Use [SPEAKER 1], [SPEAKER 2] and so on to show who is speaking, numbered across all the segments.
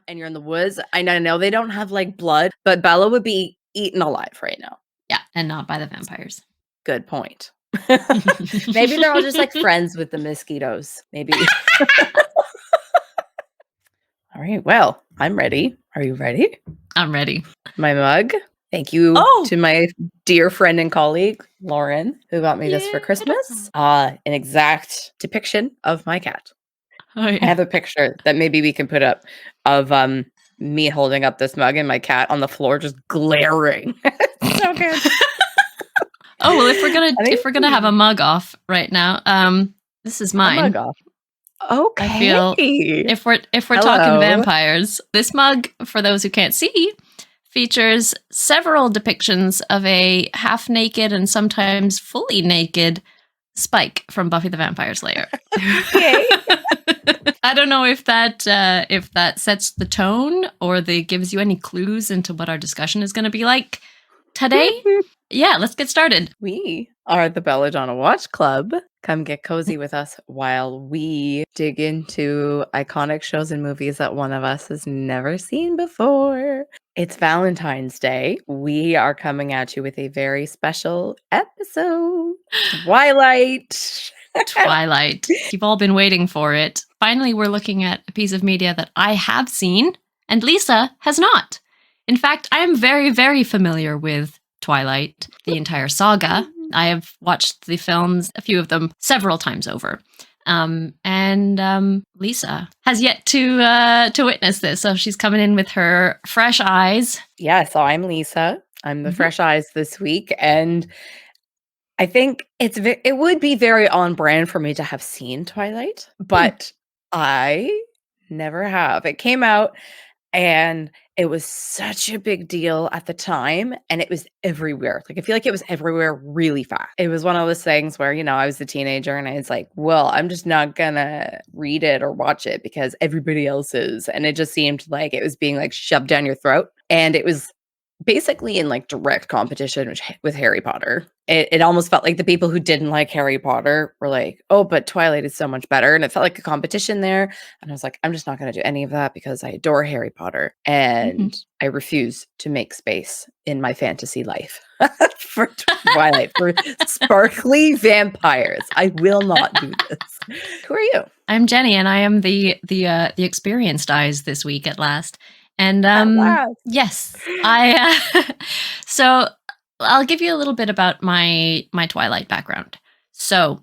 [SPEAKER 1] and you're in the woods, I know they don't have like blood, but Bella would be eaten alive right now.
[SPEAKER 2] Yeah, and not by the vampires.
[SPEAKER 1] Good point. Maybe they're all just like friends with the mosquitoes. Maybe. All right. Well, I'm ready. Are you ready?
[SPEAKER 2] I'm ready.
[SPEAKER 1] My mug. Thank you to my dear friend and colleague, Lauren, who got me this for Christmas. An exact depiction of my cat.
[SPEAKER 2] Oh, yeah.
[SPEAKER 1] I have a picture that maybe we can put up of me holding up this mug and my cat on the floor just glaring. So good.
[SPEAKER 2] Oh, well, if we're gonna have a mug off right now, this is mine.
[SPEAKER 1] A mug off. Okay.
[SPEAKER 2] I feel if we're talking vampires, this mug, for those who can't see, features several depictions of a half-naked and sometimes fully naked Spike from Buffy the Vampire Slayer.
[SPEAKER 1] Okay.
[SPEAKER 2] I don't know if that sets the tone or gives you any clues into what our discussion is going to be like today. Yeah, let's get started.
[SPEAKER 1] We are the Belladonna Watch Club. Come get cozy with us while we dig into iconic shows and movies that one of us has never seen before. It's Valentine's Day. We are coming at you with a very special episode. Twilight.
[SPEAKER 2] Twilight. You've all been waiting for it. Finally, we're looking at a piece of media that I have seen and Lisa has not. In fact, I am very, very familiar with Twilight, the entire saga. I have watched the films, a few of them, several times over. And Lisa has yet to witness this, so she's coming in with her fresh eyes.
[SPEAKER 1] Yeah, so I'm Lisa. I'm the fresh eyes this week, and I think it would be very on brand for me to have seen Twilight, but I never have. It came out, and it was such a big deal at the time, and it was everywhere. Like, I feel like it was everywhere really fast. It was one of those things where, I was a teenager and I was like, well, I'm just not gonna read it or watch it because everybody else is. And it just seemed like it was being like shoved down your throat. And it was basically in like direct competition with Harry Potter. It almost felt like the people who didn't like Harry Potter were like, oh, but Twilight is so much better. And it felt like a competition there. And I was like, I'm just not going to do any of that because I adore Harry Potter. And I refuse to make space in my fantasy life for Twilight, for sparkly vampires. I will not do this. Who are you?
[SPEAKER 2] I'm Jenny, and I am the experienced eyes this week at last. And yes, so I'll give you a little bit about my Twilight background. So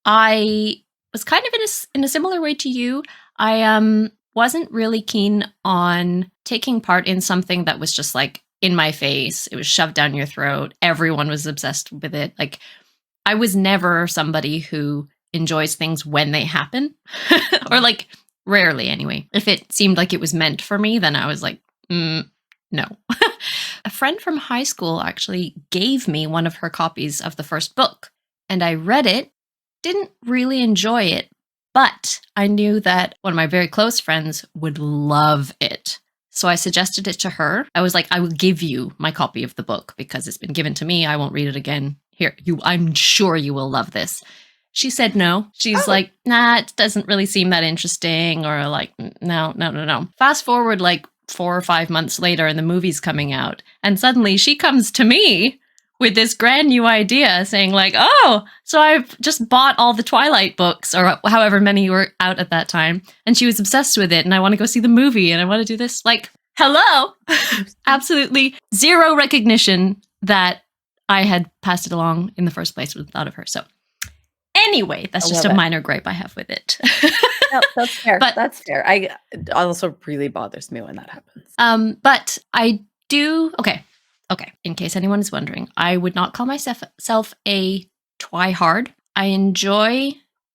[SPEAKER 2] I was kind of in a similar way to you. I wasn't really keen on taking part in something that was just like in my face. It was shoved down your throat. Everyone was obsessed with it. Like, I was never somebody who enjoys things when they happen, or like rarely anyway. If it seemed like it was meant for me, then I was like, no. A friend from high school actually gave me one of her copies of the first book, and I read it, didn't really enjoy it, but I knew that one of my very close friends would love it. So I suggested it to her. I was like, I will give you my copy of the book because it's been given to me. I won't read it again. Here, I'm sure you will love this. She said no. She's like, nah, it doesn't really seem that interesting, or like, no. Fast forward like 4 or 5 months later and the movie's coming out, and suddenly she comes to me with this brand new idea saying like, oh, so I've just bought all the Twilight books, or however many were out at that time, and she was obsessed with it, and I want to go see the movie, and I want to do this. Like, hello? Absolutely zero recognition that I had passed it along in the first place with the thought of her. So anyway, that's just a minor gripe I have with it.
[SPEAKER 1] No, that's fair. But that's fair. I also really bothers me when that happens.
[SPEAKER 2] But I do. Okay. In case anyone is wondering, I would not call myself a twihard. I enjoy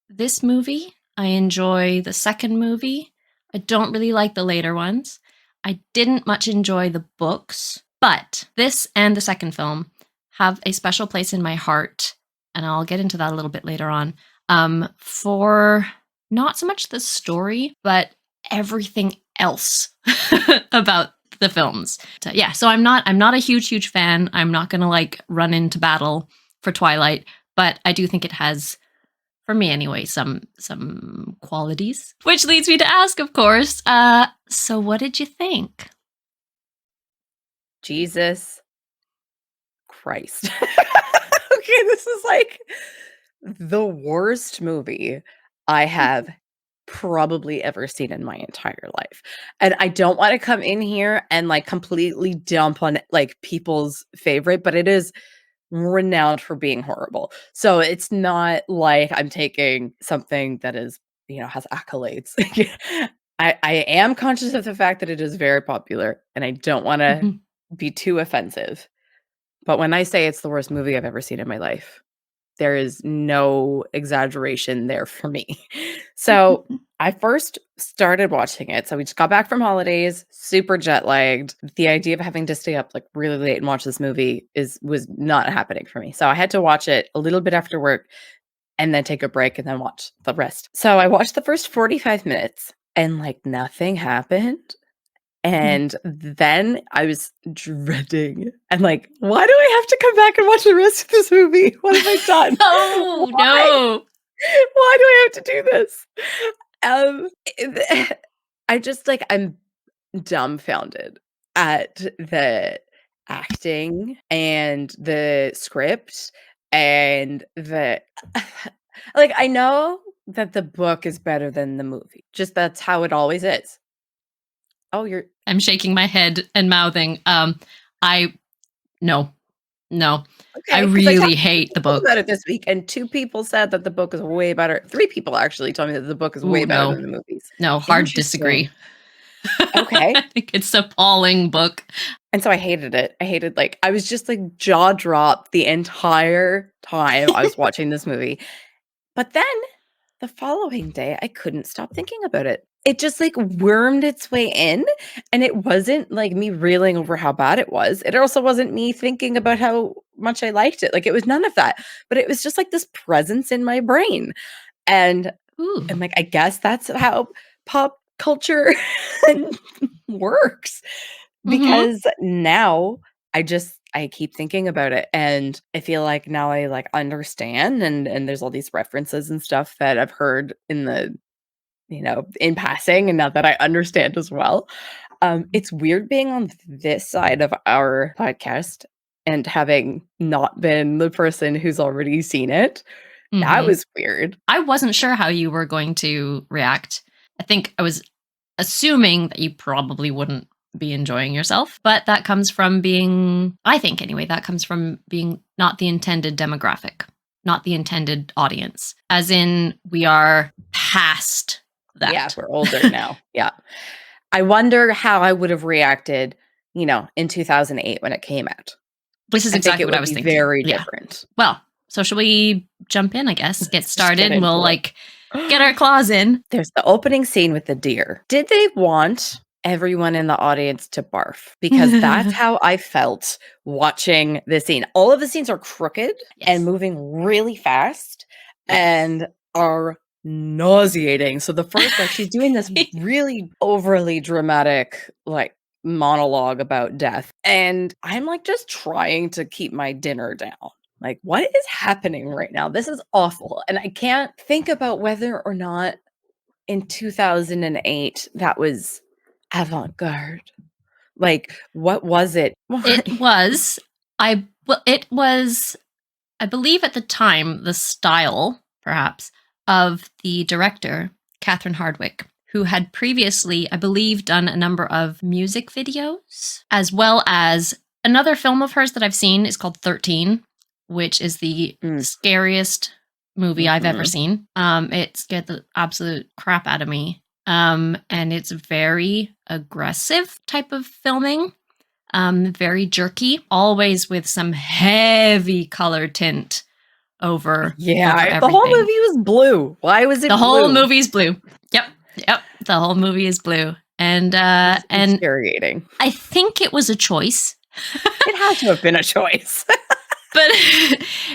[SPEAKER 2] this movie. I enjoy the second movie. I don't really like the later ones. I didn't much enjoy the books, but this and the second film have a special place in my heart, and I'll get into that a little bit later on, for not so much the story, but everything else about the films. So I'm not a huge fan. I'm not going to like run into battle for Twilight, but I do think it has for me anyway, some qualities. Which leads me to ask, of course, so what did you think?
[SPEAKER 1] Jesus Christ. Okay, this is like the worst movie I have probably ever seen in my entire life. And I don't want to come in here and like completely dump on like people's favorite, but it is renowned for being horrible. So it's not like I'm taking something that is, has accolades. I am conscious of the fact that it is very popular and I don't want to
[SPEAKER 2] Mhm.
[SPEAKER 1] be too offensive. But when I say it's the worst movie I've ever seen in my life, there is no exaggeration there for me. So I first started watching it. So we just got back from holidays, super jet lagged. The idea of having to stay up like really late and watch this movie was not happening for me. So I had to watch it a little bit after work and then take a break and then watch the rest. So I watched the first 45 minutes and like nothing happened. And then I was dreading and like, why do I have to come back and watch the rest of this movie? What have I done?
[SPEAKER 2] Oh,
[SPEAKER 1] Why?
[SPEAKER 2] no.
[SPEAKER 1] Why do I have to do this? Um, I just like I'm dumbfounded at the acting and the script and the like I know that the book is better than the movie. Just that's how it always is. Oh, you're
[SPEAKER 2] I'm shaking my head and mouthing. I no, no. I
[SPEAKER 1] okay, because I talked
[SPEAKER 2] really
[SPEAKER 1] to 2
[SPEAKER 2] hate the
[SPEAKER 1] people
[SPEAKER 2] book.
[SPEAKER 1] about it this week, and 2 people said that the book is way better. 3 people actually told me that the book is way
[SPEAKER 2] Ooh,
[SPEAKER 1] better
[SPEAKER 2] no.
[SPEAKER 1] than the movies.
[SPEAKER 2] No, hard
[SPEAKER 1] Interesting.
[SPEAKER 2] disagree.
[SPEAKER 1] Okay.
[SPEAKER 2] I think it's appalling book.
[SPEAKER 1] And so I hated it. I hated, like I was just, like, jaw dropped the entire time I was watching this movie. But then, the following day, I couldn't stop thinking about it. It just, like, wormed its way in, and it wasn't, like, me reeling over how bad it was. It also wasn't me thinking about how much I liked it. Like, it was none of that. But it was just, like, this presence in my brain. And
[SPEAKER 2] Ooh.
[SPEAKER 1] like, I guess that's how pop culture works.
[SPEAKER 2] Mhm.
[SPEAKER 1] Because now I keep thinking about it and I feel like now I like understand and there's all these references and stuff that I've heard in the in passing and now that I understand as well. It's weird being on this side of our podcast and having not been the person who's already seen it. That
[SPEAKER 2] Mhm.
[SPEAKER 1] was weird.
[SPEAKER 2] I wasn't sure how you were going to react. I think I was assuming that you probably wouldn't be enjoying yourself, but that comes from being, I think anyway, that comes from being not the intended demographic, not the intended audience. As in, we are past
[SPEAKER 1] Yeah,
[SPEAKER 2] that.
[SPEAKER 1] we're older now. Yeah. I wonder how I would have reacted, in 2008 when it came out.
[SPEAKER 2] This is
[SPEAKER 1] I think
[SPEAKER 2] exactly
[SPEAKER 1] it
[SPEAKER 2] what I
[SPEAKER 1] would
[SPEAKER 2] was
[SPEAKER 1] be
[SPEAKER 2] thinking.
[SPEAKER 1] very
[SPEAKER 2] Yeah.
[SPEAKER 1] different.
[SPEAKER 2] Well, so shall we jump in, I guess, get
[SPEAKER 1] Let's just get
[SPEAKER 2] started and we'll
[SPEAKER 1] into it.
[SPEAKER 2] like get our claws in.
[SPEAKER 1] There's the opening scene with the deer. Did they want everyone in the audience to barf? Because that's how I felt watching this scene. All of the scenes are crooked and
[SPEAKER 2] Yes.
[SPEAKER 1] moving really fast
[SPEAKER 2] Yes.
[SPEAKER 1] and are nauseating. So the first, like, she's doing this really overly dramatic, like, monologue about death. And I'm like just trying to keep my dinner down. Like, what is happening right now? This is awful. And I can't think about whether or not in 2008 that was avant-garde. Like, what was it?
[SPEAKER 2] It was, it was, I believe at the time, the style, perhaps, of the director, Catherine Hardwicke, who had previously, I believe, done a number of music videos, as well as another film of hers that I've seen is called 13, which is the
[SPEAKER 1] Mm,
[SPEAKER 2] scariest movie I've ever
[SPEAKER 1] mhm.
[SPEAKER 2] seen. It scared the absolute crap out of me. And it's very aggressive type of filming, very jerky, always with some heavy color tint over
[SPEAKER 1] Yeah, the whole
[SPEAKER 2] everything.
[SPEAKER 1] movie was blue. Why was
[SPEAKER 2] The
[SPEAKER 1] it
[SPEAKER 2] whole
[SPEAKER 1] blue?
[SPEAKER 2] movie's blue. Yep, yep. The whole movie is blue,
[SPEAKER 1] It's
[SPEAKER 2] and
[SPEAKER 1] infuriating.
[SPEAKER 2] I think it was a choice,
[SPEAKER 1] It had to have been a choice.
[SPEAKER 2] but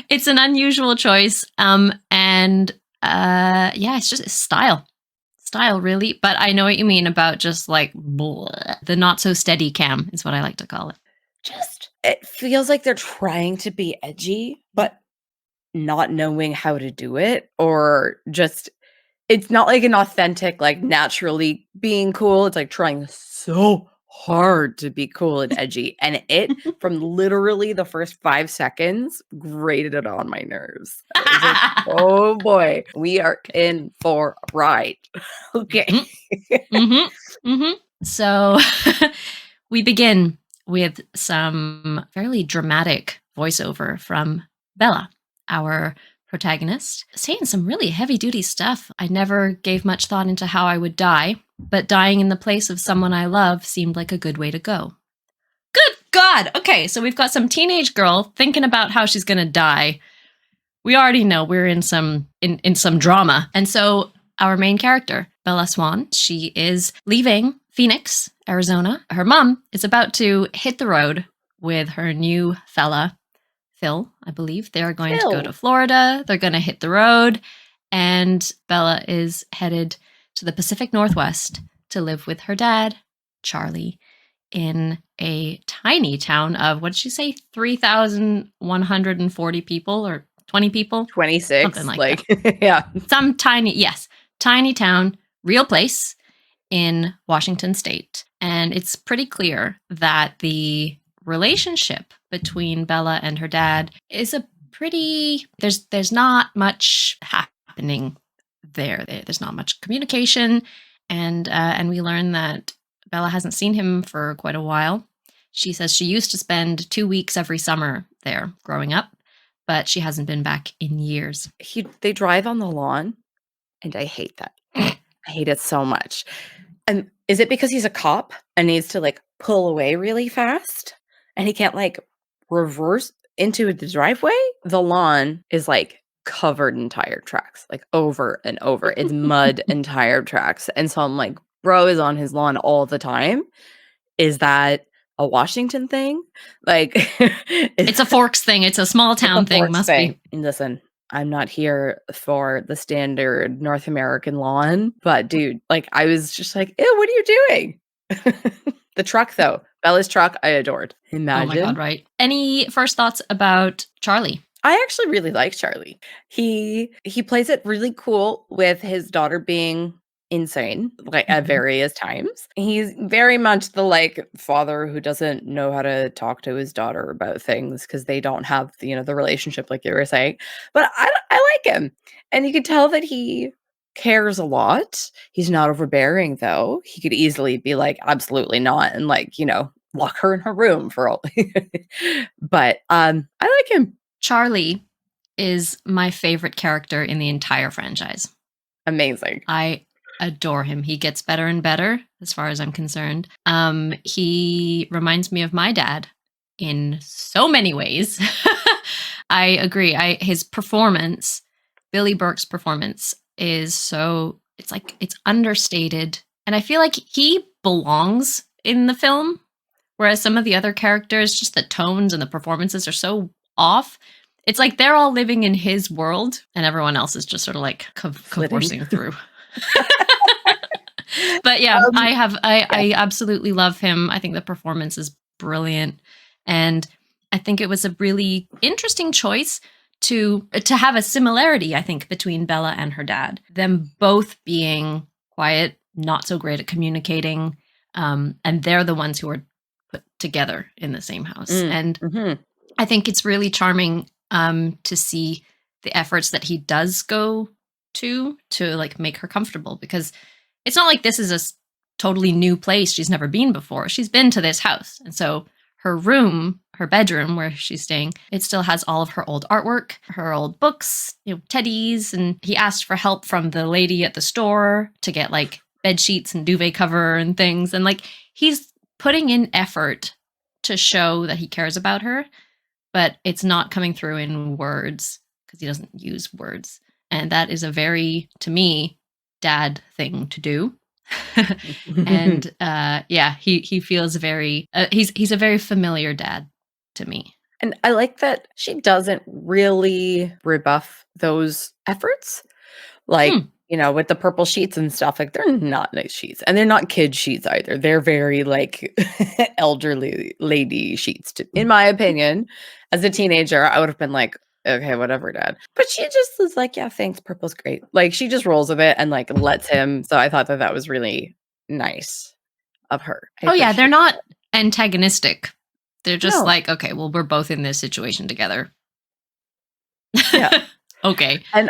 [SPEAKER 2] it's an unusual choice. And yeah, it's just style really. But I know what you mean about just like bleh. The not so steady cam is what I like to call it.
[SPEAKER 1] Just it feels like they're trying to be edgy, but not knowing how to do it, or just it's not like an authentic, like, naturally being cool. It's like trying so hard to be cool and edgy, and it, from literally the first 5 seconds, grated it on my nerves. I was like, "Oh boy, we are in for a ride." Okay.
[SPEAKER 2] So we begin with some fairly dramatic voiceover from Bella, our protagonist, saying some really heavy duty stuff. I never gave much thought into how I would die, but dying in the place of someone I love seemed like a good way to go. Good God! Okay, so we've got some teenage girl thinking about how she's gonna die. We already know we're in some drama. And so our main character, Bella Swan, she is leaving Phoenix, Arizona. Her mom is about to hit the road with her new fella, Phil, I believe. They're going to go to Florida. They're going to hit the road. And Bella is headed to the Pacific Northwest to live with her dad, Charlie, in a tiny town of, what did she say, 3,140 people or 20 people?
[SPEAKER 1] 26.
[SPEAKER 2] Something like
[SPEAKER 1] that. Yeah.
[SPEAKER 2] Some tiny town, real place in Washington State. And it's pretty clear that the relationship between Bella and her dad is a pretty, there's not much happening there. There's not much communication. And we learn that Bella hasn't seen him for quite a while. She says she used to spend 2 weeks every summer there growing up, but she hasn't been back in years.
[SPEAKER 1] They drive on the lawn, and I hate that. I hate it so much. And is it because he's a cop and needs to, like, pull away really fast, and he can't, like, reverse into the driveway? The lawn is, like, covered in tire tracks, like, over and over. It's mud and tire tracks, and so I'm like, bro is on his lawn all the time. Is that a Washington thing? Like,
[SPEAKER 2] it's a Forks thing. It's a small town thing. Must be.
[SPEAKER 1] And listen, I'm not here for the standard North American lawn, but dude, like, I was just like, ew, what are you doing? The truck, though, Bella's truck, I adored. Imagine.
[SPEAKER 2] Oh my God, right. Any first thoughts about Charlie?
[SPEAKER 1] I actually really like Charlie. He plays it really cool with his daughter being insane, like, at various times. He's very much the, like, father who doesn't know how to talk to his daughter about things because they don't have, the relationship like you were saying. But I like him, and you can tell that he cares a lot. He's not overbearing, though. He could easily be like, absolutely not, and, like, lock her in her room for all. But I like him.
[SPEAKER 2] Charlie is my favorite character in the entire franchise.
[SPEAKER 1] Amazing.
[SPEAKER 2] I adore him. He gets better and better as far as I'm concerned. He reminds me of my dad in so many ways. I agree. His performance, Billy Burke's performance, is so, it's understated. And I feel like he belongs in the film, whereas some of the other characters, just the tones and the performances are so off. It's like they're all living in his world and everyone else is just sort of like conversing through. But yeah, I absolutely love him. I think the performance is brilliant. And I think it was a really interesting choice to have a similarity, I think, between Bella and her dad. Them both being quiet, not so great at communicating. And they're the ones who are put together in the same house. And I think it's really charming to see the efforts that he does go to like make her comfortable, because it's not like this is a totally new place she's never been before. She's been to this house. And so her room, her bedroom where she's staying, it still has all of her old artwork, her old books, teddies. And he asked for help from the lady at the store to get like bed sheets and duvet cover and things. And like he's putting in effort to show that he cares about her, but it's not coming through in words because he doesn't use words. And that is a very, to me, dad thing to do. And he feels very, he's a very familiar dad to me.
[SPEAKER 1] And I like that she doesn't really rebuff those efforts. Like, with the purple sheets and stuff, like, they're not nice sheets. And they're not kid sheets either. They're very, like, elderly lady sheets, in my opinion. As a teenager, I would have been like, okay, whatever, dad. But she just was like, yeah, thanks. Purple's great. Like, she just rolls with it and like lets him. So I thought that was really nice of her. I
[SPEAKER 2] Oh yeah, they're
[SPEAKER 1] appreciate
[SPEAKER 2] not antagonistic. They're just
[SPEAKER 1] No.
[SPEAKER 2] like, okay, well, we're both in this situation together.
[SPEAKER 1] Yeah.
[SPEAKER 2] Okay.
[SPEAKER 1] And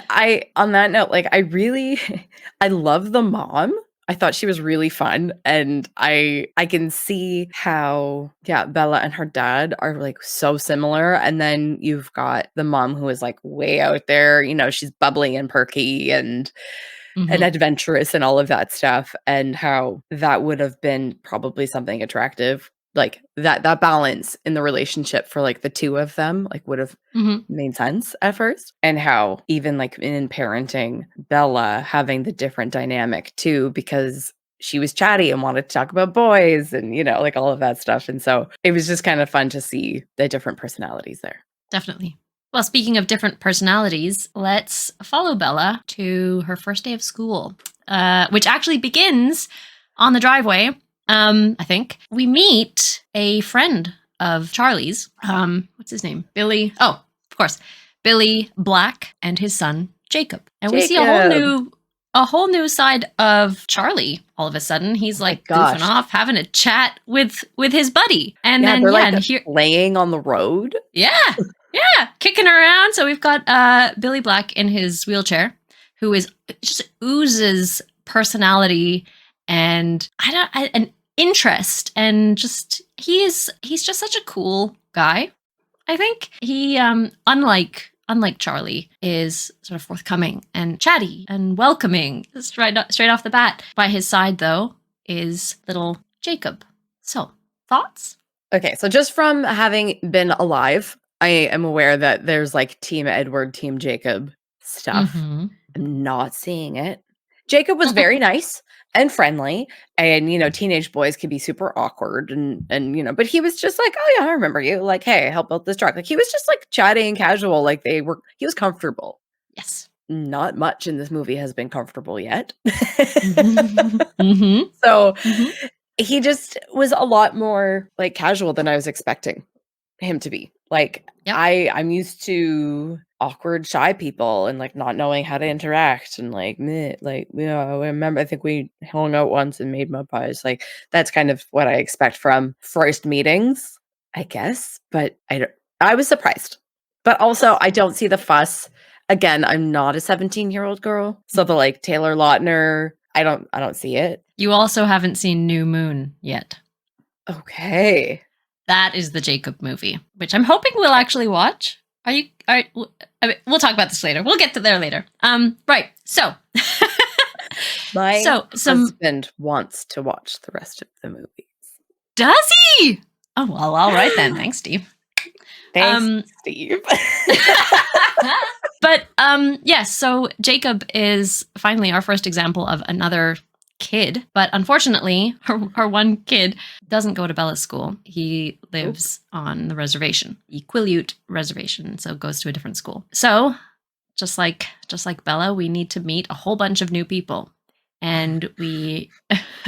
[SPEAKER 1] on that note, like, I love the mom. I thought she was really fun, and I can see how, yeah, Bella and her dad are, like, so similar, and then you've got the mom who is, like, way out there, she's bubbly and perky and
[SPEAKER 2] Mhm.
[SPEAKER 1] adventurous and all of that stuff, and how that would have been probably something attractive, like, that balance in the relationship for, like, the 2 of them, like, would have
[SPEAKER 2] Mhm.
[SPEAKER 1] made sense at first, and how even, like, in parenting, Bella having the different dynamic too, because she was chatty and wanted to talk about boys and, like, all of that stuff, and so it was just kind of fun to see the different personalities there.
[SPEAKER 2] Definitely. Well, speaking of different personalities, let's follow Bella to her first day of school, which actually begins on the driveway. I think we meet a friend of Charlie's. What's his name? Billy. Oh, of course, Billy Black and his son Jacob. And we see
[SPEAKER 1] Jacob!
[SPEAKER 2] a whole new side of Charlie. All of a sudden, he's
[SPEAKER 1] Oh my
[SPEAKER 2] like goofing
[SPEAKER 1] gosh.
[SPEAKER 2] off, having a chat with his buddy, and
[SPEAKER 1] Yeah,
[SPEAKER 2] then
[SPEAKER 1] they're, like,
[SPEAKER 2] and here,
[SPEAKER 1] playing on the road.
[SPEAKER 2] yeah, yeah, kicking around. So we've got Billy Black in his wheelchair, who is just oozes personality and an interest, and just he's just such a cool guy. I think he unlike Charlie is sort of forthcoming and chatty and welcoming straight off the bat. By his side though is little Jacob. So, thoughts?
[SPEAKER 1] Okay, so just from having been alive, I am aware that there's, like, Team Edward, Team Jacob stuff.
[SPEAKER 2] Mhm.
[SPEAKER 1] I'm not seeing it. Jacob was very nice and friendly, and, teenage boys can be super awkward and, but he was just like, "Oh, yeah, I remember you. Like, hey, help build this truck." Like, he was just, like, chatting casual, like, he was comfortable.
[SPEAKER 2] Yes.
[SPEAKER 1] Not much in this movie has been comfortable yet.
[SPEAKER 2] Mhm. Mhm.
[SPEAKER 1] So,
[SPEAKER 2] Mhm.
[SPEAKER 1] he just was a lot more, like, casual than I was expecting him to be. Like,
[SPEAKER 2] Yep.
[SPEAKER 1] I'm used to awkward, shy people and, like, not knowing how to interact and, like, meh, like, I think we hung out once and made mud pies. Like, that's kind of what I expect from first meetings, I guess, but I was surprised. But also, I don't see the fuss. Again, I'm not a 17-year-old girl, so the, like, Taylor Lautner, I don't see it.
[SPEAKER 2] You also haven't seen New Moon yet.
[SPEAKER 1] Okay.
[SPEAKER 2] That is the Jacob movie, which I'm hoping we'll actually watch. Are you? All right. I mean, we'll talk about this later. We'll get to there later. Right. So,
[SPEAKER 1] My
[SPEAKER 2] some
[SPEAKER 1] husband wants to watch the rest of the movies.
[SPEAKER 2] does he? Oh well. All right then. Thanks, Steve.
[SPEAKER 1] Thanks, Steve.
[SPEAKER 2] But yes. So Jacob is finally our first example of another kid, but unfortunately, her one kid doesn't go to Bella's school. He lives on the reservation, the Quileute reservation, so goes to a different school. So, just like Bella, we need to meet a whole bunch of new people. And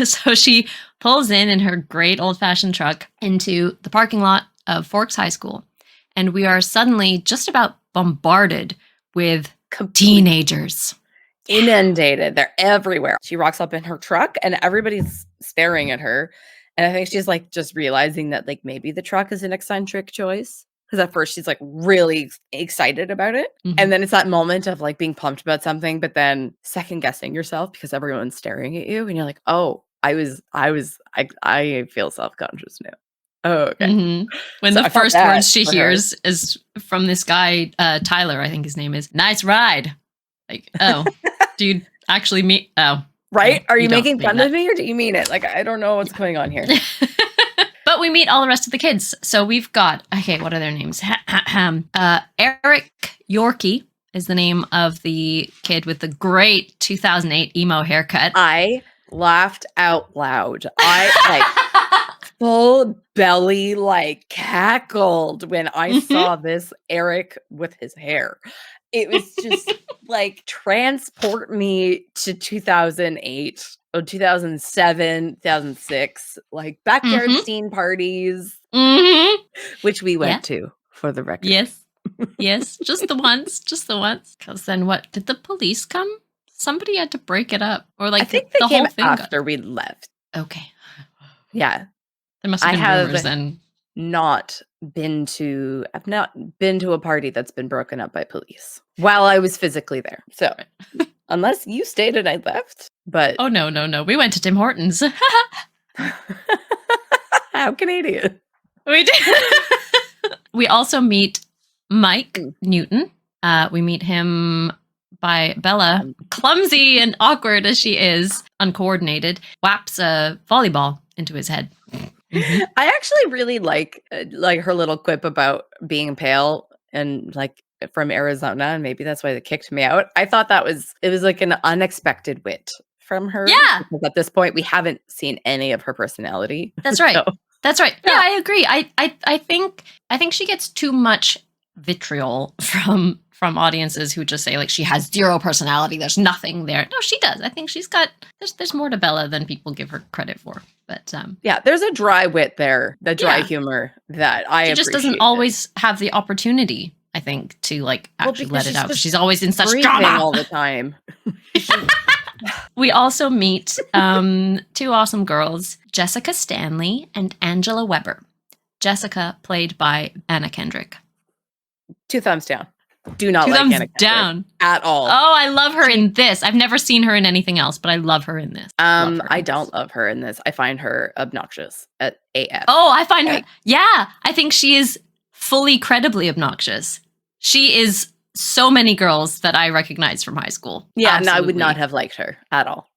[SPEAKER 2] so she pulls in her great old-fashioned truck into the parking lot of Forks High School. And we are suddenly just about bombarded with teenagers.
[SPEAKER 1] Inundated. They're everywhere. She rocks up in her truck and everybody's staring at her. And I think she's, like, just realizing that, like, maybe the truck is an eccentric choice. Because at first she's, like, really excited about it.
[SPEAKER 2] Mhm.
[SPEAKER 1] And then it's that moment of, like, being pumped about something, but then second guessing yourself because everyone's staring at you. And you're like, oh, I feel self-conscious now. Oh, okay.
[SPEAKER 2] Mm-hmm. When
[SPEAKER 1] So
[SPEAKER 2] the
[SPEAKER 1] I felt
[SPEAKER 2] first
[SPEAKER 1] bad
[SPEAKER 2] words she
[SPEAKER 1] for her.
[SPEAKER 2] hears is from this guy, Tyler, I think his name is, "Nice ride." Like, oh, do you actually mean? Oh,
[SPEAKER 1] Right?
[SPEAKER 2] okay,
[SPEAKER 1] Are
[SPEAKER 2] you
[SPEAKER 1] you
[SPEAKER 2] don't
[SPEAKER 1] making
[SPEAKER 2] mean
[SPEAKER 1] fun
[SPEAKER 2] that.
[SPEAKER 1] of me or do you mean it? Like, I don't know what's going on here.
[SPEAKER 2] But we meet all the rest of the kids. So we've got, okay, what are their names? Eric Yorkie is the name of the kid with the great 2008 emo haircut.
[SPEAKER 1] I laughed out loud. I, like, full belly, like, cackled when I saw this Eric with his hair. It was just, like, transport me to 2008 or 2007, 2006, like, backyard
[SPEAKER 2] Mhm.
[SPEAKER 1] scene parties,
[SPEAKER 2] Mhm.
[SPEAKER 1] which we
[SPEAKER 2] Yeah.
[SPEAKER 1] went to, for the record.
[SPEAKER 2] Yes. Yes, just the once, just the once. Because then what? Did the police come? Somebody had to break it up. Or
[SPEAKER 1] I
[SPEAKER 2] like
[SPEAKER 1] think they
[SPEAKER 2] the
[SPEAKER 1] came
[SPEAKER 2] whole thing got...
[SPEAKER 1] after we left.
[SPEAKER 2] Okay.
[SPEAKER 1] Yeah.
[SPEAKER 2] There must have
[SPEAKER 1] I
[SPEAKER 2] been
[SPEAKER 1] have
[SPEAKER 2] rumors then.
[SPEAKER 1] I've not been to a party that's been broken up by police while I was physically there. So unless you stayed and I left, but
[SPEAKER 2] Oh, no. We went to Tim Hortons.
[SPEAKER 1] how Canadian.
[SPEAKER 2] We did. We also meet Mike Newton. We meet him by Bella, clumsy and awkward as she is, uncoordinated, whaps a volleyball into his head.
[SPEAKER 1] I actually really like her little quip about being pale and like from Arizona, and maybe that's why they kicked me out. I thought it was like an unexpected wit from her.
[SPEAKER 2] Yeah.
[SPEAKER 1] Because at this point, we haven't seen any of her personality.
[SPEAKER 2] That's right.
[SPEAKER 1] So,
[SPEAKER 2] That's right. Yeah, I agree. I think she gets too much vitriol from audiences who just say like she has zero personality. There's nothing there. No, she does. I think she's got there's more to Bella than people give her credit for. But
[SPEAKER 1] yeah, there's a dry wit there, the dry humor that
[SPEAKER 2] she just doesn't always have the opportunity, I think, to like actually let it out. She's always in such drama
[SPEAKER 1] all the time.
[SPEAKER 2] We also meet two awesome girls, Jessica Stanley and Angela Weber. Jessica, played by Anna Kendrick.
[SPEAKER 1] 2 thumbs down. Do not
[SPEAKER 2] 2
[SPEAKER 1] like
[SPEAKER 2] thumbs
[SPEAKER 1] Anna Kendrick
[SPEAKER 2] down
[SPEAKER 1] at all.
[SPEAKER 2] Oh, I love her in this. I've never seen her in anything else, but I love her in this.
[SPEAKER 1] I don't love her in this. I find her obnoxious at AF.
[SPEAKER 2] Oh, I find her. Yeah, I think she is fully credibly obnoxious. She is so many girls that I recognize from high school.
[SPEAKER 1] Yeah,
[SPEAKER 2] Absolutely.
[SPEAKER 1] No, I would not have liked her at all.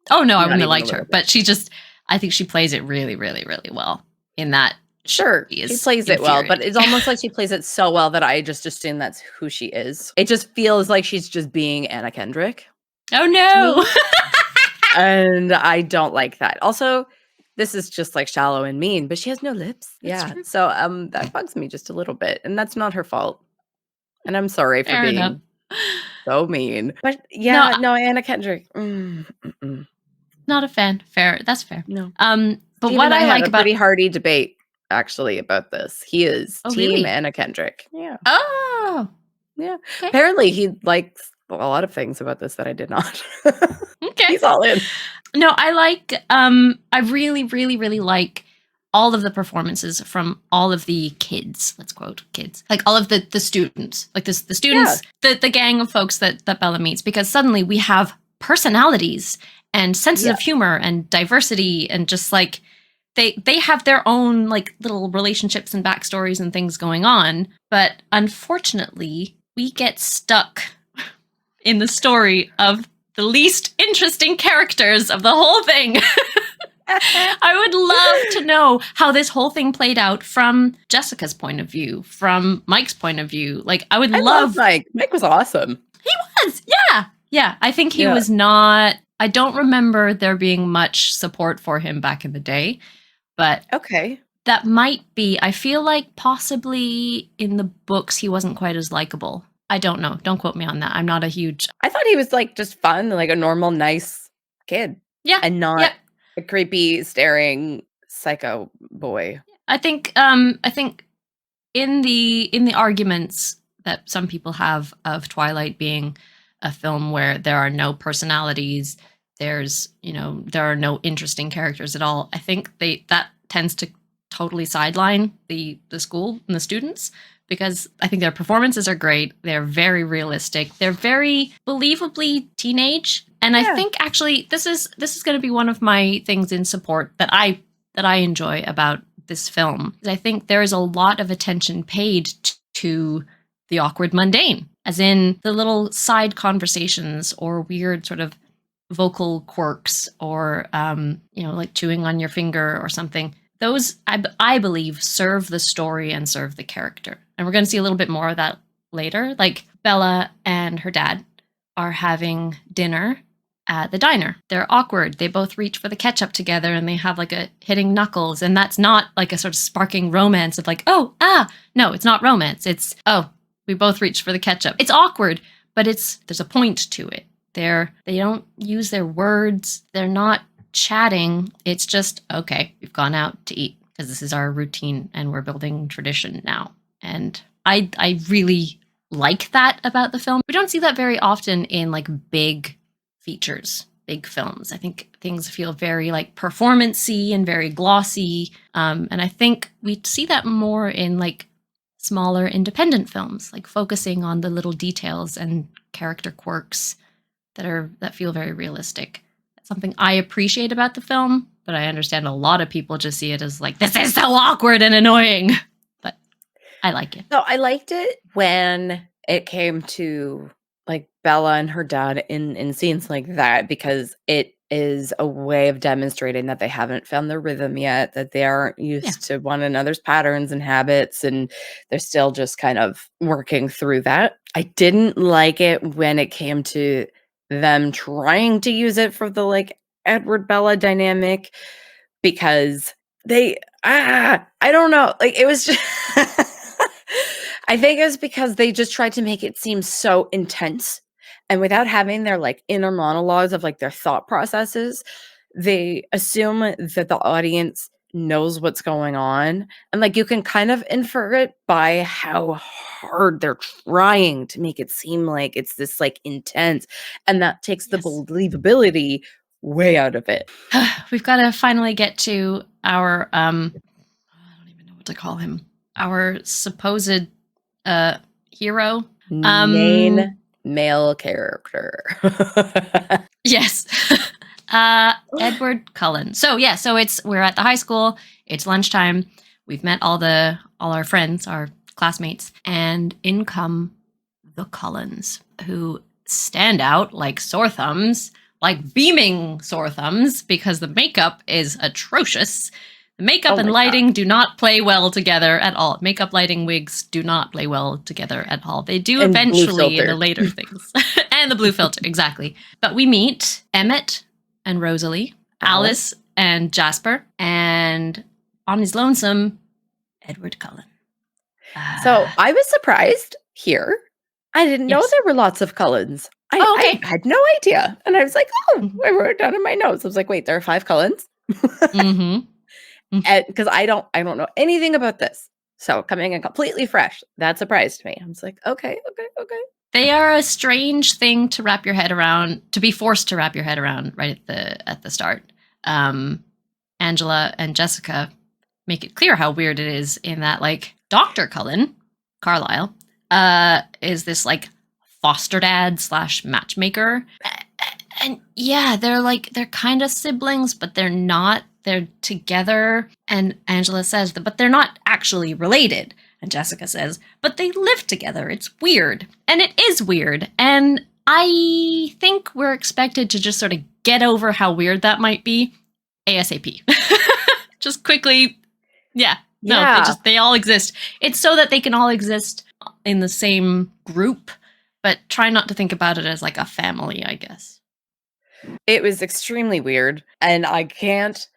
[SPEAKER 2] Oh, no, I wouldn't have liked her. But she just, I think she plays it really, really, really well in that.
[SPEAKER 1] Sure, she plays it well, but it's almost like she plays it so well that I just assume that's who she is. It just feels like she's just being Anna Kendrick.
[SPEAKER 2] Oh, no.
[SPEAKER 1] And I don't like that. Also, this is just like shallow and mean, but she has no lips.
[SPEAKER 2] That's true.
[SPEAKER 1] So that bugs me just a little bit, and that's not her fault. And I'm sorry for being so mean. But yeah, no Anna Kendrick.
[SPEAKER 2] Not a fan. Fair. That's fair.
[SPEAKER 1] No.
[SPEAKER 2] But
[SPEAKER 1] Steve
[SPEAKER 2] what
[SPEAKER 1] and
[SPEAKER 2] I like
[SPEAKER 1] had a
[SPEAKER 2] about
[SPEAKER 1] pretty hearty debate actually about this. He is team
[SPEAKER 2] really?
[SPEAKER 1] Anna Kendrick. Yeah.
[SPEAKER 2] Oh.
[SPEAKER 1] Yeah.
[SPEAKER 2] Okay.
[SPEAKER 1] Apparently he likes a lot of things about this that I did not.
[SPEAKER 2] Okay.
[SPEAKER 1] He's all in.
[SPEAKER 2] No, I like I really, really, really like all of the performances from all of the kids, let's quote kids, like all of the students, like the students, the gang of folks that Bella meets, because suddenly we have personalities and senses of humor and diversity, and just like they have their own like little relationships and backstories and things going on. But unfortunately, we get stuck in the story of the least interesting characters of the whole thing. I would love to know how this whole thing played out from Jessica's point of view, from Mike's point of view. Like, I love
[SPEAKER 1] Mike. Mike was awesome.
[SPEAKER 2] He was, yeah. Yeah, I think he was not... I don't remember there being much support for him back in the day, but...
[SPEAKER 1] Okay.
[SPEAKER 2] That might be... I feel like possibly in the books he wasn't quite as likable. I don't know. Don't quote me on that. I'm not a huge...
[SPEAKER 1] I thought he was like just fun, like a normal, nice kid.
[SPEAKER 2] Yeah.
[SPEAKER 1] And not a creepy, staring psycho boy. I
[SPEAKER 2] think in the arguments that some people have of Twilight being a film where there are no personalities, there are no interesting characters at all, I think that tends to totally sideline the school and the students, because I think their performances are great. They're very realistic. They're very believably teenage. And I think actually this is going to be one of my things in support that I enjoy about this film. I think there is a lot of attention paid to the awkward mundane, as in the little side conversations or weird sort of vocal quirks or like chewing on your finger or something. Those, I believe, serve the story and serve the character. And we're going to see a little bit more of that later. Like Bella and her dad are having dinner at the diner. They're awkward. They both reach for the ketchup together and they have like a hitting knuckles. And that's not like a sort of sparking romance of like, no, it's not romance. It's, we both reached for the ketchup. It's awkward, but there's a point to it. They don't use their words. They're not chatting. It's just, okay, we've gone out to eat because this is our routine and we're building tradition now. And I really like that about the film. We don't see that very often in like big features, big films. I think things feel very like performance-y and very glossy. And I think we see that more in like smaller independent films, like focusing on the little details and character quirks that feel very realistic. That's something I appreciate about the film, but I understand a lot of people just see it as like, this is so awkward and annoying. But I like it.
[SPEAKER 1] So I liked it when it came to like Bella and her dad in scenes like that, because it is a way of demonstrating that they haven't found their rhythm yet, that they aren't
[SPEAKER 2] Yeah.
[SPEAKER 1] used to one another's patterns and habits, and they're still just kind of working through that. I didn't like it when it came to them trying to use it for the like Edward Bella dynamic, because I don't know, like, it was just I think it was because they just tried to make it seem so intense, and without having their, like, inner monologues of, like, their thought processes, they assume that the audience knows what's going on, and, like, you can kind of infer it by how hard they're trying to make it seem like it's this, like, intense, and that takes the
[SPEAKER 2] Yes.
[SPEAKER 1] believability way out of it.
[SPEAKER 2] We've got to finally get to our I don't even know what to call him. Our supposed hero.
[SPEAKER 1] Main male character.
[SPEAKER 2] Yes. Edward Cullen. So yeah, so we're at the high school, it's lunchtime. We've met all our friends, our classmates, and in come the Cullens, who stand out like sore thumbs, like beaming sore thumbs, because the makeup is atrocious. The makeup
[SPEAKER 1] Oh
[SPEAKER 2] and
[SPEAKER 1] my god.
[SPEAKER 2] lighting do not play well together at all. Makeup, lighting, wigs do not play well together at all. They do
[SPEAKER 1] And blue
[SPEAKER 2] eventually in the
[SPEAKER 1] filter.
[SPEAKER 2] later things. And the blue filter, exactly. But we meet Emmett and Rosalie, Alice and Jasper, and on his lonesome, Edward Cullen.
[SPEAKER 1] So, I was surprised here. I didn't know
[SPEAKER 2] Yes.
[SPEAKER 1] there were lots of Cullens.
[SPEAKER 2] Oh,
[SPEAKER 1] I
[SPEAKER 2] okay.
[SPEAKER 1] had no idea, and I was like, "Oh,"
[SPEAKER 2] Mhm.
[SPEAKER 1] I wrote it down in my notes. I was like, "Wait, there are 5 Cullens?"
[SPEAKER 2] Mhm.
[SPEAKER 1] Because I don't know anything about this. So, coming in completely fresh, that surprised me. I was like, "Okay, okay, okay."
[SPEAKER 2] They are a strange thing to wrap your head around, to be forced to wrap your head around right at the start. Angela and Jessica make it clear how weird it is in that, like, Dr. Cullen, Carlisle, is this like foster dad slash matchmaker. And yeah, they're kind of siblings, but they're not. They're together. And Angela says that, but they're not actually related. And Jessica says, but they live together. It's weird. And it is weird. And I think we're expected to just sort of get over how weird that might be ASAP. Just quickly. Yeah. No,
[SPEAKER 1] Yeah.
[SPEAKER 2] they all exist. It's so that they can all exist in the same group, but try not to think about it as like a family, I guess.
[SPEAKER 1] It was extremely weird, and I can't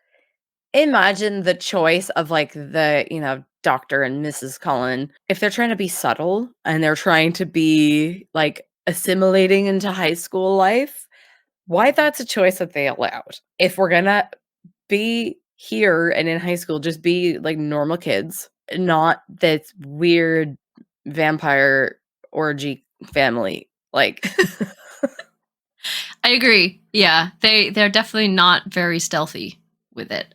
[SPEAKER 1] imagine the choice of, like, Dr. and Mrs. Cullen, if they're trying to be subtle and they're trying to be, like, assimilating into high school life, why that's a choice that they allowed. If we're gonna be here and in high school, just be like normal kids, not this weird vampire orgy family. Like,
[SPEAKER 2] I agree. Yeah, they're definitely not very stealthy with it.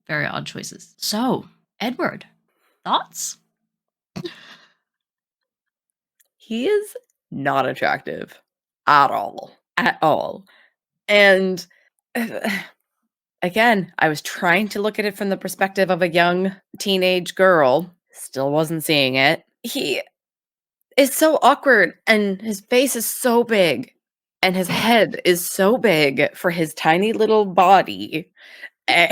[SPEAKER 2] Very odd choices. So, Edward, thoughts?
[SPEAKER 1] he is not attractive at all. At all. And again, I was trying to look at it from the perspective of a young teenage girl, still wasn't seeing it. He is so awkward, and his face is so big, and his head is so big for his tiny little body. A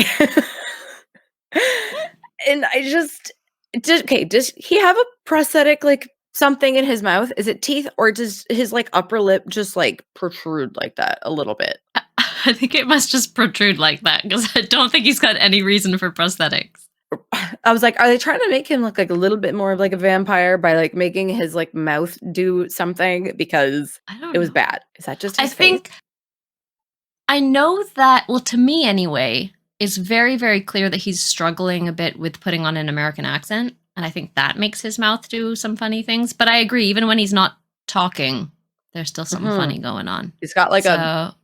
[SPEAKER 1] and I just okay, does he have a prosthetic, like, something in his mouth? Is it teeth, or does his, like, upper lip just, like, protrude like that a little bit?
[SPEAKER 2] I think it must just protrude like that because I don't think he's got any reason for prosthetics.
[SPEAKER 1] I was like, are they trying to make him look like a little bit more of like a vampire by like making his like mouth do something? Because
[SPEAKER 2] I don't
[SPEAKER 1] it was
[SPEAKER 2] know.
[SPEAKER 1] bad. Is that just
[SPEAKER 2] I
[SPEAKER 1] his face?
[SPEAKER 2] think I know that, well, to me anyway, it's very, very clear that he's struggling a bit with putting on an American accent. And I think that makes his mouth do some funny things. But I agree, even when he's not talking, there's still something funny going on.
[SPEAKER 1] He's got like a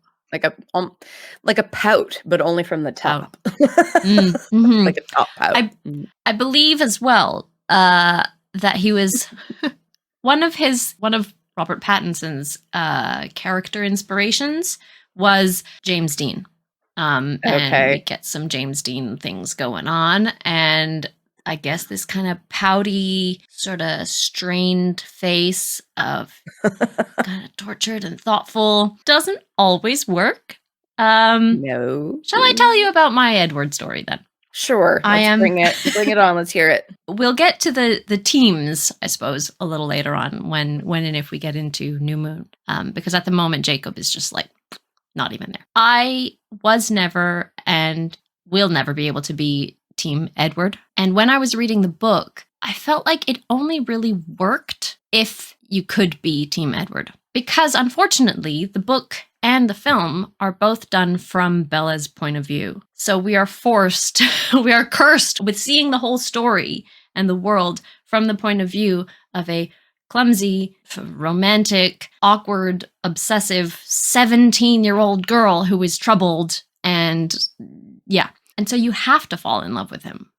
[SPEAKER 1] pout, but only from the top. Like a top pout.
[SPEAKER 2] I believe as well that he was one of Robert Pattinson's character inspirations was James Dean. And we get some James Dean things going on, and I guess this kind of pouty, sort of strained face of kind of tortured and thoughtful doesn't always work.
[SPEAKER 1] No.
[SPEAKER 2] Shall I tell you about my Edward story then?
[SPEAKER 1] Sure. Bring it on. Let's hear it.
[SPEAKER 2] We'll get to the teams, I suppose, a little later on when and if we get into New Moon. Because at the moment, Jacob is just like not even there. I was never and will never be able to be Team Edward. And when I was reading the book, I felt like it only really worked if you could be Team Edward. Because unfortunately, the book and the film are both done from Bella's point of view. So we are cursed with seeing the whole story and the world from the point of view of a clumsy, romantic, awkward, obsessive 17-year-old girl who is troubled. And yeah. And so you have to fall in love with him.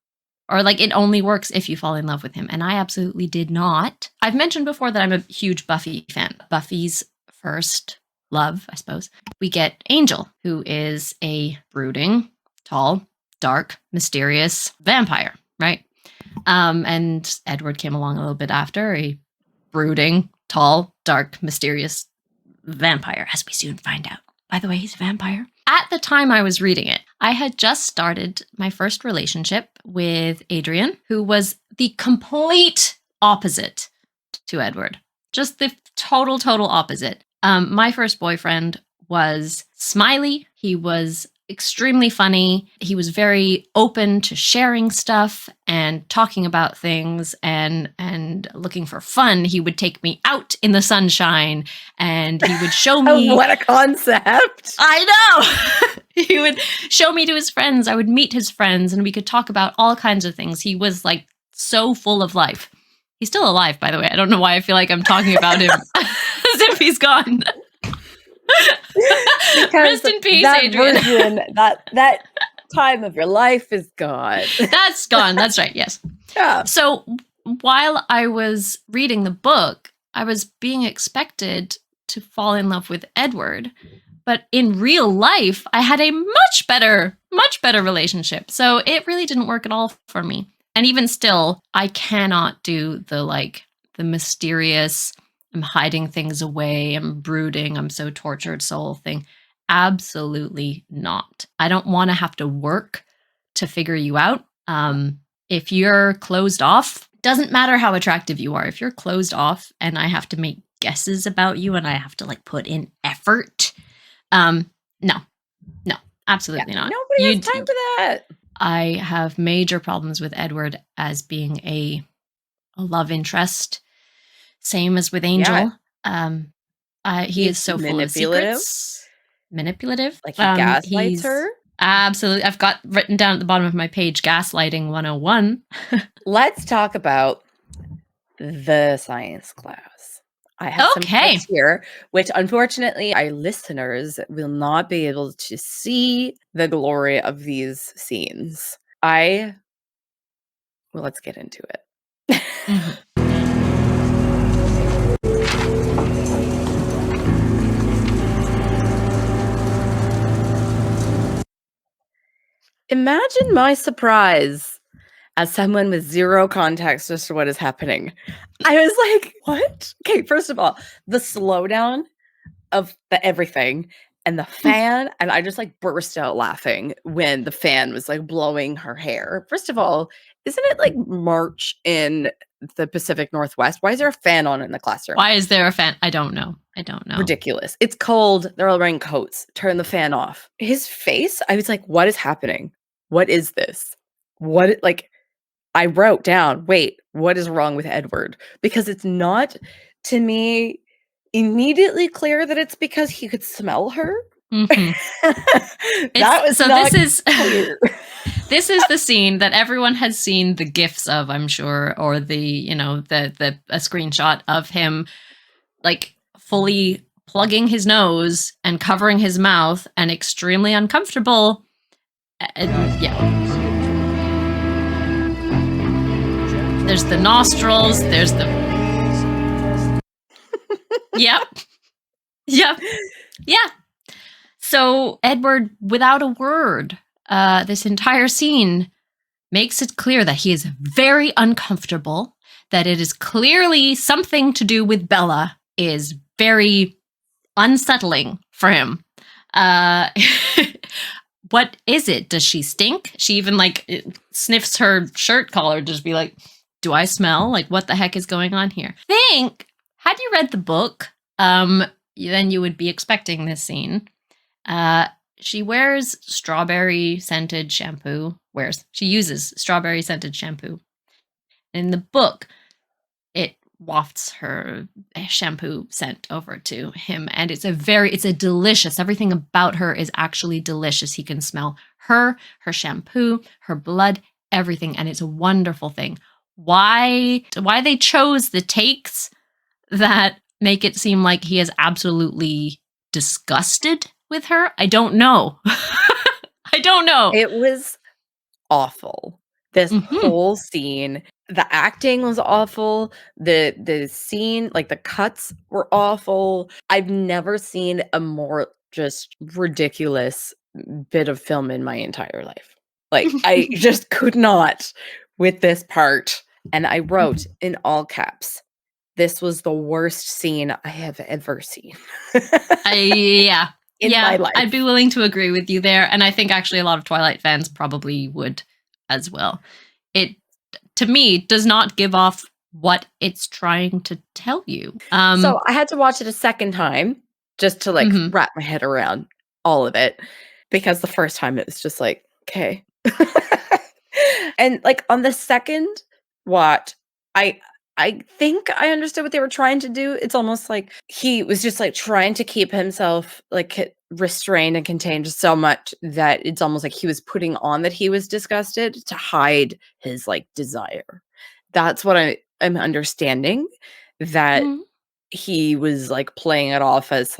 [SPEAKER 2] Or like it only works if you fall in love with him. And I absolutely did not. I've mentioned before that I'm a huge Buffy fan. Buffy's first love, I suppose. We get Angel, who is a brooding, tall, dark, mysterious vampire, right? And Edward came along a little bit after, a brooding, tall, dark, mysterious vampire, as we soon find out. By the way, he's a vampire. At the time I was reading it, I had just started my first relationship with Adrian, who was the complete opposite to Edward. Just the total opposite. My first boyfriend was smiley. He was extremely funny. He was very open to sharing stuff and talking about things and looking for fun. He would take me out in the sunshine and he would show me...
[SPEAKER 1] What a concept!
[SPEAKER 2] I know! He would show me to his friends. I would meet his friends and we could talk about all kinds of things. He was like so full of life. He's still alive, by the way. I don't know why I feel like I'm talking about him as if he's gone. Rest in peace,
[SPEAKER 1] that
[SPEAKER 2] Adrian.
[SPEAKER 1] Version, that time of your life is gone.
[SPEAKER 2] That's gone. That's right. Yes.
[SPEAKER 1] Yeah.
[SPEAKER 2] So while I was reading the book, I was being expected to fall in love with Edward, but in real life, I had a much better relationship. So it really didn't work at all for me. And even still, I cannot do the mysterious, I'm hiding things away, I'm brooding, I'm so tortured soul thing. Absolutely not. I don't want to have to work to figure you out. If you're closed off, doesn't matter how attractive you are. If you're closed off and I have to make guesses about you and I have to put in effort, no, absolutely not.
[SPEAKER 1] Nobody has time for that.
[SPEAKER 2] I have major problems with Edward as being a love interest. Same as with Angel. Yeah. He is so full of secrets. Manipulative.
[SPEAKER 1] Like he gaslights her?
[SPEAKER 2] Absolutely. I've got written down at the bottom of my page, Gaslighting 101.
[SPEAKER 1] Let's talk about the science class. I have some tips here, which unfortunately our listeners will not be able to see the glory of these scenes. Well, let's get into it. Imagine my surprise as someone with zero context as to what is happening. I was like, what? Okay, first of all, the slowdown of the everything and the fan, and I just burst out laughing when the fan was blowing her hair. First of all, isn't it March in the Pacific Northwest? Why is there a fan on in the classroom?
[SPEAKER 2] Why is there a fan? I don't know.
[SPEAKER 1] Ridiculous. It's cold. They're all wearing coats. Turn the fan off. His face, I was like, what is happening? What is this? I wrote down, wait, what is wrong with Edward? Because it's not, to me, immediately clear that it's because he could smell her.
[SPEAKER 2] Mm-hmm.
[SPEAKER 1] That was not clear.
[SPEAKER 2] This is the scene that everyone has seen the gifs of, I'm sure, or the a screenshot of him like fully plugging his nose and covering his mouth and extremely uncomfortable. Yeah. There's the nostrils, there's the Yep. Yep. Yeah. So Edward, without a word, this entire scene makes it clear that he is very uncomfortable, that it is clearly something to do with Bella, is very unsettling for him. What is it? Does she stink? She even sniffs her shirt collar, just be like, do I smell? Like, what the heck is going on here? Had you read the book, then you would be expecting this scene. She wears strawberry scented shampoo. She uses strawberry scented shampoo. In the book, it wafts her shampoo scent over to him, and it's a delicious. Everything about her is actually delicious. He can smell her shampoo, her blood, everything, and it's a wonderful thing. Why they chose the takes that make it seem like he is absolutely disgusted with her, I don't know. I don't know.
[SPEAKER 1] It was awful. This whole scene, the acting was awful. The scene, like the cuts were awful. I've never seen a more just ridiculous bit of film in my entire life. Like I just could not with this part. And I wrote in all caps, this was the worst scene I have ever seen.
[SPEAKER 2] Yeah.
[SPEAKER 1] In my life.
[SPEAKER 2] I'd be willing to agree with you there. And I think actually a lot of Twilight fans probably would as well. It, to me, does not give off what it's trying to tell you.
[SPEAKER 1] So I had to watch it a second time just to wrap my head around all of it, because the first time it was just like, okay. And on the second watch, I think I understood what they were trying to do. It's almost like he was just trying to keep himself restrained and contained so much that it's almost like he was putting on that he was disgusted to hide his desire. That's what I'm understanding, that he was playing it off as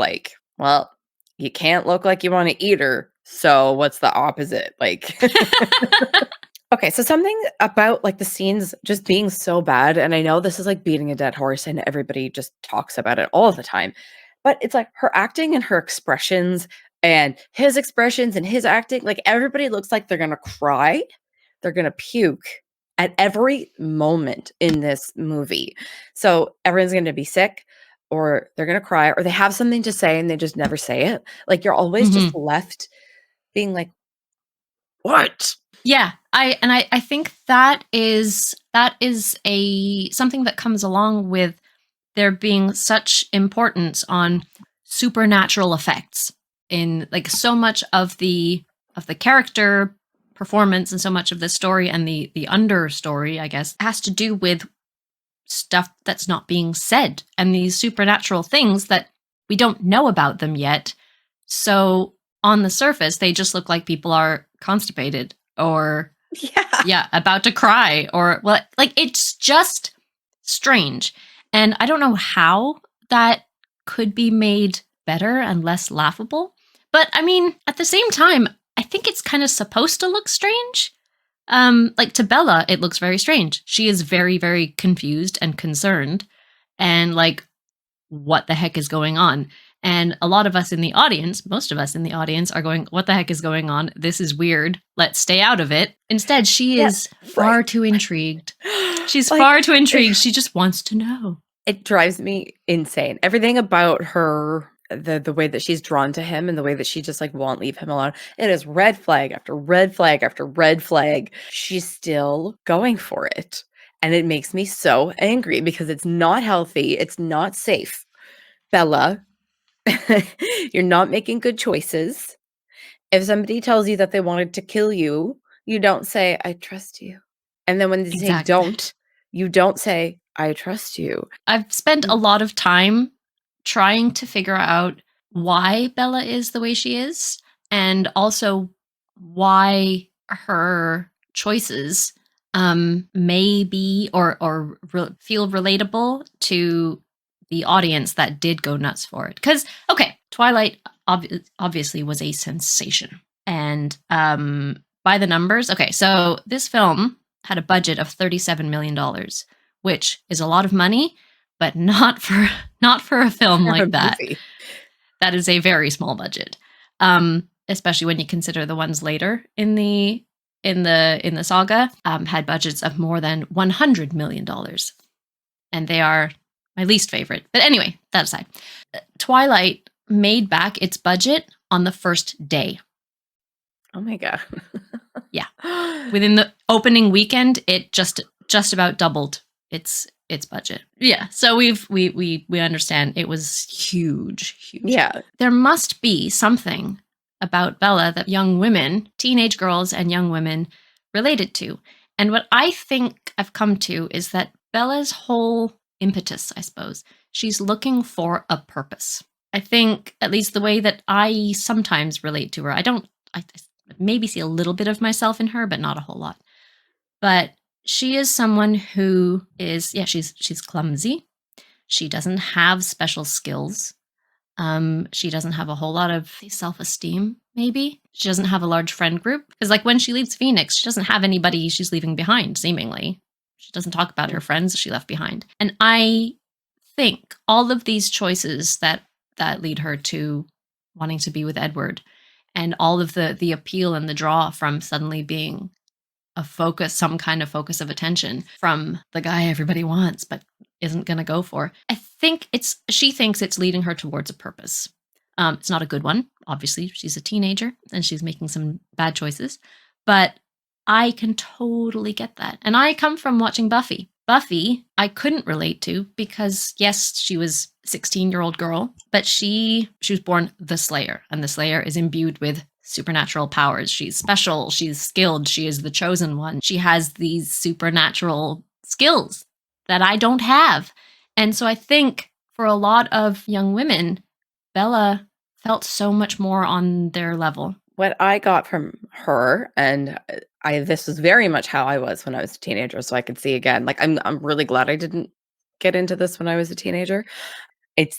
[SPEAKER 1] well, you can't look like you want to eat her. So what's the opposite? Okay, so something about the scenes just being so bad, and I know this is beating a dead horse and everybody just talks about it all the time, but it's her acting and her expressions and his expressions and his acting, everybody looks like they're gonna cry, they're gonna puke at every moment in this movie. So everyone's gonna be sick, or they're gonna cry, or they have something to say and they just never say it. You're always just left being like, what?
[SPEAKER 2] Yeah, I think that is something that comes along with there being such importance on supernatural effects in so much of the character performance and so much of the story, and the understory, I guess, has to do with stuff that's not being said and these supernatural things that we don't know about them yet. So on the surface, they just look like people are constipated or about to cry, or it's just strange. And I don't know how that could be made better and less laughable. But I mean, at the same time, I think it's kind of supposed to look strange. To Bella, it looks very strange. She is very, very confused and concerned, and what the heck is going on? And a lot of us in the audience, most of us in the audience, are going, what the heck is going on? This is weird. Let's stay out of it. Instead, she is far too intrigued. She's far too intrigued. She just wants to know.
[SPEAKER 1] It drives me insane. Everything about her, the way that she's drawn to him and the way that she just won't leave him alone. It is red flag after red flag after red flag. She's still going for it. And it makes me so angry because it's not healthy. It's not safe. Bella, you're not making good choices. If somebody tells you that they wanted to kill you, you don't say, I trust you. And then when they say don't, you don't say, I trust you.
[SPEAKER 2] I've spent a lot of time trying to figure out why Bella is the way she is, and also why her choices may be or feel relatable to the audience that did go nuts for it. Because, okay, Twilight obviously was a sensation. And by the numbers, okay, so this film had a budget of $37 million, which is a lot of money, but not for a film
[SPEAKER 1] For a
[SPEAKER 2] like that.
[SPEAKER 1] movie.
[SPEAKER 2] That is a very small budget, especially when you consider the ones later in the saga had budgets of more than $100 million, and they are my least favorite. But anyway, that aside, Twilight made back its budget on the first day.
[SPEAKER 1] Oh my god!
[SPEAKER 2] Yeah, within the opening weekend, it just about doubled its budget. Yeah, so we understand it was huge.
[SPEAKER 1] Yeah,
[SPEAKER 2] there must be something about Bella that young women, teenage girls and young women, related to. And what I think I've come to is that Bella's whole impetus, I suppose, she's looking for a purpose. I think, at least the way that I sometimes relate to her, I maybe see a little bit of myself in her, but not a whole lot. But she is someone who is, she's clumsy. She doesn't have special skills. She doesn't have a whole lot of self-esteem, maybe. She doesn't have a large friend group. Because, like, when she leaves Phoenix, she doesn't have anybody she's leaving behind, seemingly. She doesn't talk about her friends she left behind. And I think all of these choices that lead her to wanting to be with Edward, and all of the appeal and the draw from suddenly being a focus, some kind of focus of attention from the guy everybody wants, but isn't going to go for. I think she thinks it's leading her towards a purpose. It's not a good one. Obviously, she's a teenager and she's making some bad choices, but I can totally get that. And I come from watching Buffy. Buffy, I couldn't relate to because, yes, she was a 16-year-old girl, but she was born the Slayer, and the Slayer is imbued with supernatural powers. She's special, she's skilled, she is the chosen one. She has these supernatural skills that I don't have. And so I think for a lot of young women, Bella felt so much more on their level.
[SPEAKER 1] What I got from her, and this was very much how I was when I was a teenager, so I could see again. Like, I'm really glad I didn't get into this when I was a teenager. It's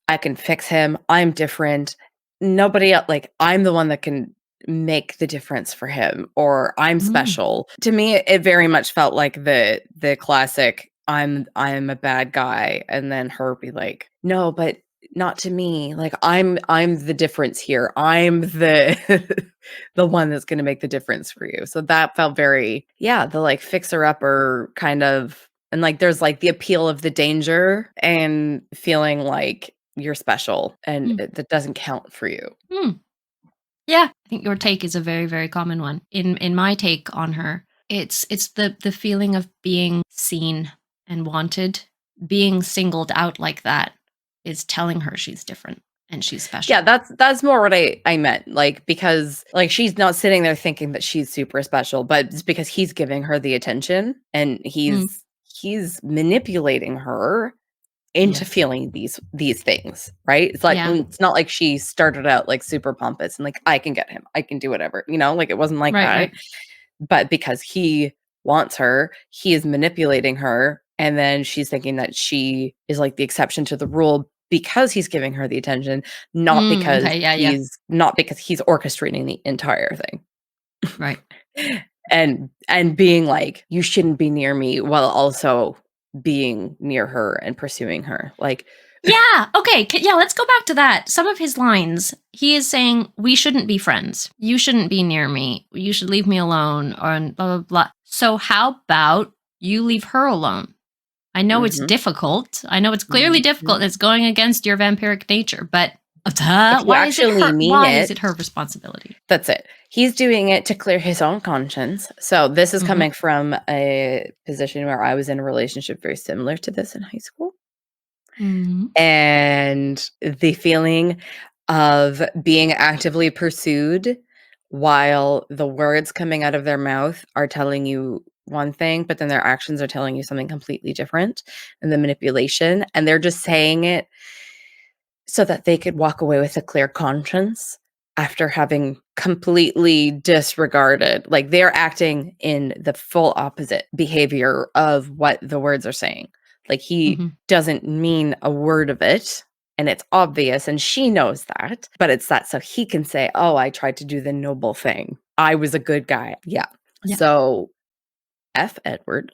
[SPEAKER 1] I can fix him. I'm different. Nobody else, like, I'm the one that can make the difference for him, or I'm special. To me, it very much felt like the classic I'm a bad guy, and then her be like, "No, but not to me. Like, I'm the difference here. I'm the the one that's gonna make the difference for you." So that felt very, yeah, the, like, fixer-upper kind of, and, like, there's, like, the appeal of the danger and feeling like you're special and that doesn't count for you.
[SPEAKER 2] Yeah, I think your take is a very, very common one. In my take on her, it's the feeling of being seen and wanted. Being singled out like that is telling her she's different and she's special.
[SPEAKER 1] Yeah, that's more what I meant. Like, because, like, she's not sitting there thinking that she's super special, but it's because he's giving her the attention, and he's manipulating her into feeling these things, right? It's like, it's not like she started out like super pompous and like, I can get him, I can do whatever, like, it wasn't like that.
[SPEAKER 2] Right.
[SPEAKER 1] But because he wants her, he is manipulating her, and then she's thinking that she is like the exception to the rule because he's giving her the attention, not because not because he's orchestrating the entire thing.
[SPEAKER 2] Right.
[SPEAKER 1] and being like, you shouldn't be near me, while also being near her and pursuing her. Like,
[SPEAKER 2] yeah, okay. Yeah, let's go back to that. Some of his lines, he is saying, we shouldn't be friends. You shouldn't be near me. You should leave me alone, or blah, blah, blah. So how about you leave her alone? I know it's difficult. I know it's clearly difficult. It's going against your vampiric nature, but why is it her responsibility?
[SPEAKER 1] That's it. He's doing it to clear his own conscience. So this is coming from a position where I was in a relationship very similar to this in high school. And the feeling of being actively pursued while the words coming out of their mouth are telling you one thing, but then their actions are telling you something completely different, and the manipulation, and they're just saying it so that they could walk away with a clear conscience, after having completely disregarded, like they're acting in the full opposite behavior of what the words are saying. Like he doesn't mean a word of it. And it's obvious, and she knows that, but it's that so he can say, oh, I tried to do the noble thing. I was a good guy. Yeah. So F Edward.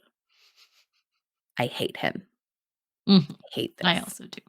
[SPEAKER 1] I hate him.
[SPEAKER 2] Mm-hmm.
[SPEAKER 1] I hate this.
[SPEAKER 2] I also do.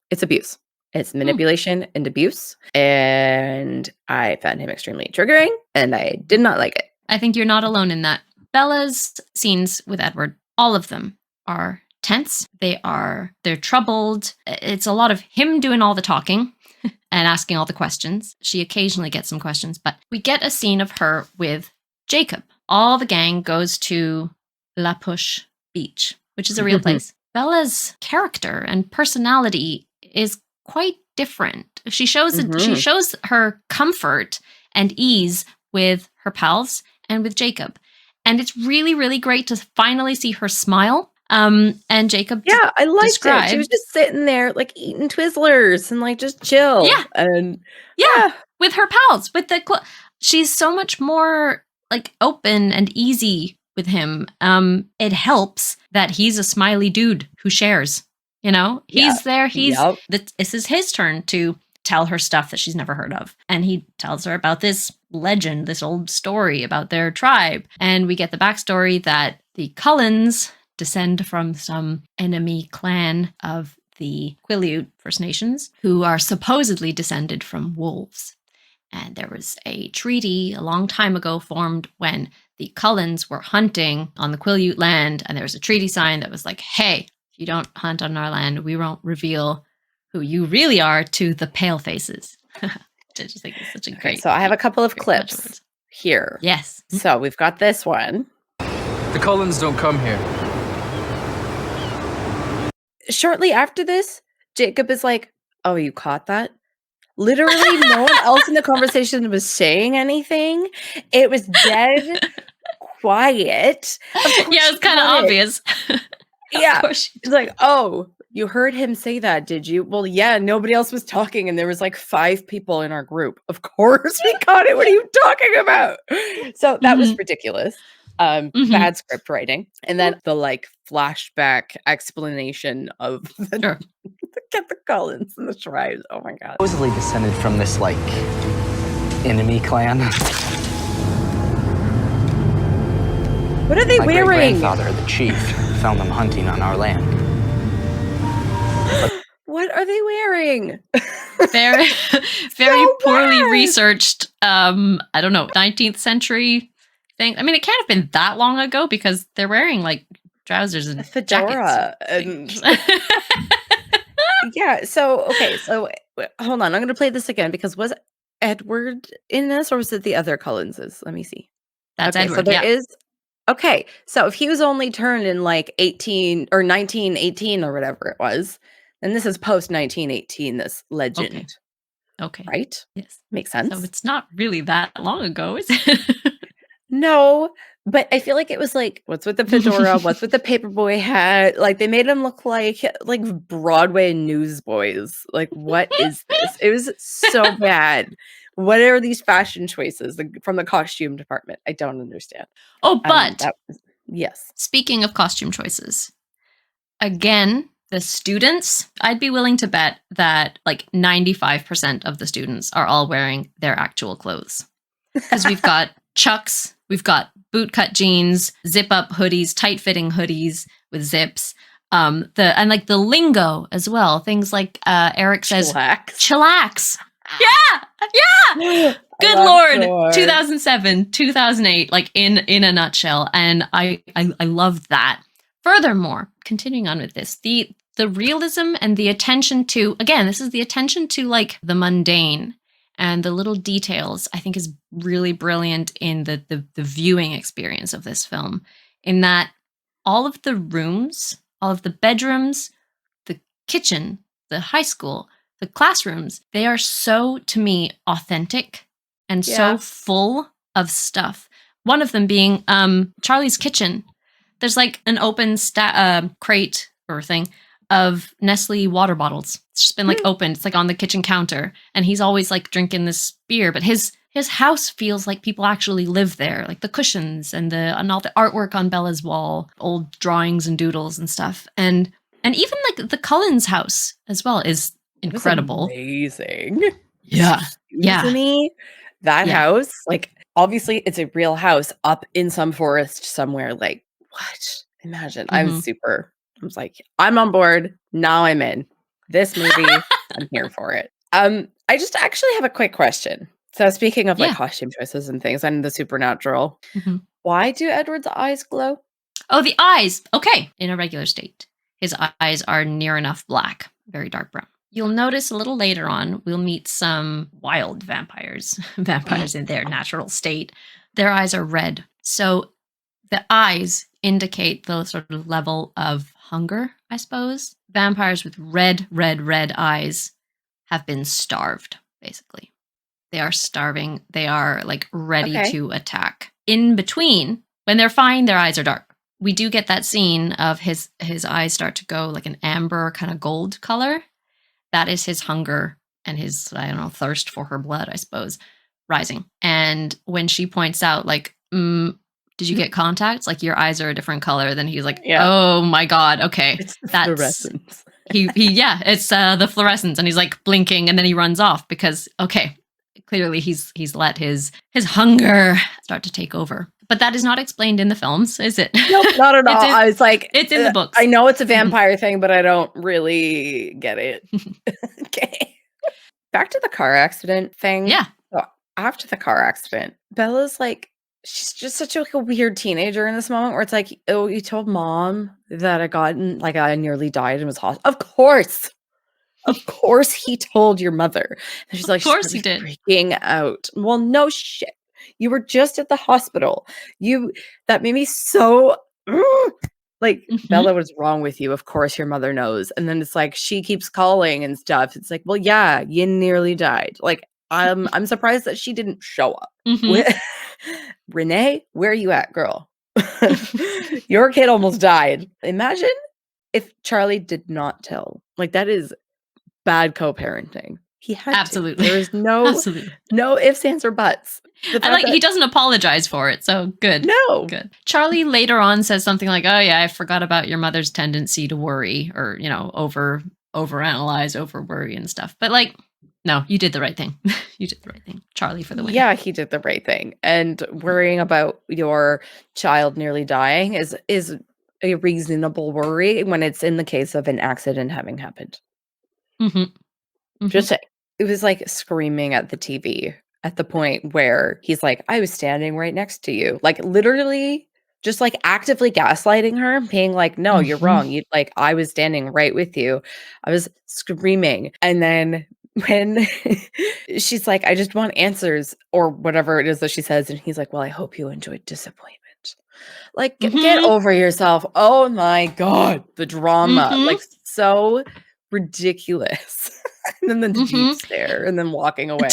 [SPEAKER 1] It's abuse. It's manipulation and abuse. And I found him extremely triggering, and I did not like it.
[SPEAKER 2] I think you're not alone in that. Bella's scenes with Edward, all of them are tense. They're troubled. It's a lot of him doing all the talking and asking all the questions. She occasionally gets some questions, but we get a scene of her with Jacob. All the gang goes to La Push Beach, which is a real place. Bella's character and personality is quite different. She shows her comfort and ease with her pals and with Jacob. And it's really, really great to finally see her smile. And Jacob
[SPEAKER 1] I liked it. She was just sitting there like eating Twizzlers and like just chill.
[SPEAKER 2] Yeah.
[SPEAKER 1] And
[SPEAKER 2] with her pals, she's so much more like open and easy with him. It helps that he's a smiley dude who shares, you know, he's there. This is his turn to tell her stuff that she's never heard of. And he tells her about this legend, this old story about their tribe. And we get the backstory that the Cullens descend from some enemy clan of the Quileute First Nations, who are supposedly descended from wolves. And there was a treaty a long time ago formed when the Cullens were hunting on the Quileute land, and there was a treaty signed that was like, hey, if you don't hunt on our land, we won't reveal who you really are to the palefaces. I just think it's such a great...
[SPEAKER 1] So I have a couple of clips here.
[SPEAKER 2] Yes.
[SPEAKER 1] So we've got this one.
[SPEAKER 3] The Cullens don't come here.
[SPEAKER 1] Shortly after this, Jacob is like, oh, you caught that? Literally no one else in the conversation was saying anything. It was dead quiet.
[SPEAKER 2] Yeah, it was kind of obvious.
[SPEAKER 1] Yeah. It's like, oh, you heard him say that, did you? Well, yeah, nobody else was talking, and there was like 5 people in our group. Of course we caught it. What are you talking about? So that was ridiculous. Bad script writing. And then the like flashback explanation of the Cullens and the tribes. Oh my god.
[SPEAKER 4] Supposedly descended from this like enemy clan.
[SPEAKER 1] What are they
[SPEAKER 4] My
[SPEAKER 1] wearing?
[SPEAKER 4] My grandfather, the chief, found them hunting on our land.
[SPEAKER 1] What are they wearing?
[SPEAKER 2] Very, very poorly researched. I don't know, 19th century thing. I mean, it can't have been that long ago because they're wearing like trousers and
[SPEAKER 1] fedora
[SPEAKER 2] jackets.
[SPEAKER 1] Yeah. So okay. So hold on. I'm going to play this again because was Edward in this or was it the other Cullenses? Let me see.
[SPEAKER 2] That's
[SPEAKER 1] okay,
[SPEAKER 2] Edward.
[SPEAKER 1] So there is. Okay. So if he was only turned in like 18 or 1918 or whatever it was, then this is post 1918. This legend.
[SPEAKER 2] Okay.
[SPEAKER 1] Right.
[SPEAKER 2] Yes.
[SPEAKER 1] Makes sense.
[SPEAKER 2] So it's not really that long ago, is it?
[SPEAKER 1] No, but I feel like it was like, what's with the fedora? What's with the paperboy hat? Like they made him look like Broadway newsboys. Like, what is this? It was so bad. What are these fashion choices from the costume department? I don't understand.
[SPEAKER 2] Oh, but
[SPEAKER 1] yes.
[SPEAKER 2] Speaking of costume choices, again, the students, I'd be willing to bet that like 95% of the students are all wearing their actual clothes. Because we've got Chucks, we've got bootcut jeans, zip-up hoodies, tight-fitting hoodies with zips, and like the lingo as well. Things like Eric says, chillax. Yeah. Good Lord. 2007, 2008, like in a nutshell. And I love that. Furthermore, continuing on with this, the realism and the attention to, again, this is the attention to like the mundane and the little details, I think is really brilliant in the viewing experience of this film, in that all of the rooms, all of the bedrooms, the kitchen, the high school, the classrooms, they are so, to me, authentic and so full of stuff. One of them being Charlie's kitchen. There's like an open crate or thing of Nestle water bottles. It's just been like opened. It's like on the kitchen counter, and he's always like drinking this beer. But his house feels like people actually live there, like the cushions and all the artwork on Bella's wall, old drawings and doodles and stuff, and even like the Cullens house as well is incredible.
[SPEAKER 1] Amazing.
[SPEAKER 2] Yeah,
[SPEAKER 1] To me, that house, like obviously it's a real house up in some forest somewhere. Like what? Imagine. I was like, I'm on board. Now I'm in this movie. I'm here for it. I just actually have a quick question. So speaking of like costume choices and things and the supernatural, why do Edward's eyes glow?
[SPEAKER 2] Oh, the eyes. Okay. In a regular state, his eyes are near enough black, very dark brown. You'll notice a little later on, we'll meet some wild vampires in their natural state. Their eyes are red. So the eyes indicate the sort of level of hunger, I suppose. Vampires with red eyes have been starved, basically. They are starving. They are like ready to attack. In between, when they're fine, their eyes are dark. We do get that scene of his eyes start to go like an amber kind of gold color. That is his hunger and his, I don't know, thirst for her blood, I suppose, rising. And when she points out, like, did you get contacts? Like, your eyes are a different color. Then he's like, oh my God, okay.
[SPEAKER 1] It's the fluorescence.
[SPEAKER 2] It's the fluorescence. And he's like blinking and then he runs off because, okay, clearly he's let his hunger start to take over. But that is not explained in the films, is it?
[SPEAKER 1] Nope, not at all. I was like,
[SPEAKER 2] it's in the books.
[SPEAKER 1] I know it's a vampire thing, but I don't really get it. Okay. Back to the car accident thing.
[SPEAKER 2] Yeah.
[SPEAKER 1] So after the car accident, Bella's like, she's just such a weird teenager in this moment where it's like, oh, you told mom that I nearly died and was hospital. Of course he told your mother. And she's like,
[SPEAKER 2] of course he did.
[SPEAKER 1] Freaking out. Well, no shit. You were just at the hospital. That made me so like, Bella, what's wrong with you? Of course your mother knows. And then it's like she keeps calling and stuff. It's like, well, yeah, you nearly died. Like, I'm surprised that she didn't show up. Renee, where are you at, girl? Your kid almost died. Imagine if Charlie did not tell. Like, that is bad co-parenting. He had
[SPEAKER 2] absolutely.
[SPEAKER 1] There is no ifs, ands, or buts.
[SPEAKER 2] He doesn't apologize for it, so good.
[SPEAKER 1] No.
[SPEAKER 2] Good. Charlie later on says something like, oh yeah, I forgot about your mother's tendency to worry or, overanalyze, over worry and stuff. But like, no, you did the right thing. You did the right thing. Charlie for the win.
[SPEAKER 1] Yeah, he did the right thing. And worrying about your child nearly dying is a reasonable worry when it's in the case of an accident having happened. Just saying. It was like screaming at the TV at the point where he's like, I was standing right next to you. Like, literally just like actively gaslighting her, being like, no, you're wrong. I was standing right with you. I was screaming. And then when she's like, I just want answers or whatever it is that she says. And he's like, well, I hope you enjoyed disappointment. Like, get over yourself. Oh my God. The drama. Like, so ridiculous. And then the deep stare and then walking away.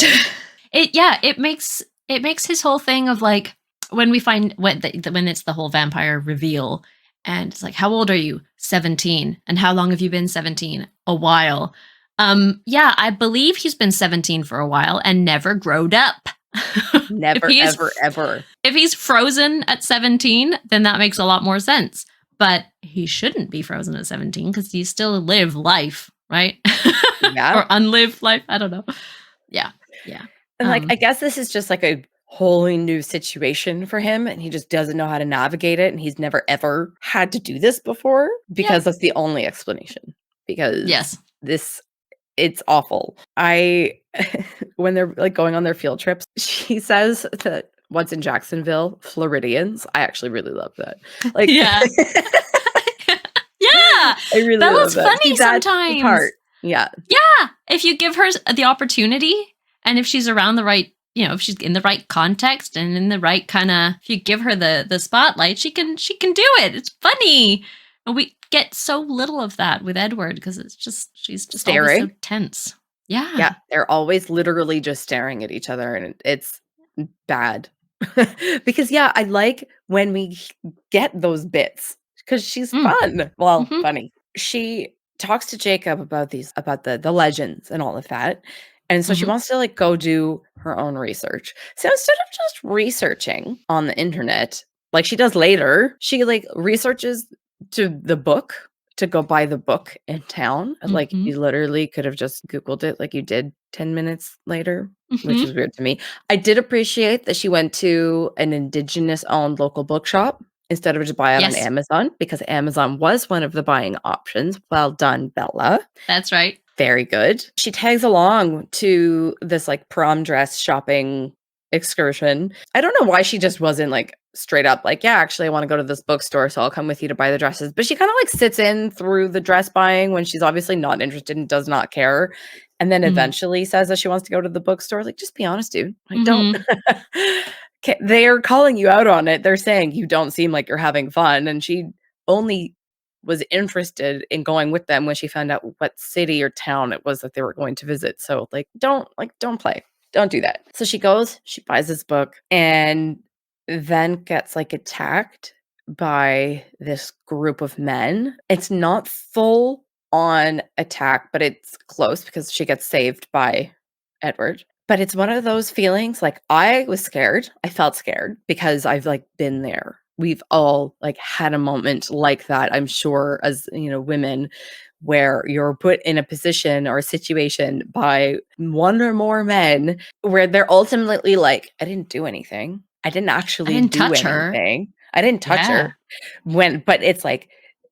[SPEAKER 2] It makes his whole thing of like, when we find when it's the whole vampire reveal and it's like, how old are you? 17. And how long have you been 17? A while. I believe he's been 17 for a while and never growed up.
[SPEAKER 1] Never, ever.
[SPEAKER 2] If he's frozen at 17, then that makes a lot more sense. But he shouldn't be frozen at 17 because he still live life, right?
[SPEAKER 1] Yeah.
[SPEAKER 2] Or unlived life. I don't know. Yeah.
[SPEAKER 1] And I guess this is just like a wholly new situation for him and he just doesn't know how to navigate it and he's never ever had to do this before because that's the only explanation. Because it's awful. When they're like going on their field trips, she says that once in Jacksonville, Floridians. I actually really love that. Like,
[SPEAKER 2] yeah. Yeah.
[SPEAKER 1] I really
[SPEAKER 2] Bella's
[SPEAKER 1] love that.
[SPEAKER 2] funny sometimes.
[SPEAKER 1] Part. Yeah.
[SPEAKER 2] Yeah. If you give her the opportunity and if she's around the right, if she's in the right context and in the right kind of, if you give her the spotlight, she can do it. It's funny. And we get so little of that with Edward because she's just
[SPEAKER 1] staring.
[SPEAKER 2] Always so tense. Yeah.
[SPEAKER 1] Yeah. They're always literally just staring at each other and it's bad. Because I like when we get those bits because she's fun. Well, funny. She talks to Jacob about the legends and all of that. And so she
[SPEAKER 2] Mhm.
[SPEAKER 1] wants to like go do her own research. So instead of just researching on the internet, like she does later, she like researches to the book to go buy the book in town. Like
[SPEAKER 2] Mhm.
[SPEAKER 1] you literally could have just Googled it like you did 10 minutes later, which
[SPEAKER 2] Mhm.
[SPEAKER 1] is weird to me. I did appreciate that she went to an indigenous owned local bookshop instead of just buy it on
[SPEAKER 2] Yes,
[SPEAKER 1] Amazon, because Amazon was one of the buying options. Well done, Bella.
[SPEAKER 2] that's right.
[SPEAKER 1] Very good. She tags along to this like prom dress shopping excursion. I don't know why she just wasn't like straight up like, yeah, actually, I want to go to this bookstore, so I'll come with you to buy the dresses. But she kind of like sits in through the dress buying when she's obviously not interested and does not care. And then
[SPEAKER 2] Mhm.
[SPEAKER 1] eventually says that she wants to go to the bookstore. Like, just be honest, dude. Like, don't.
[SPEAKER 2] Mhm.
[SPEAKER 1] They're calling you out on it. They're saying you don't seem like you're having fun. And she only was interested in going with them when she found out what city or town it was that they were going to visit. So don't play. Don't do that. So she goes, she buys this book and then gets like attacked by this group of men. It's not full on attack, but it's close because she gets saved by Edward. But it's one of those feelings like I was scared. I felt scared because I've like been there. We've all like had a moment like that, I'm sure, as women, where you're put in a position or a situation by one or more men where they're ultimately like, I didn't do anything. I didn't
[SPEAKER 2] I
[SPEAKER 1] actually
[SPEAKER 2] didn't
[SPEAKER 1] do
[SPEAKER 2] touch her.
[SPEAKER 1] anything. I didn't touch
[SPEAKER 2] Yeah.
[SPEAKER 1] her. But it's like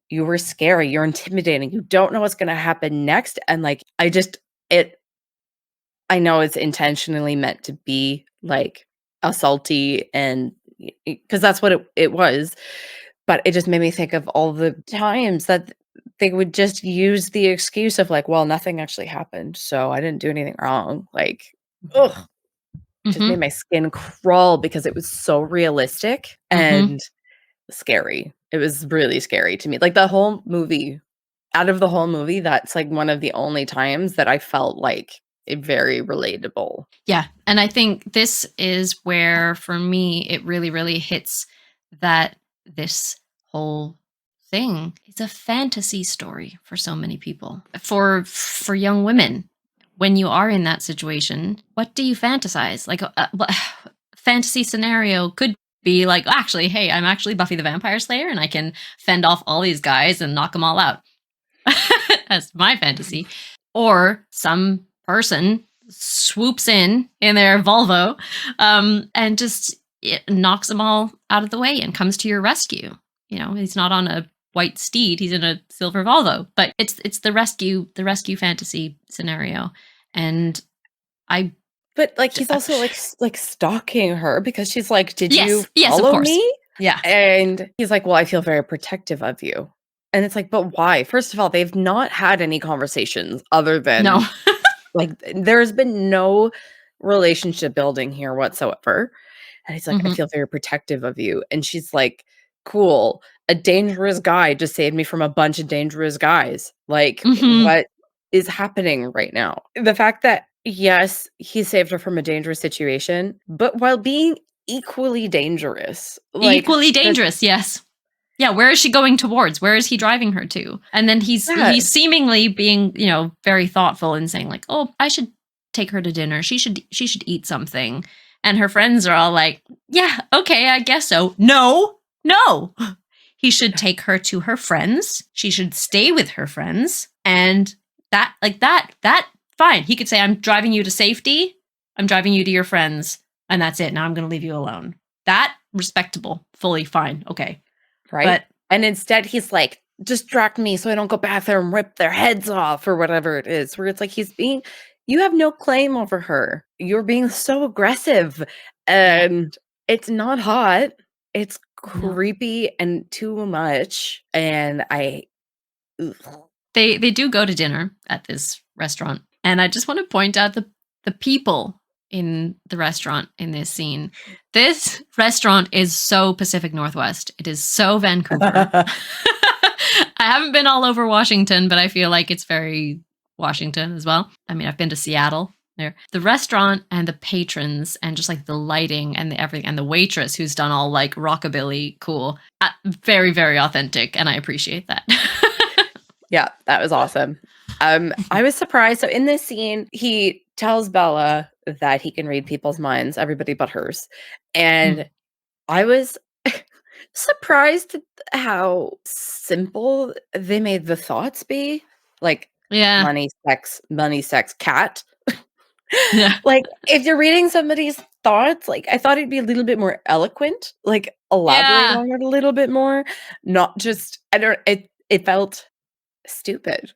[SPEAKER 1] you were scary, you're intimidating, you don't know what's gonna happen next. And like I know it's intentionally meant to be like assaulty and because that's what it was, but it just made me think of all the times that they would just use the excuse of like, well, nothing actually happened, so I didn't do anything wrong. Like, ugh, just made
[SPEAKER 2] Mhm.
[SPEAKER 1] my skin crawl because it was so realistic
[SPEAKER 2] Mhm.
[SPEAKER 1] and scary. It was really scary to me. Like the whole movie, out of the whole movie, that's like one of the only times that I felt like very relatable.
[SPEAKER 2] Yeah, and I think this is where, for me, it really, really hits that this whole thing is a fantasy story for so many people. For young women, when you are in that situation, what do you fantasize? Like fantasy scenario could be like, actually, hey, I'm actually Buffy the Vampire Slayer, and I can fend off all these guys and knock them all out. That's my fantasy. Or some person swoops in their Volvo, and just it knocks them all out of the way and comes to your rescue. He's not on a white steed; he's in a silver Volvo. But it's the rescue fantasy scenario, and I
[SPEAKER 1] But, like, he's also, like, stalking her because she's like, "Did you
[SPEAKER 2] yes, of
[SPEAKER 1] follow
[SPEAKER 2] course,
[SPEAKER 1] me?"
[SPEAKER 2] yeah.
[SPEAKER 1] And he's like, "Well, I feel very protective of you." And it's like, "But why?" First of all, they've not had any conversations other
[SPEAKER 2] No.
[SPEAKER 1] than like, there's been no relationship building here whatsoever. And he's like, "I
[SPEAKER 2] Hmm.
[SPEAKER 1] feel very protective of you." And she's like, "Cool. A dangerous guy just saved me from a bunch of dangerous guys. Like,
[SPEAKER 2] Hmm.
[SPEAKER 1] what is happening right now?" The fact that, yes, he saved her from a dangerous situation, but while being equally dangerous. Like,
[SPEAKER 2] Equally
[SPEAKER 1] the
[SPEAKER 2] dangerous, yes. Yeah, where is she going towards? Where is he driving her to? And then
[SPEAKER 1] yeah,
[SPEAKER 2] he's seemingly being, very thoughtful and saying like, "Oh, I should take her to dinner. She should eat something." And her friends are all like, "Yeah, okay, I guess so." No. No. He should take her to her friends. She should stay with her friends. And that fine. He could say, "I'm driving you to safety. I'm driving you to your friends, and that's it. Now I'm going to leave you alone." That respectable, fully fine. Okay.
[SPEAKER 1] right?
[SPEAKER 2] But
[SPEAKER 1] And instead he's like, "Distract me so I don't go back there and rip their heads off," or whatever it is, where it's like you have no claim over her. You're being so aggressive,
[SPEAKER 2] yeah,
[SPEAKER 1] and it's not hot. It's
[SPEAKER 2] no.
[SPEAKER 1] creepy and too much, and ugh.
[SPEAKER 2] They do go to dinner at this restaurant. And I just want to point out the people in the restaurant in this scene. This restaurant is so Pacific Northwest. It is so Vancouver. I haven't been all over Washington, but I feel like it's very Washington as well. I mean, I've been to Seattle. There, the restaurant and the patrons and just like the lighting and the everything and the waitress who's done all like rockabilly cool, very very authentic, and I appreciate that.
[SPEAKER 1] Yeah, that was awesome. I was surprised. So in this scene, he tells Bella that he can read people's minds, everybody but hers. And I was surprised at how simple they made the thoughts be. Like
[SPEAKER 2] Yeah.
[SPEAKER 1] money, sex, cat.
[SPEAKER 2] Yeah.
[SPEAKER 1] Like, if you're reading somebody's thoughts, like, I thought it'd be a little bit more eloquent, like, elaborate
[SPEAKER 2] Yeah.
[SPEAKER 1] on it a little bit more, not just it felt stupid.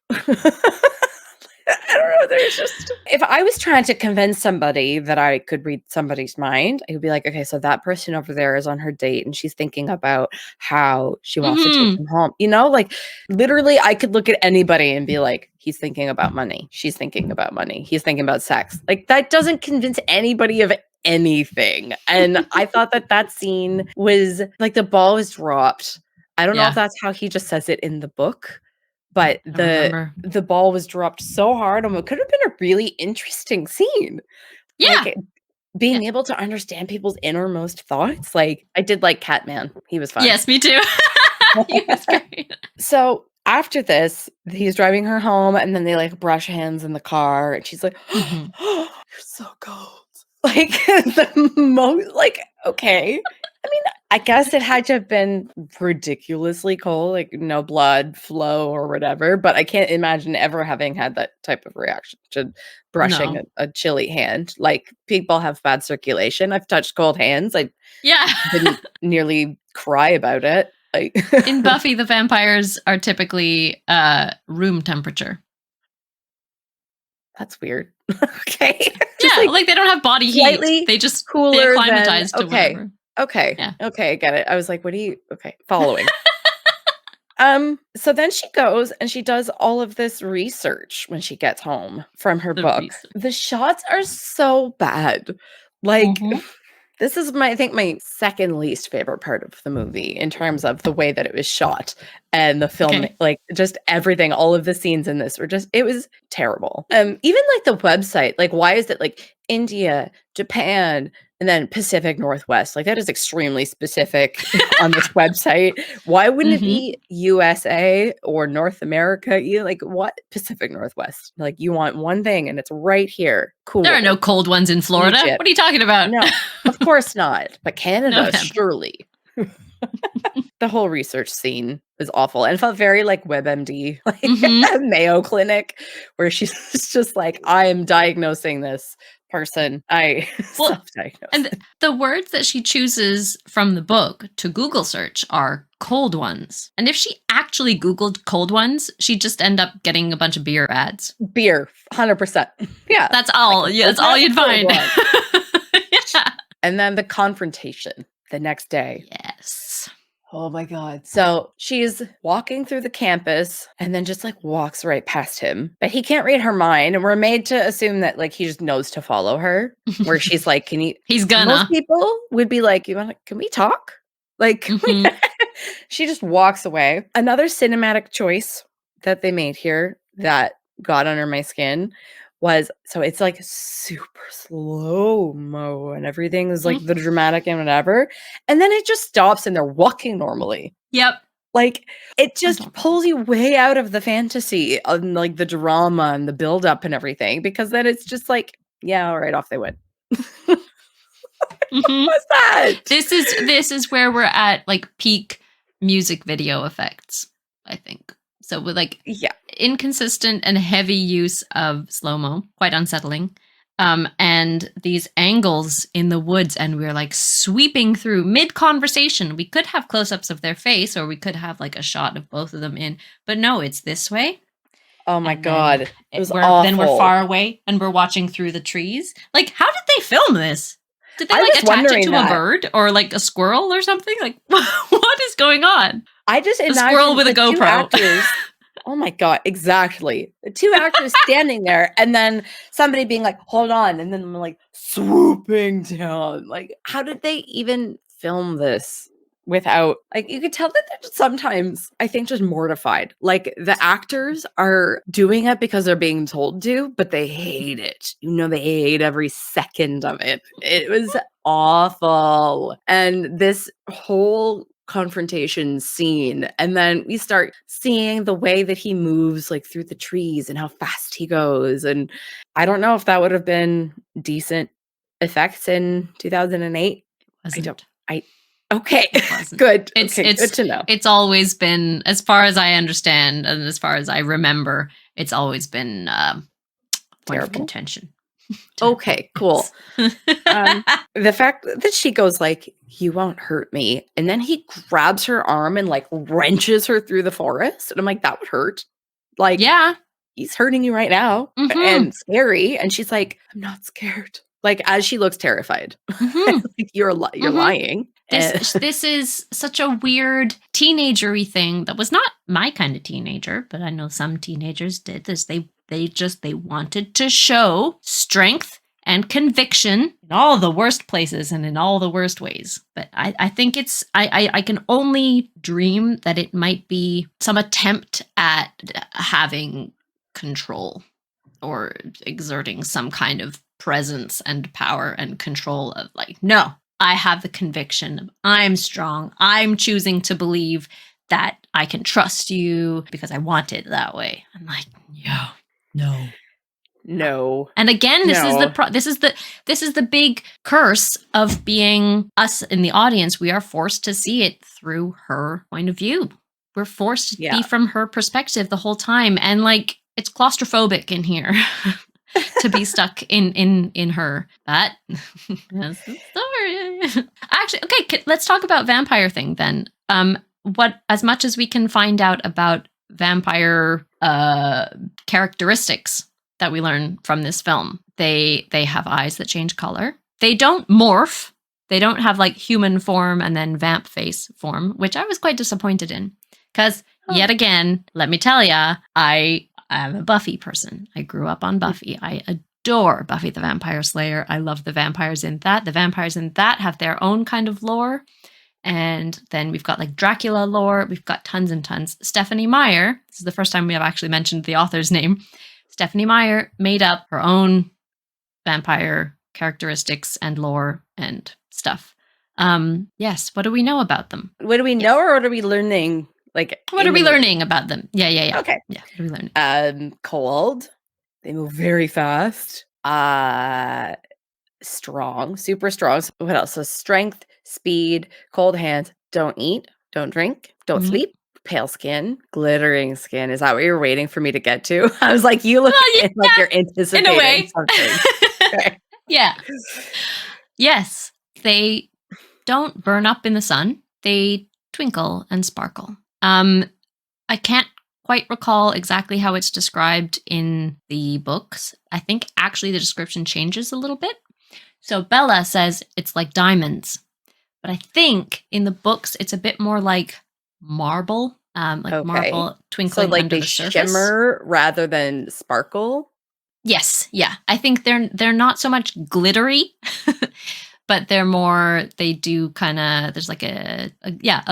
[SPEAKER 1] I don't know, there's just if I was trying to convince somebody that I could read somebody's mind, I would be like, "Okay, so that person over there is on her date, and she's thinking about how she wants to take
[SPEAKER 2] Mhm.
[SPEAKER 1] him home." You know? Like, literally, I could look at anybody and be like, "He's thinking about money. She's thinking about money. He's thinking about sex." Like, that doesn't convince anybody of anything, and I thought that that scene was like, the ball was dropped. I don't know if
[SPEAKER 2] Yeah.
[SPEAKER 1] that's how he just says it in the book, but
[SPEAKER 2] I don't remember.
[SPEAKER 1] the ball was dropped so hard, and it could have been a really interesting scene.
[SPEAKER 2] Yeah.
[SPEAKER 1] Like, being able to understand people's innermost thoughts. Like, I did like Catman. He was fun.
[SPEAKER 2] Yes, me too. He was great.
[SPEAKER 1] So, after this, he's driving her home, and then they, like, brush hands in the car, and she's like,
[SPEAKER 2] Mhm.
[SPEAKER 1] "You're so cold." Like, the most like, okay. I mean, I guess it had to have been ridiculously cold, like, no blood flow or whatever, but I can't imagine ever having had that type of reaction to brushing
[SPEAKER 2] No.
[SPEAKER 1] a chilly hand. Like, people have bad circulation. I've touched cold hands. I
[SPEAKER 2] Yeah.
[SPEAKER 1] didn't nearly cry about it. Like
[SPEAKER 2] In Buffy, the vampires are typically room temperature.
[SPEAKER 1] That's weird. Okay.
[SPEAKER 2] Yeah,
[SPEAKER 1] Just,
[SPEAKER 2] like they don't have body heat.
[SPEAKER 1] slightly
[SPEAKER 2] They
[SPEAKER 1] cooler
[SPEAKER 2] acclimatize
[SPEAKER 1] than
[SPEAKER 2] to
[SPEAKER 1] okay.
[SPEAKER 2] whatever.
[SPEAKER 1] Okay.
[SPEAKER 2] Yeah.
[SPEAKER 1] Okay, I get it. I was like, "What do you" okay, following. So then she goes and she does all of this research when she gets home from her
[SPEAKER 2] The
[SPEAKER 1] book.
[SPEAKER 2] research.
[SPEAKER 1] The shots are so bad. Like,
[SPEAKER 2] Mhm.
[SPEAKER 1] this is my I think my second least favorite part of the movie in terms of the way that it was shot and the film,
[SPEAKER 2] Okay.
[SPEAKER 1] like, just everything, all of the scenes in this were just it was terrible. Even, like, the website, like, why is it, like, India, Japan, and then Pacific Northwest? Like, that is extremely specific on this website. Why wouldn't it
[SPEAKER 2] Mhm.
[SPEAKER 1] be USA or North America? You like, what? Pacific Northwest. Like, you want one thing, and it's right here. Cool.
[SPEAKER 2] There are no cold ones in Florida.
[SPEAKER 1] Egypt.
[SPEAKER 2] What are you talking about?
[SPEAKER 1] No, of course not. But
[SPEAKER 2] No
[SPEAKER 1] Canada,
[SPEAKER 2] vampire.
[SPEAKER 1] surely. The whole research scene was awful and felt very like WebMD, like
[SPEAKER 2] Mhm.
[SPEAKER 1] a Mayo Clinic, where she's just like, I am diagnosing this person. I
[SPEAKER 2] Well,
[SPEAKER 1] self-diagnose.
[SPEAKER 2] And the words that she chooses from the book to Google search are cold ones. And if she actually Googled cold ones, she'd just end up getting a bunch of beer ads.
[SPEAKER 1] Beer, 100%. Yeah.
[SPEAKER 2] That's all.
[SPEAKER 1] Like,
[SPEAKER 2] Yeah, that's all you'd
[SPEAKER 1] cold
[SPEAKER 2] find.
[SPEAKER 1] one.
[SPEAKER 2] Yeah.
[SPEAKER 1] And then the confrontation the next day.
[SPEAKER 2] Yes.
[SPEAKER 1] Oh my God. So she's walking through the campus and then just like walks right past him. But he can't read her mind. And we're made to assume that like he just knows to follow her. Where she's like, can you
[SPEAKER 2] He's
[SPEAKER 1] most
[SPEAKER 2] gonna.
[SPEAKER 1] people would be like, you wanna can we talk? Like can we-"
[SPEAKER 2] Mhm.
[SPEAKER 1] she just walks away. Another cinematic choice that they made here that got under my skin was so it's like super slow-mo and everything is like the dramatic and whatever. And then it just stops and they're walking normally.
[SPEAKER 2] Yep.
[SPEAKER 1] Like, it just
[SPEAKER 2] don't-
[SPEAKER 1] pulls you way out of the fantasy and like the drama and the buildup and everything because then it's just like, yeah, all right, off they went.
[SPEAKER 2] Mhm.
[SPEAKER 1] What's that?
[SPEAKER 2] This is where we're at like peak music video effects, I think. So with like
[SPEAKER 1] Yeah.
[SPEAKER 2] inconsistent and heavy use of slow-mo, quite unsettling. And these angles in the woods, and we're like sweeping through mid-conversation. We could have close-ups of their face, or we could have like a shot of both of them in, but no, it's this way.
[SPEAKER 1] Oh my
[SPEAKER 2] And
[SPEAKER 1] God.
[SPEAKER 2] then
[SPEAKER 1] It was
[SPEAKER 2] then we're
[SPEAKER 1] awful.
[SPEAKER 2] far away and we're watching through the trees. Like, how did they film this? Did they
[SPEAKER 1] I
[SPEAKER 2] like
[SPEAKER 1] was
[SPEAKER 2] attach it
[SPEAKER 1] wondering
[SPEAKER 2] to
[SPEAKER 1] that.
[SPEAKER 2] a bird or like a squirrel or something? Like, what is going on?
[SPEAKER 1] I just
[SPEAKER 2] A
[SPEAKER 1] imagine
[SPEAKER 2] squirrel with a
[SPEAKER 1] the two
[SPEAKER 2] GoPro.
[SPEAKER 1] actors. Oh my God, exactly. The two actors standing there and then somebody being like, hold on. And then like swooping down. Like, how did they even film this without, like, you could tell that they're just sometimes, I think, just mortified. Like, the actors are doing it because they're being told to, but they hate it. You know, they hate every second of it. It was awful. And this whole confrontation scene. And then we start seeing the way that he moves like through the trees and how fast he goes. And I don't know if that would have been decent effects in 2008.
[SPEAKER 2] Wasn't.
[SPEAKER 1] Okay.
[SPEAKER 2] It wasn't.
[SPEAKER 1] Good.
[SPEAKER 2] It's
[SPEAKER 1] good to know.
[SPEAKER 2] It's always been, as far as I understand and as far as I remember, it's always been point of
[SPEAKER 1] Terrible?
[SPEAKER 2] contention.
[SPEAKER 1] Okay, cool. The fact that she goes like, "You won't hurt me," and then he grabs her arm and like wrenches her through the forest, and I'm like, that would hurt. Like,
[SPEAKER 2] Yeah.
[SPEAKER 1] he's hurting you right now
[SPEAKER 2] Mhm.
[SPEAKER 1] and scary. And she's like, "I'm not scared." Like, as she looks terrified.
[SPEAKER 2] Mhm.
[SPEAKER 1] Like, you're
[SPEAKER 2] Mhm.
[SPEAKER 1] lying.
[SPEAKER 2] This is such a weird teenagery thing that was not my kind of teenager, but I know some teenagers did this. They wanted to show strength and conviction in all the worst places and in all the worst ways. But I think it's I can only dream that it might be some attempt at having control or exerting some kind of presence and power and control of like, no, I have the conviction of I'm strong. I'm choosing to believe that I can trust you because I want it that way. I'm like, no.
[SPEAKER 1] No.
[SPEAKER 2] And again, this is
[SPEAKER 1] No.
[SPEAKER 2] this is the big curse of being us in the audience. We are forced to see it through her point of view. We're forced to
[SPEAKER 1] Yeah.
[SPEAKER 2] be from her perspective the whole time, and like it's claustrophobic in here to be stuck in her. But that's the story. Actually, okay, let's talk about vampire thing then. What as much as we can find out about vampire characteristics that we learn from this film. They have eyes that change color. They don't morph. They don't have like human form and then vamp face form, which I was quite disappointed in. Because yet again, let me tell ya, I am a Buffy person. I grew up on Buffy. I adore Buffy the Vampire Slayer. I love the vampires in that. The vampires in that have their own kind of lore. And then we've got like Dracula lore. We've got tons and tons. Stephanie Meyer, this is the first time we have actually mentioned the author's name. Stephanie Meyer made up her own vampire characteristics and lore and stuff. Yes, what do we know about them?
[SPEAKER 1] What do we know, or what are we learning? Like,
[SPEAKER 2] What
[SPEAKER 1] in
[SPEAKER 2] are we
[SPEAKER 1] the movie?
[SPEAKER 2] learning about them? Yeah.
[SPEAKER 1] Okay.
[SPEAKER 2] Yeah, what are we learning?
[SPEAKER 1] Cold. They move very fast. Strong, super strong. So what else? So strength, speed, cold hands, don't eat, don't drink, don't
[SPEAKER 2] Mhm.
[SPEAKER 1] sleep, pale skin, glittering skin. Is that what you're waiting for me to get to? I was like, you look
[SPEAKER 2] Well,
[SPEAKER 1] like
[SPEAKER 2] yeah,
[SPEAKER 1] you're anticipating
[SPEAKER 2] in a way.
[SPEAKER 1] something. Okay.
[SPEAKER 2] Yeah. Yes, they don't burn up in the sun. They twinkle and sparkle. I can't quite recall exactly how it's described in the books. I think actually the description changes a little bit. So Bella says it's like diamonds, but I think in the books it's a bit more like marble,
[SPEAKER 1] Okay.
[SPEAKER 2] marble
[SPEAKER 1] So
[SPEAKER 2] twinkling
[SPEAKER 1] like
[SPEAKER 2] under
[SPEAKER 1] they
[SPEAKER 2] the surface.
[SPEAKER 1] shimmer rather than sparkle.
[SPEAKER 2] Yes, yeah. I think they're not so much glittery, but they're more. They do kind of. There's like a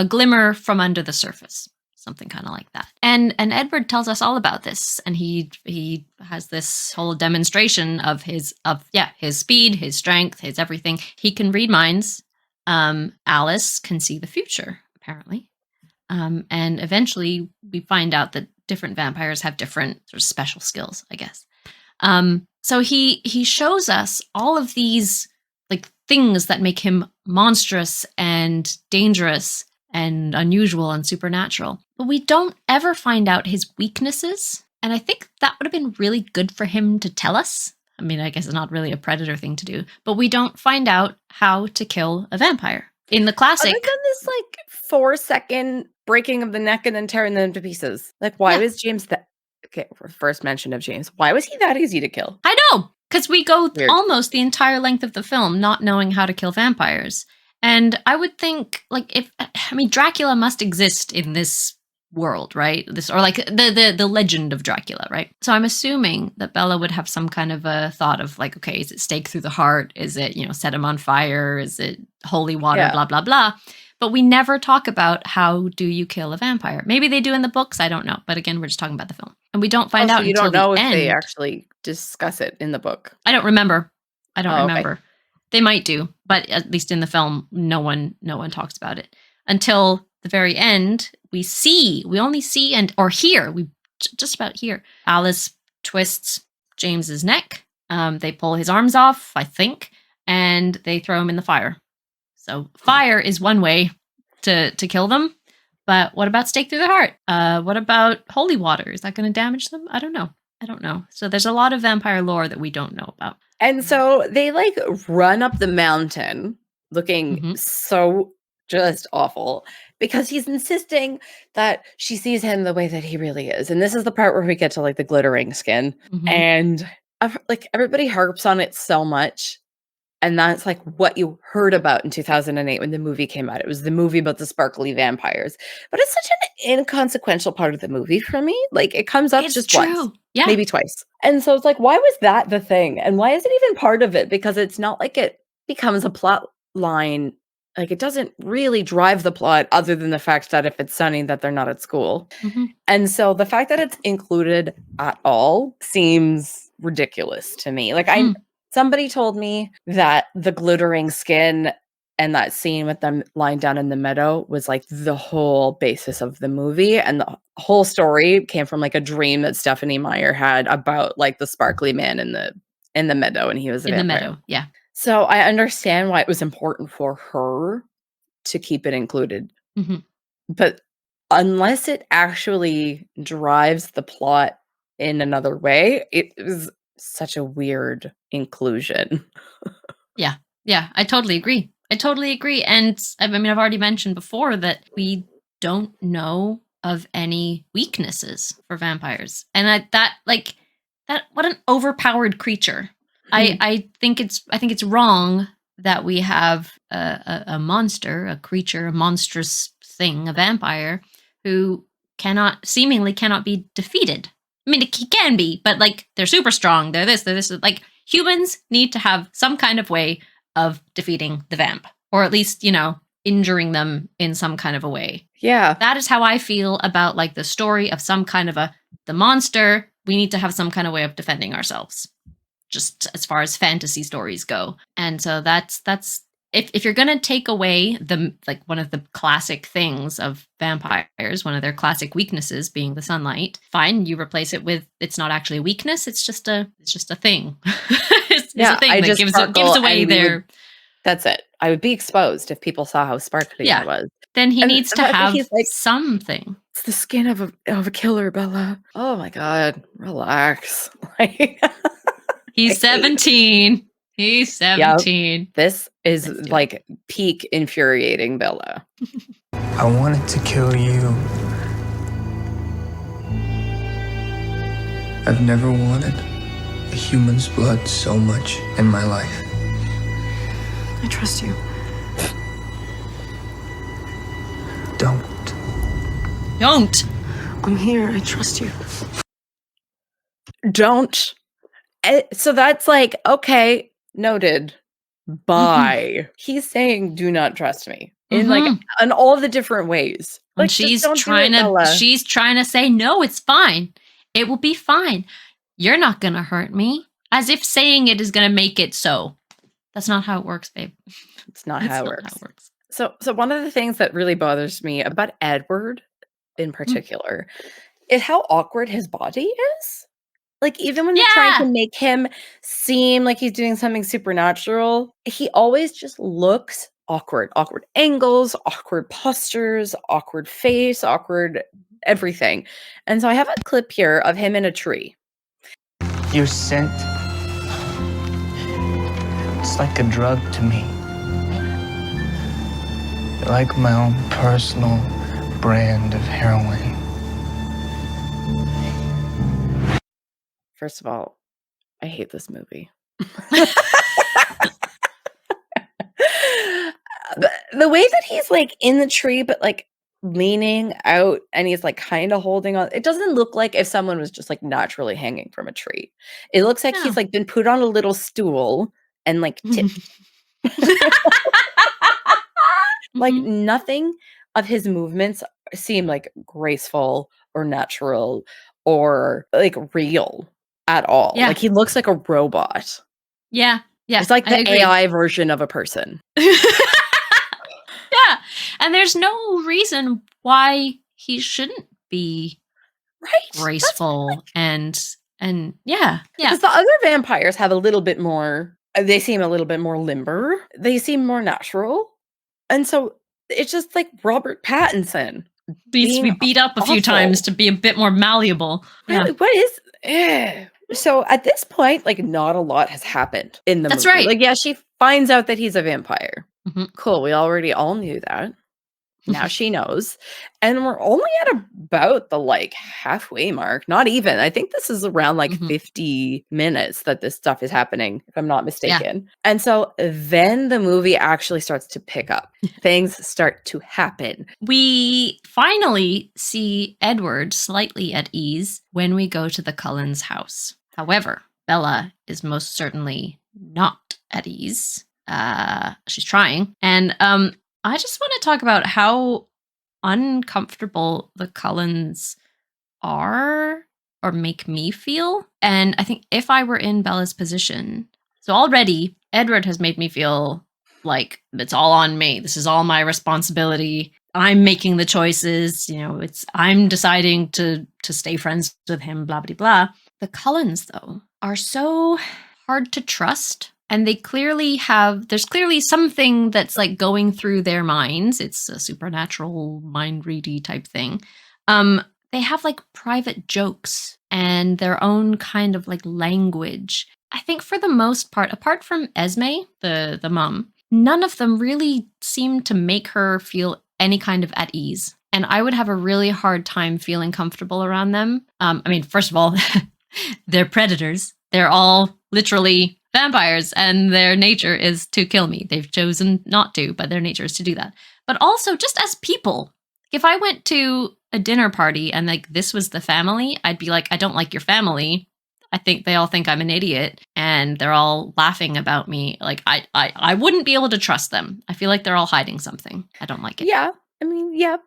[SPEAKER 2] glimmer from under the surface, something kind of like that. And Edward tells us all about this, and he has this whole demonstration of his speed, his strength, his everything. He can read minds. Alice can see the future, apparently, and eventually we find out that different vampires have different sort of special skills, I guess. So he shows us all of these like things that make him monstrous and dangerous and unusual and supernatural. But we don't ever find out his weaknesses. And I think that would have been really good for him to tell us. I mean, I guess it's not really a Predator thing to do, but we don't find out how to kill a vampire. In the classic,
[SPEAKER 1] Other than this like 4-second breaking of the neck and then tearing them to pieces. Like, why was James that? Okay, first mention of James. Why was he that easy to kill?
[SPEAKER 2] I know, because we go
[SPEAKER 1] Weird.
[SPEAKER 2] almost the entire length of the film not knowing how to kill vampires. And I would think, like, Dracula must exist in this world, right? Or like the legend of Dracula, right? So I'm assuming that Bella would have some kind of a thought of like, okay, is it stake through the heart? Is it, set him on fire? Is it holy water?
[SPEAKER 1] Yeah.
[SPEAKER 2] Blah, blah, blah. But we never talk about how do you kill a vampire. Maybe they do in the books. I don't know. But again, we're just talking about the film. And we don't find out
[SPEAKER 1] you
[SPEAKER 2] until
[SPEAKER 1] don't know
[SPEAKER 2] the
[SPEAKER 1] if
[SPEAKER 2] end.
[SPEAKER 1] they actually discuss it in the book.
[SPEAKER 2] I don't remember. I don't
[SPEAKER 1] Oh, okay.
[SPEAKER 2] remember. They might do, but at least in the film, no one talks about it until the very end, we only see or hear, we just about hear Alice twists James's neck. They pull his arms off, I think, and they throw him in the fire. So fire is one way to kill them. But what about stake through the heart? What about holy water? Is that going to damage them? I don't know. So there's a lot of vampire lore that we don't know about.
[SPEAKER 1] And so they like run up the mountain looking so just awful because he's insisting that she sees him the way that he really is. And this is the part where we get to like the glittering skin. And like everybody harps on it so much. And that's like what you heard about in 2008 when the movie came out. It was the movie about the sparkly vampires. But it's such an inconsequential part of the movie for me. Like it comes up just once.
[SPEAKER 2] Yeah.
[SPEAKER 1] Maybe twice. And so it's like, why was that the thing? And why is it even part of it? Because it's not like it becomes a plot line. Like it doesn't really drive the plot other than the fact that if it's sunny that they're not at school. And so the fact that it's included at all seems ridiculous to me. Like somebody told me that the glittering skin and that scene with them lying down in the meadow was like the whole basis of the movie. And the whole story came from like a dream that Stephanie Meyer had about like the sparkly man in the meadow. And he was
[SPEAKER 2] in the meadow. Yeah.
[SPEAKER 1] So I understand why it was important for her to keep it included. But unless it actually drives the plot in another way, it was such a weird inclusion.
[SPEAKER 2] Yeah, I totally agree. And I mean, I've already mentioned before that we don't know of any weaknesses for vampires. And what an overpowered creature. I think it's wrong that we have a monster, a creature, a monstrous thing, a vampire who seemingly cannot be defeated. I mean, he can be, but like they're super strong. They're this. Like humans need to have some kind of way of defeating the vamp, or at least, injuring them in some kind of a way.
[SPEAKER 1] Yeah.
[SPEAKER 2] That is how I feel about like the story of some kind of the monster. We need to have some kind of way of defending ourselves, just as far as fantasy stories go. And so that's if you're going to take away one of the classic things of vampires, one of their classic weaknesses being the sunlight, fine, you replace it with, it's not actually a weakness, it's just a thing. it's a thing that gives away their...
[SPEAKER 1] That's it. I would be exposed if people saw how sparkly it was.
[SPEAKER 2] Then he needs to have something.
[SPEAKER 1] It's the skin of a killer, Bella. Oh my God. Relax.
[SPEAKER 2] He's 17. He's 17.
[SPEAKER 1] Yep. This is like peak infuriating Bella.
[SPEAKER 5] I wanted to kill you. I've never wanted a human's blood so much in my life.
[SPEAKER 6] I trust you.
[SPEAKER 5] Don't.
[SPEAKER 6] I'm here. I trust you.
[SPEAKER 1] Don't. So that's like, okay, noted. Bye. He's saying, do not trust me. In all the different ways.
[SPEAKER 2] Like, she's trying to say, no, it's fine. It will be fine. You're not going to hurt me. As if saying it is going to make it so. That's not how it works, babe.
[SPEAKER 1] It's not how it works. So one of the things that really bothers me about Edward in particular is how awkward his body is. Like, even when they're trying to make him seem like he's doing something supernatural, he always just looks awkward. Awkward angles, awkward postures, awkward face, awkward everything. And so I have a clip here of him in a tree.
[SPEAKER 5] Your scent, it's like a drug to me. You're like my own personal brand of heroin.
[SPEAKER 1] First of all, I hate this movie. The way that he's like in the tree, but like leaning out and he's like kind of holding on. It doesn't look like if someone was just like naturally hanging from a tree. It looks like he's like been put on a little stool and like tipped. Like nothing of his movements seem like graceful or natural or like real at all. Like he looks like a robot.
[SPEAKER 2] Yeah.
[SPEAKER 1] It's like the AI version of a person.
[SPEAKER 2] Yeah. And there's no reason why he shouldn't be
[SPEAKER 1] Right.
[SPEAKER 2] graceful and yeah.
[SPEAKER 1] Because the other vampires have a little bit more, they seem a little bit more limber. They seem more natural. And so it's just like Robert Pattinson.
[SPEAKER 2] Needs to be
[SPEAKER 1] being
[SPEAKER 2] beat up a few
[SPEAKER 1] awful.
[SPEAKER 2] times to be a bit more malleable. Yeah.
[SPEAKER 1] Really, what is so at this point, like, not a lot has happened in the
[SPEAKER 2] That's
[SPEAKER 1] movie.
[SPEAKER 2] right.
[SPEAKER 1] Like, yeah, she finds out that he's a vampire.
[SPEAKER 2] Mhm.
[SPEAKER 1] Cool. We already all knew that. Now she knows. And we're only at about the like halfway mark. Not even. I think this is around like
[SPEAKER 2] Mhm.
[SPEAKER 1] 50 minutes that this stuff is happening, if I'm not mistaken. And so then the movie actually starts to pick up. Things start to happen.
[SPEAKER 2] We finally see Edward slightly at ease when we go to the Cullens' house. However, Bella is most certainly not at ease. She's trying. And I just want to talk about how uncomfortable the Cullens are or make me feel. And I think if I were in Bella's position, so already Edward has made me feel like it's all on me. This is all my responsibility. I'm making the choices. I'm deciding to stay friends with him, blah, blah, blah. The Cullens, though, are so hard to trust. And there's clearly something that's like going through their minds. It's a supernatural mind ready type thing. They have like private jokes and their own kind of like language. I think for the most part, apart from Esme, the mom, none of them really seem to make her feel any kind of at ease. And I would have a really hard time feeling comfortable around them. I mean, first of all, they're predators. They're all literally vampires, and their nature is to kill me. They've chosen not to, but their nature is to do that. But also, just as people, if I went to a dinner party and like this was the family, I'd be like, I don't like your family. I think they all think I'm an idiot, and they're all laughing about me. Like I wouldn't be able to trust them. I feel like they're all hiding something. I don't like it.
[SPEAKER 1] Yeah. I mean, yeah.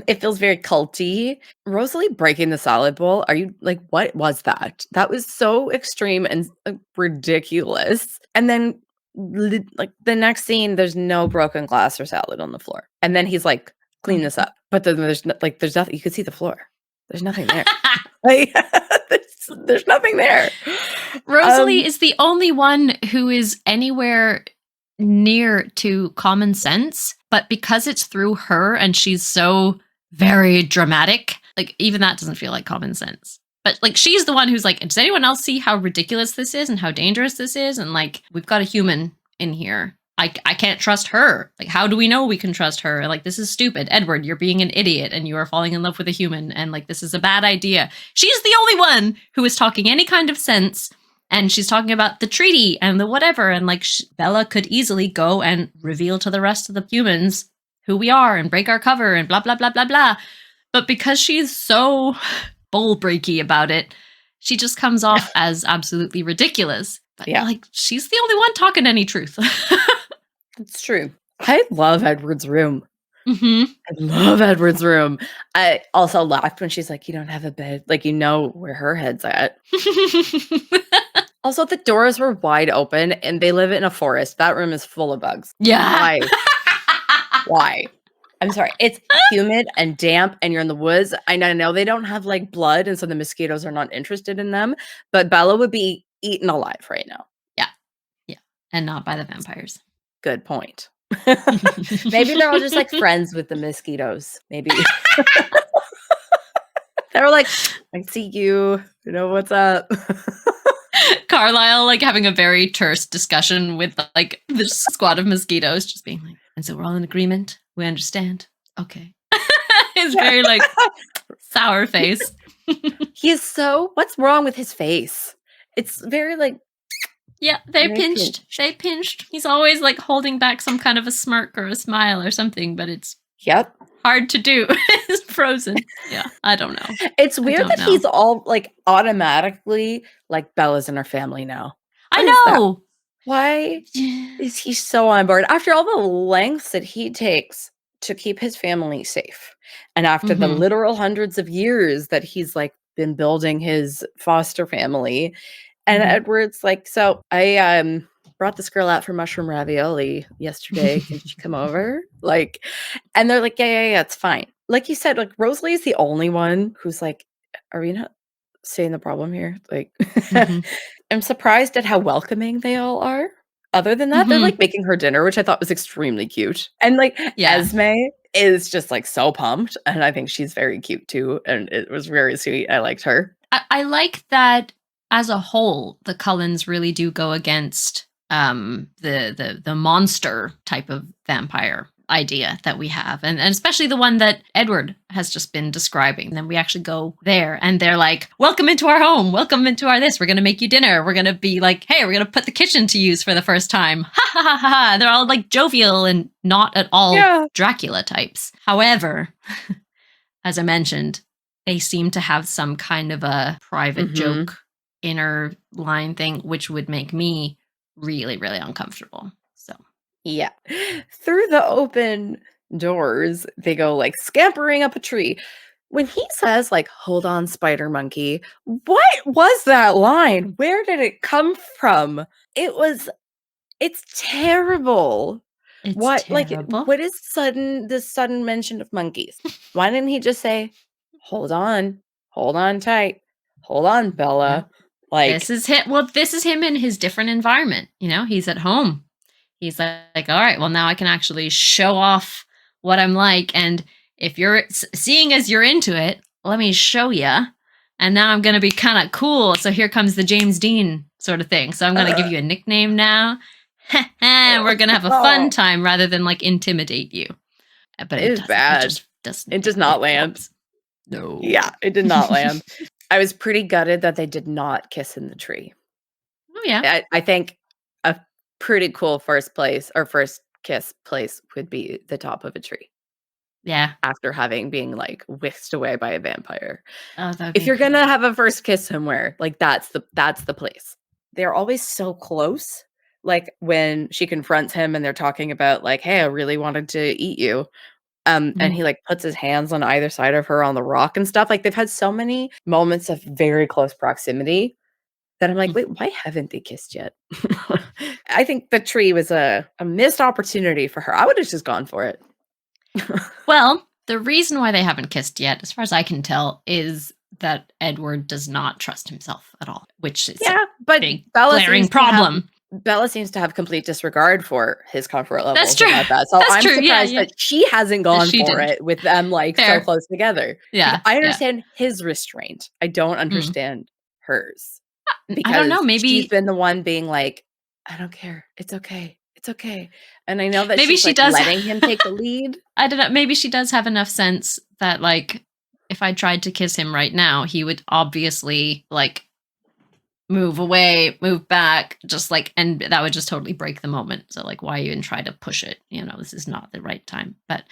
[SPEAKER 1] It feels very culty. Rosalie breaking the salad bowl. Are you like, what was that? That was so extreme and ridiculous. And then like the next scene, there's no broken glass or salad on the floor. And then he's like, clean this up. But then there's nothing. You could see the floor. There's nothing there. Like, there's nothing there.
[SPEAKER 2] Rosalie is the only one who is anywhere near to common sense, but because it's through her and she's so very dramatic, like even that doesn't feel like common sense. But like she's the one who's like, does anyone else see how ridiculous this is and how dangerous this is? And like, we've got a human in here. I can't trust her. Like, how do we know we can trust her? And like, this is stupid. Edward, you're being an idiot and you are falling in love with a human. And like, this is a bad idea. She's the only one who is talking any kind of sense. And she's talking about the treaty and the whatever. And like Bella could easily go and reveal to the rest of the humans who we are and break our cover and blah, blah, blah, blah, blah. But because she's so bull breaky about it, she just comes off as absolutely ridiculous. But like, she's the only one talking any truth.
[SPEAKER 1] It's true. I love Edward's room.
[SPEAKER 2] Mm-hmm.
[SPEAKER 1] I love Edward's room. I also laughed when she's like, you don't have a bed. Like, you know where her head's at. Also, the doors were wide open and they live in a forest. That room is full of bugs.
[SPEAKER 2] Yeah.
[SPEAKER 1] Why? Why? I'm sorry. It's humid and damp and you're in the woods. I know they don't have like blood and so the mosquitoes are not interested in them, but Bella would be eaten alive right now.
[SPEAKER 2] Yeah. Yeah. And not by the vampires.
[SPEAKER 1] Good point. Maybe they're all just like friends with the mosquitoes. Maybe. They were like, I see you. You know what's up.
[SPEAKER 2] Carlisle like having a very terse discussion with like this squad of mosquitoes, just being like, and so we're all in agreement. We understand. Okay. It's very like sour face.
[SPEAKER 1] What's wrong with his face? It's very like,
[SPEAKER 2] yeah, they
[SPEAKER 1] very
[SPEAKER 2] pinched. They pinched. He's always like holding back some kind of a smirk or a smile or something, but it's hard to do. It's frozen. Yeah, I don't know.
[SPEAKER 1] It's weird that he's all like automatically like Bella's in our family now.
[SPEAKER 2] I know.
[SPEAKER 1] Why is he so on board after all the lengths that he takes to keep his family safe? And after the literal hundreds of years that he's like been building his foster family. And Edward's like, so I brought this girl out for mushroom ravioli yesterday. Can she come over? Like, and they're like, yeah, it's fine. Like you said, like Rosalie is the only one who's like, are we not seeing the problem here? Like, I'm surprised at how welcoming they all are. Other than that, they're like making her dinner, which I thought was extremely cute. And like Esme is just like so pumped. And I think she's very cute too. And it was very sweet. I liked her.
[SPEAKER 2] I like that as a whole, the Cullens really do go against the monster type of vampire idea that we have, and especially the one that Edward has just been describing. And then we actually go there and they're like, welcome into our home, welcome into our this, we're gonna make you dinner, we're gonna be like, hey, we're gonna put the kitchen to use for the first time, ha ha ha ha. They're all like jovial and not at all Dracula types. However, as I mentioned, they seem to have some kind of a private joke inner line thing, which would make me really, really uncomfortable. So
[SPEAKER 1] yeah, through the open doors, they go like scampering up a tree. When he says like, hold on, spider monkey, what was that line? Where did it come from? It's terrible.
[SPEAKER 2] It's terrible.
[SPEAKER 1] Like, what is this sudden mention of monkeys? Why didn't he just say, hold on tight, hold on, Bella?
[SPEAKER 2] Yeah.
[SPEAKER 1] Like,
[SPEAKER 2] this is him. Well, this is him in his different environment. You know, he's at home. He's like, all right, well, now I can actually show off what I'm like. And if you're seeing as you're into it, let me show you. And now I'm going to be kind of cool. So here comes the James Dean sort of thing. So I'm going to give you a nickname now. We're going to have a fun time rather than like intimidate you. But
[SPEAKER 1] it is bad. It does not land.
[SPEAKER 2] No.
[SPEAKER 1] Yeah, it did not land. I was pretty gutted that they did not kiss in the tree.
[SPEAKER 2] Oh, yeah.
[SPEAKER 1] I think a pretty cool first kiss place would be the top of a tree.
[SPEAKER 2] Yeah.
[SPEAKER 1] After being like whisked away by a vampire.
[SPEAKER 2] Oh,
[SPEAKER 1] if you're gonna have a first kiss somewhere, like that's the place. They're always so close. Like when she confronts him and they're talking about like, hey, I really wanted to eat you. And he like puts his hands on either side of her on the rock and stuff. Like they've had so many moments of very close proximity that I'm like, wait, why haven't they kissed yet? I think the tree was a missed opportunity for her. I would have just gone for it.
[SPEAKER 2] Well, the reason why they haven't kissed yet, as far as I can tell, is that Edward does not trust himself at all, which is a big glaring problem.
[SPEAKER 1] Bella seems to have complete disregard for his comfort level.
[SPEAKER 2] That's true.
[SPEAKER 1] So I'm surprised that she hasn't gone for it with them like so close together.
[SPEAKER 2] Yeah.
[SPEAKER 1] I understand his restraint. I don't understand hers. Because
[SPEAKER 2] I don't know. Maybe
[SPEAKER 1] she's been the one being like, I don't care. It's okay. It's okay. And I know that
[SPEAKER 2] maybe she
[SPEAKER 1] like
[SPEAKER 2] does
[SPEAKER 1] letting him take the lead.
[SPEAKER 2] I don't know. Maybe she does have enough sense that like if I tried to kiss him right now, he would obviously like move away, move back, just like, and that would just totally break the moment. So like, why even try to push it? You know, this is not the right time. But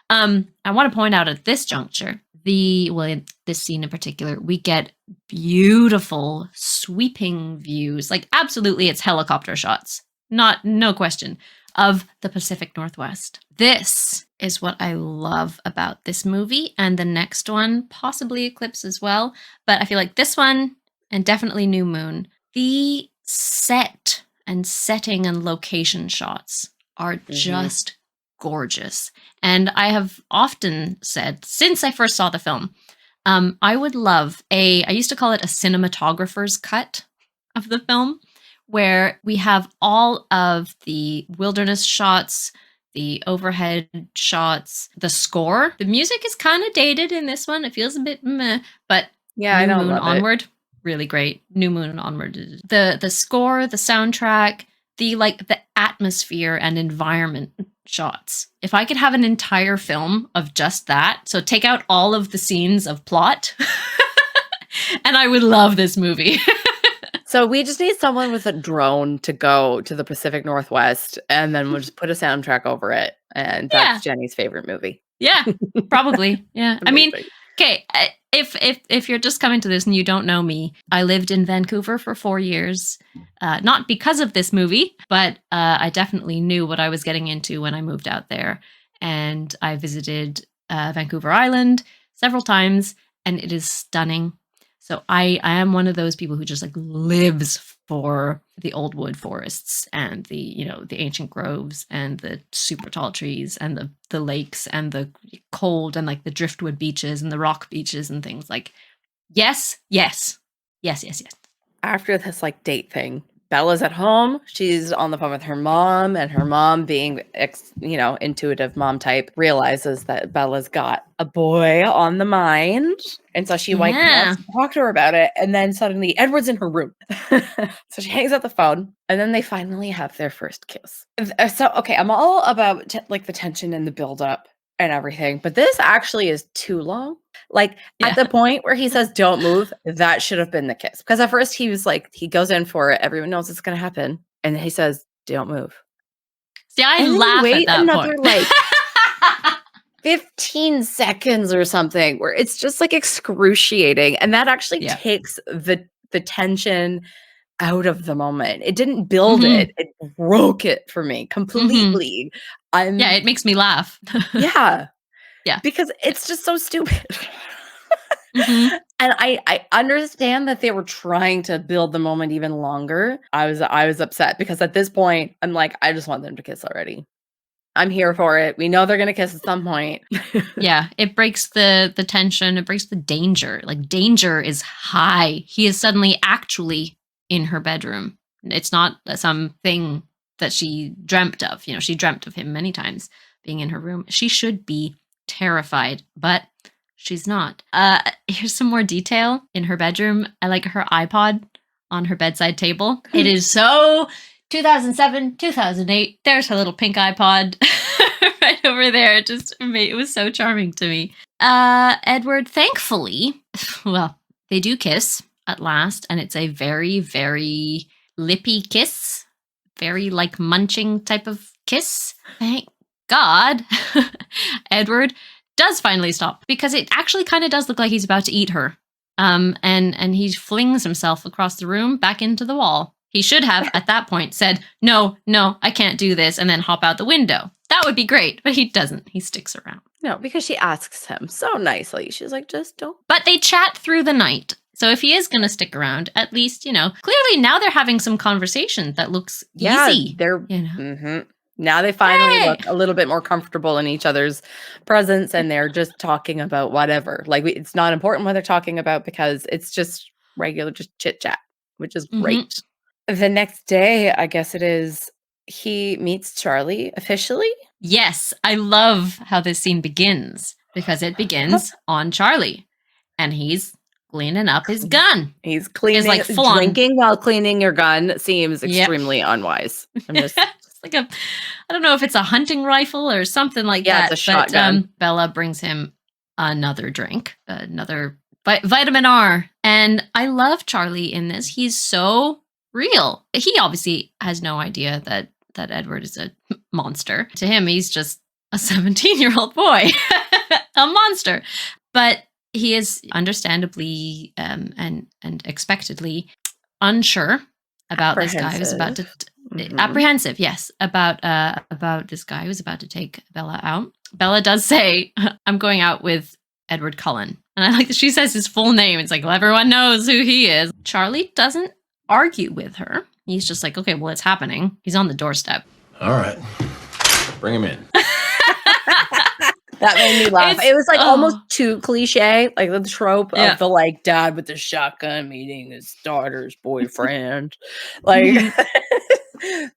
[SPEAKER 2] I want to point out at this juncture, in this scene in particular, we get beautiful sweeping views. Like absolutely, it's helicopter shots. No question, of the Pacific Northwest. This is what I love about this movie, and the next one, possibly Eclipse as well. But I feel like this one, and definitely New Moon, the set and setting and location shots are just gorgeous. And I have often said, since I first saw the film, I would love I used to call it a cinematographer's cut of the film, where we have all of the wilderness shots, the overhead shots, the score. The music is kind of dated in this one. It feels a bit meh, but
[SPEAKER 1] I don't love
[SPEAKER 2] Onward, really great. New Moon Onward. The score, the soundtrack, the atmosphere and environment shots. If I could have an entire film of just that, so take out all of the scenes of plot, and I would love this movie.
[SPEAKER 1] So we just need someone with a drone to go to the Pacific Northwest, and then we'll just put a soundtrack over it. And that's Jenny's favorite movie.
[SPEAKER 2] Yeah, probably. Yeah. I mean, okay, if you're just coming to this and you don't know me, I lived in Vancouver for 4 years, not because of this movie, but I definitely knew what I was getting into when I moved out there. And I visited Vancouver Island several times, and it is stunning. So I am one of those people who just like lives for the old wood forests and the ancient groves and the super tall trees and the lakes and the cold and like the driftwood beaches and the rock beaches and things like, yes.
[SPEAKER 1] After this like date thing, Bella's at home. She's on the phone with her mom, and her mom, being intuitive mom type, realizes that Bella's got a boy on the mind, and so she wants to talk to her about it. And then suddenly, Edward's in her room, so she hangs up the phone, and then they finally have their first kiss. So okay, I'm all about like the tension and the buildup and everything, but this actually is too long. Like at the point where he says, "Don't move," that should have been the kiss. Because at first he was like, he goes in for it. Everyone knows it's going to happen. And then he says, "Don't move."
[SPEAKER 2] See, I laugh at that
[SPEAKER 1] another
[SPEAKER 2] point.
[SPEAKER 1] like 15 seconds or something where it's just like excruciating. And that actually takes the tension out of the moment. It didn't build it. It broke it for me completely.
[SPEAKER 2] It makes me laugh.
[SPEAKER 1] Yeah.
[SPEAKER 2] Yeah.
[SPEAKER 1] Because it's just so stupid. And I understand that they were trying to build the moment even longer. I was upset because at this point, I'm like, I just want them to kiss already. I'm here for it. We know they're going to kiss at some point.
[SPEAKER 2] Yeah, it breaks the tension. It breaks the danger. Like, danger is high. He is suddenly actually in her bedroom. It's not something that she dreamt of. She dreamt of him many times being in her room. She should be terrified, but she's not. Here's some more detail in her bedroom. I like her iPod on her bedside table. It is so 2007, 2008. There's her little pink iPod right over there. It was so charming to me. Edward, thankfully, well, they do kiss at last, and it's a very, very lippy kiss. Very like munching type of kiss. Thank God, Edward does finally stop, because it actually kind of does look like he's about to eat her. And he flings himself across the room back into the wall. He should have, at that point, said, no, I can't do this, and then hop out the window. That would be great, but he doesn't. He sticks around.
[SPEAKER 1] No, because she asks him so nicely. She's like, just don't.
[SPEAKER 2] But they chat through the night. So if he is going to stick around, at least, clearly now they're having some conversation that looks easy.
[SPEAKER 1] They're, Now they finally look a little bit more comfortable in each other's presence, and they're just talking about whatever. Like, it's not important what they're talking about because it's just regular, just chit chat, which is great. The next day, I guess it is, he meets Charlie officially.
[SPEAKER 2] Yes, I love how this scene begins, because it begins on Charlie, and he's cleaning up his gun.
[SPEAKER 1] He's cleaning,
[SPEAKER 2] like
[SPEAKER 1] drinking while cleaning your gun seems extremely unwise. I'm just
[SPEAKER 2] like I don't know if it's a hunting rifle or something like that.
[SPEAKER 1] Yeah, it's a shotgun.
[SPEAKER 2] Bella brings him another drink, another vitamin R. And I love Charlie in this. He's so real. He obviously has no idea that Edward is a monster. To him, he's just a 17-year-old boy, a monster. But he is understandably and expectedly unsure about this guy who's about to apprehensive, yes, about this guy who's about to take Bella out. Bella does say, "I'm going out with Edward Cullen," and I like that she says his full name. It's like, well, everyone knows who he is. Charlie doesn't argue with her. He's just like, okay, well, it's happening. He's on the doorstep.
[SPEAKER 7] All right, bring him in.
[SPEAKER 1] That made me laugh. It was like almost too cliche, like the trope of the like dad with the shotgun meeting his daughter's boyfriend. Like,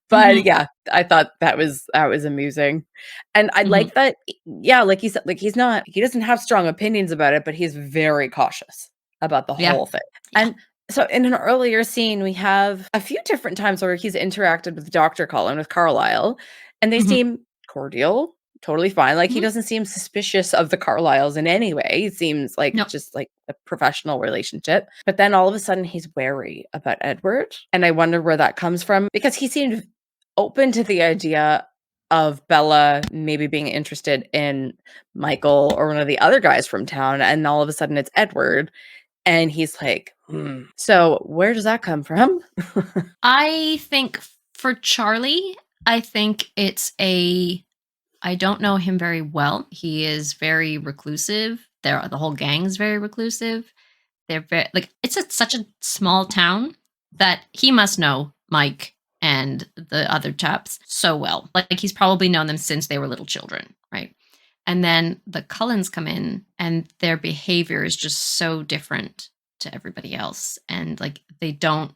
[SPEAKER 1] but yeah, I thought that was amusing. And I like that. Yeah, like you said, like he doesn't have strong opinions about it, but he's very cautious about the whole thing. And so in an earlier scene, we have a few different times where he's interacted with Dr. Cullen, with Carlisle, and they seem cordial. Totally fine. Like, he doesn't seem suspicious of the Carlyles in any way. He seems like just like a professional relationship. But then all of a sudden he's wary about Edward. And I wonder where that comes from, because he seemed open to the idea of Bella maybe being interested in Michael or one of the other guys from town. And all of a sudden it's Edward. And he's like, So where does that come from?
[SPEAKER 2] I think for Charlie, I think it's I don't know him very well. He is very reclusive. The whole gang is very reclusive. they're very, like, it's such a small town that he must know Mike and the other chaps so well. Like he's probably known them since they were little children, right? And then the Cullens come in and their behavior is just so different to everybody else. And like they don't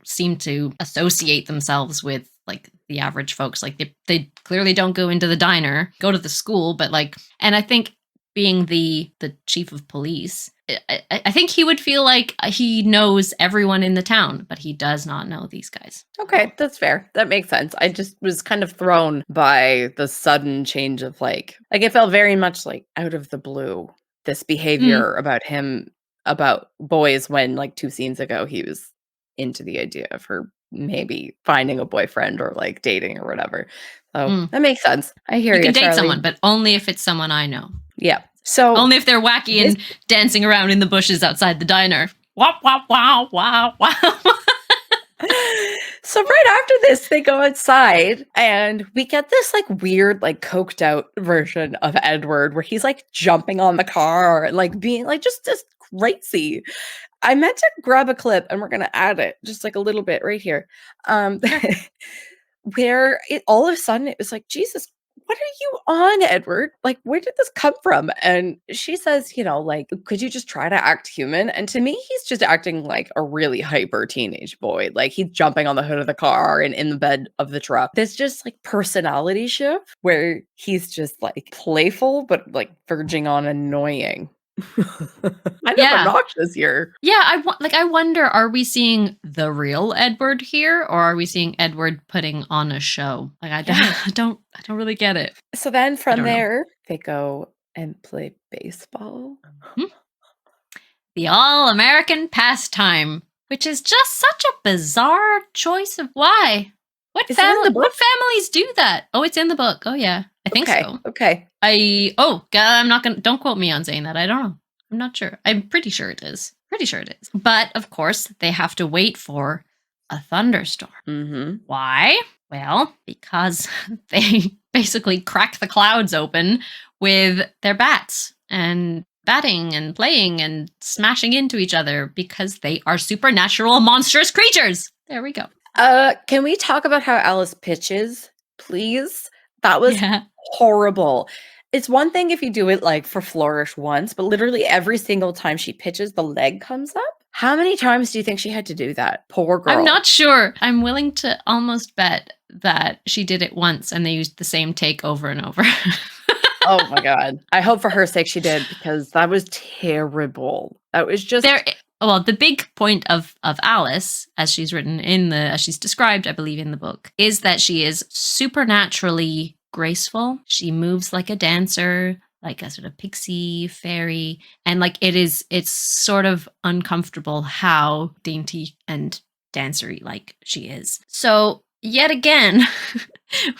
[SPEAKER 2] seem to associate themselves with like the average folks. Like they clearly don't go into the diner, go to the school, but like, and I think being the chief of police, I think he would feel like he knows everyone in the town, but he does not know these guys.
[SPEAKER 1] Okay, that's fair. That makes sense. I just was kind of thrown by the sudden change of like it felt very much like out of the blue, this behavior about him, about boys, when like 2 scenes ago he was into the idea of her maybe finding a boyfriend or like dating or whatever. So that makes sense. I hear you.
[SPEAKER 2] You can date
[SPEAKER 1] Charlie.
[SPEAKER 2] someone, but only if it's someone I know.
[SPEAKER 1] Yeah. So
[SPEAKER 2] only if they're wacky and dancing around in the bushes outside the diner. Wow, wow, wow, wow, wow.
[SPEAKER 1] So right after this, they go outside and we get this like weird, like coked out version of Edward where he's like jumping on the car and like being like just crazy. I meant to grab a clip and we're going to add it just like a little bit right here. Where all of a sudden it was like, Jesus, what are you on, Edward? Like, where did this come from? And she says, like, could you just try to act human? And to me, he's just acting like a really hyper teenage boy. Like he's jumping on the hood of the car and in the bed of the truck. There's just like personality shift where he's just like playful, but like verging on annoying. I know obnoxious here.
[SPEAKER 2] Yeah, I wonder, are we seeing the real Edward here, or are we seeing Edward putting on a show? Like I don't really get it.
[SPEAKER 1] So then from there, they go and play baseball.
[SPEAKER 2] The all-American pastime, which is just such a bizarre choice of why. What families do that? Oh, it's in the book. Oh yeah, I think so.
[SPEAKER 1] Okay.
[SPEAKER 2] I'm not gonna. Don't quote me on saying that. I don't know. I'm not sure. I'm pretty sure it is. But of course, they have to wait for a thunderstorm. Why? Well, because they basically crack the clouds open with their bats and batting and playing and smashing into each other because they are supernatural monstrous creatures. There we go.
[SPEAKER 1] Can we talk about how Alice pitches, please? That was horrible. It's one thing if you do it like for Flourish once, but literally every single time she pitches, the leg comes up. How many times do you think she had to do that? Poor girl.
[SPEAKER 2] I'm not sure. I'm willing to almost bet that she did it once and they used the same take over and over.
[SPEAKER 1] Oh my God. I hope for her sake she did, because that was terrible. That was just...
[SPEAKER 2] Well, the big point of Alice, as she's written as she's described, I believe, in the book, is that she is supernaturally graceful. She moves like a dancer, like a sort of pixie fairy, and like it's sort of uncomfortable how dainty and dancery like she is. So yet again,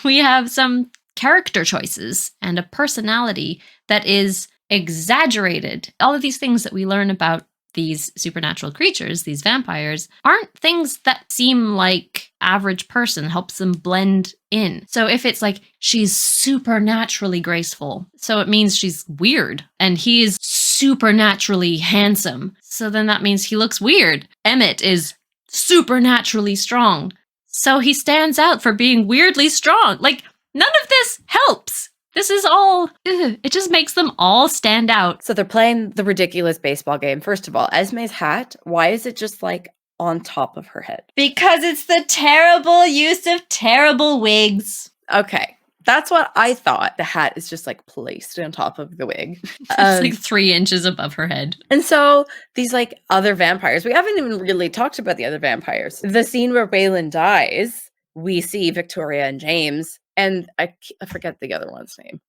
[SPEAKER 2] we have some character choices and a personality that is exaggerated. All of these things that we learn about these supernatural creatures, these vampires, aren't things that seem like average person, helps them blend in. So if it's like she's supernaturally graceful, so it means she's weird, and he is supernaturally handsome, so then that means he looks weird. Emmett is supernaturally strong, so he stands out for being weirdly strong. Like, none of this helps. This is all, it just makes them all stand out.
[SPEAKER 1] So they're playing the ridiculous baseball game. First of all, Esme's hat, why is it just like on top of her head?
[SPEAKER 2] Because it's the terrible use of terrible wigs.
[SPEAKER 1] Okay. That's what I thought. The hat is just like placed on top of the wig.
[SPEAKER 2] It's like 3 inches above her head.
[SPEAKER 1] And so these like other vampires, we haven't even really talked about the other vampires. The scene where Waylon dies, we see Victoria and James, and I forget the other one's name.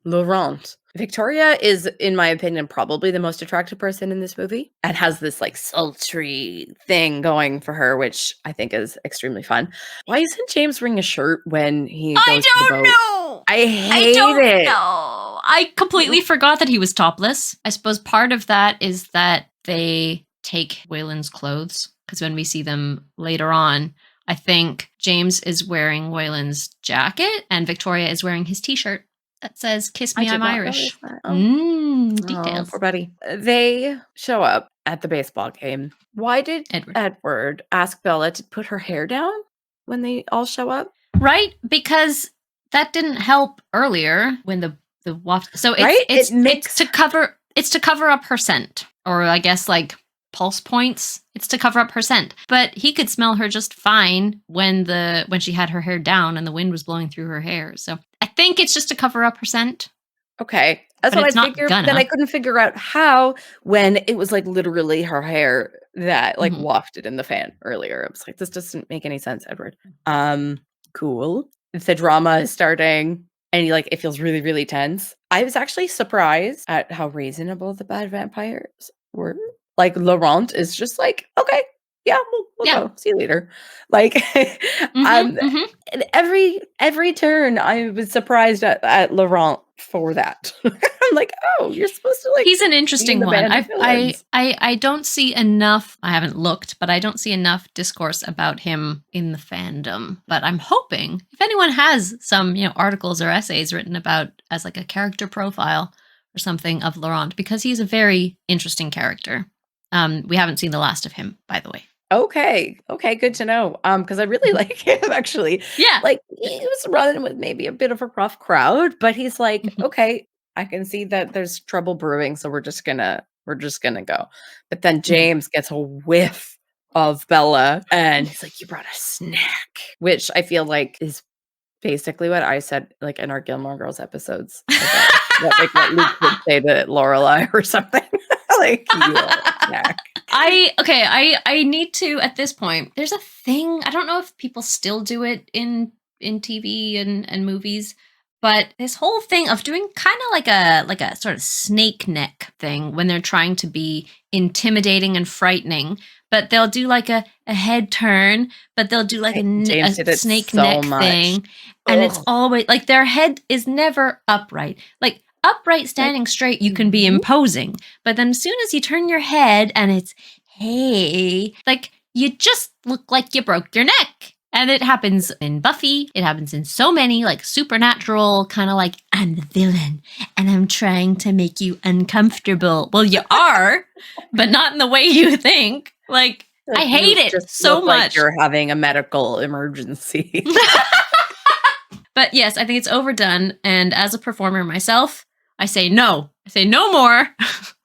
[SPEAKER 1] Laurent. Victoria is, in my opinion, probably the most attractive person in this movie and has this like sultry thing going for her, which I think is extremely fun. Why isn't James wearing a shirt when he goes to the boat?
[SPEAKER 2] Know.
[SPEAKER 1] I don't
[SPEAKER 2] know. I completely forgot that he was topless. I suppose part of that is that they take Waylon's clothes, because when we see them later on, I think James is wearing Waylon's jacket and Victoria is wearing his t-shirt that says, "Kiss me, I'm Irish."
[SPEAKER 1] Oh,
[SPEAKER 2] Details.
[SPEAKER 1] poor buddy. They show up at the baseball game. Why did
[SPEAKER 2] Edward.
[SPEAKER 1] Edward ask Bella to put her hair down when they all show up?
[SPEAKER 2] Right? Because that didn't help earlier when the waft. So
[SPEAKER 1] Right?
[SPEAKER 2] it's to cover up her scent, or I guess like pulse points. It's to cover up her scent. But he could smell her just fine when she had her hair down and the wind was blowing through her hair. So I think it's just to cover up her scent.
[SPEAKER 1] Okay. That's
[SPEAKER 2] But
[SPEAKER 1] what
[SPEAKER 2] it's
[SPEAKER 1] I
[SPEAKER 2] not
[SPEAKER 1] figured.
[SPEAKER 2] gonna.
[SPEAKER 1] Then I couldn't figure out how when it was like literally her hair that like
[SPEAKER 2] Mhm.
[SPEAKER 1] wafted in the fan earlier. I was like, this doesn't make any sense, Edward. Cool. The drama is starting and it feels really, really tense. I was actually surprised at how reasonable the bad vampires were. Like Laurent is just like, okay, yeah, we'll
[SPEAKER 2] Yeah.
[SPEAKER 1] go. See you later. Like
[SPEAKER 2] Mhm.
[SPEAKER 1] and every turn I was surprised at Laurent for that. I'm like, oh, you're supposed to
[SPEAKER 2] He's an interesting
[SPEAKER 1] the
[SPEAKER 2] one.
[SPEAKER 1] band of villains.
[SPEAKER 2] I don't see enough. I haven't looked, but I don't see enough discourse about him in the fandom. But I'm hoping if anyone has some, articles or essays written about as like a character profile or something of Laurent, because he's a very interesting character. We haven't seen the last of him, by the way.
[SPEAKER 1] Okay, good to know. Because I really like him actually.
[SPEAKER 2] Yeah.
[SPEAKER 1] Like he was running with maybe a bit of a rough crowd, but he's like,
[SPEAKER 2] Mhm.
[SPEAKER 1] okay, I can see that there's trouble brewing, so we're just gonna go. But then James gets a whiff of Bella, and he's like, "You brought a snack," which I feel like is basically what I said, like in our Gilmore Girls episodes, what Luke would say to Lorelai or something. Like, you are a snack.
[SPEAKER 2] I need to at this point. There's a thing. I don't know if people still do it in TV and movies, but this whole thing of doing kind of like a sort of snake neck thing when they're trying to be intimidating and frightening, but they'll do like a head turn, but they'll do like
[SPEAKER 1] James did
[SPEAKER 2] a
[SPEAKER 1] it
[SPEAKER 2] snake
[SPEAKER 1] so
[SPEAKER 2] neck
[SPEAKER 1] much.
[SPEAKER 2] thing, and it's
[SPEAKER 1] Ugh.
[SPEAKER 2] always like their head is never upright. Like upright standing straight, you can be
[SPEAKER 1] Mhm.
[SPEAKER 2] imposing, but then as soon as you turn your head and it's hey, like you just look like you broke your neck. And it happens in Buffy. It happens in so many like supernatural kind of like, I'm the villain and I'm trying to make you uncomfortable. Well, you are, but not in the way you think. Like, I
[SPEAKER 1] You
[SPEAKER 2] hate it
[SPEAKER 1] just
[SPEAKER 2] so
[SPEAKER 1] look like
[SPEAKER 2] much.
[SPEAKER 1] you're having a medical emergency.
[SPEAKER 2] But yes, I think it's overdone. And as a performer myself, I say no. I say no more.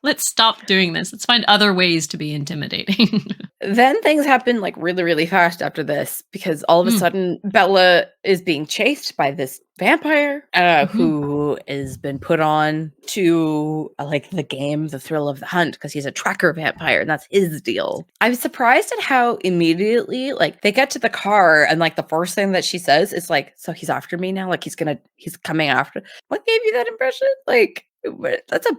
[SPEAKER 2] Let's stop doing this. Let's find other ways to be intimidating.
[SPEAKER 1] Then things happen like really, really fast after this because all of a sudden Bella is being chased by this vampire who has been put on to like the game, the thrill of the hunt, because he's a tracker vampire and that's his deal. I was surprised at how immediately like they get to the car and like the first thing that she says is like, so he's after me now? Like he's coming after. What gave you that impression? Like that's a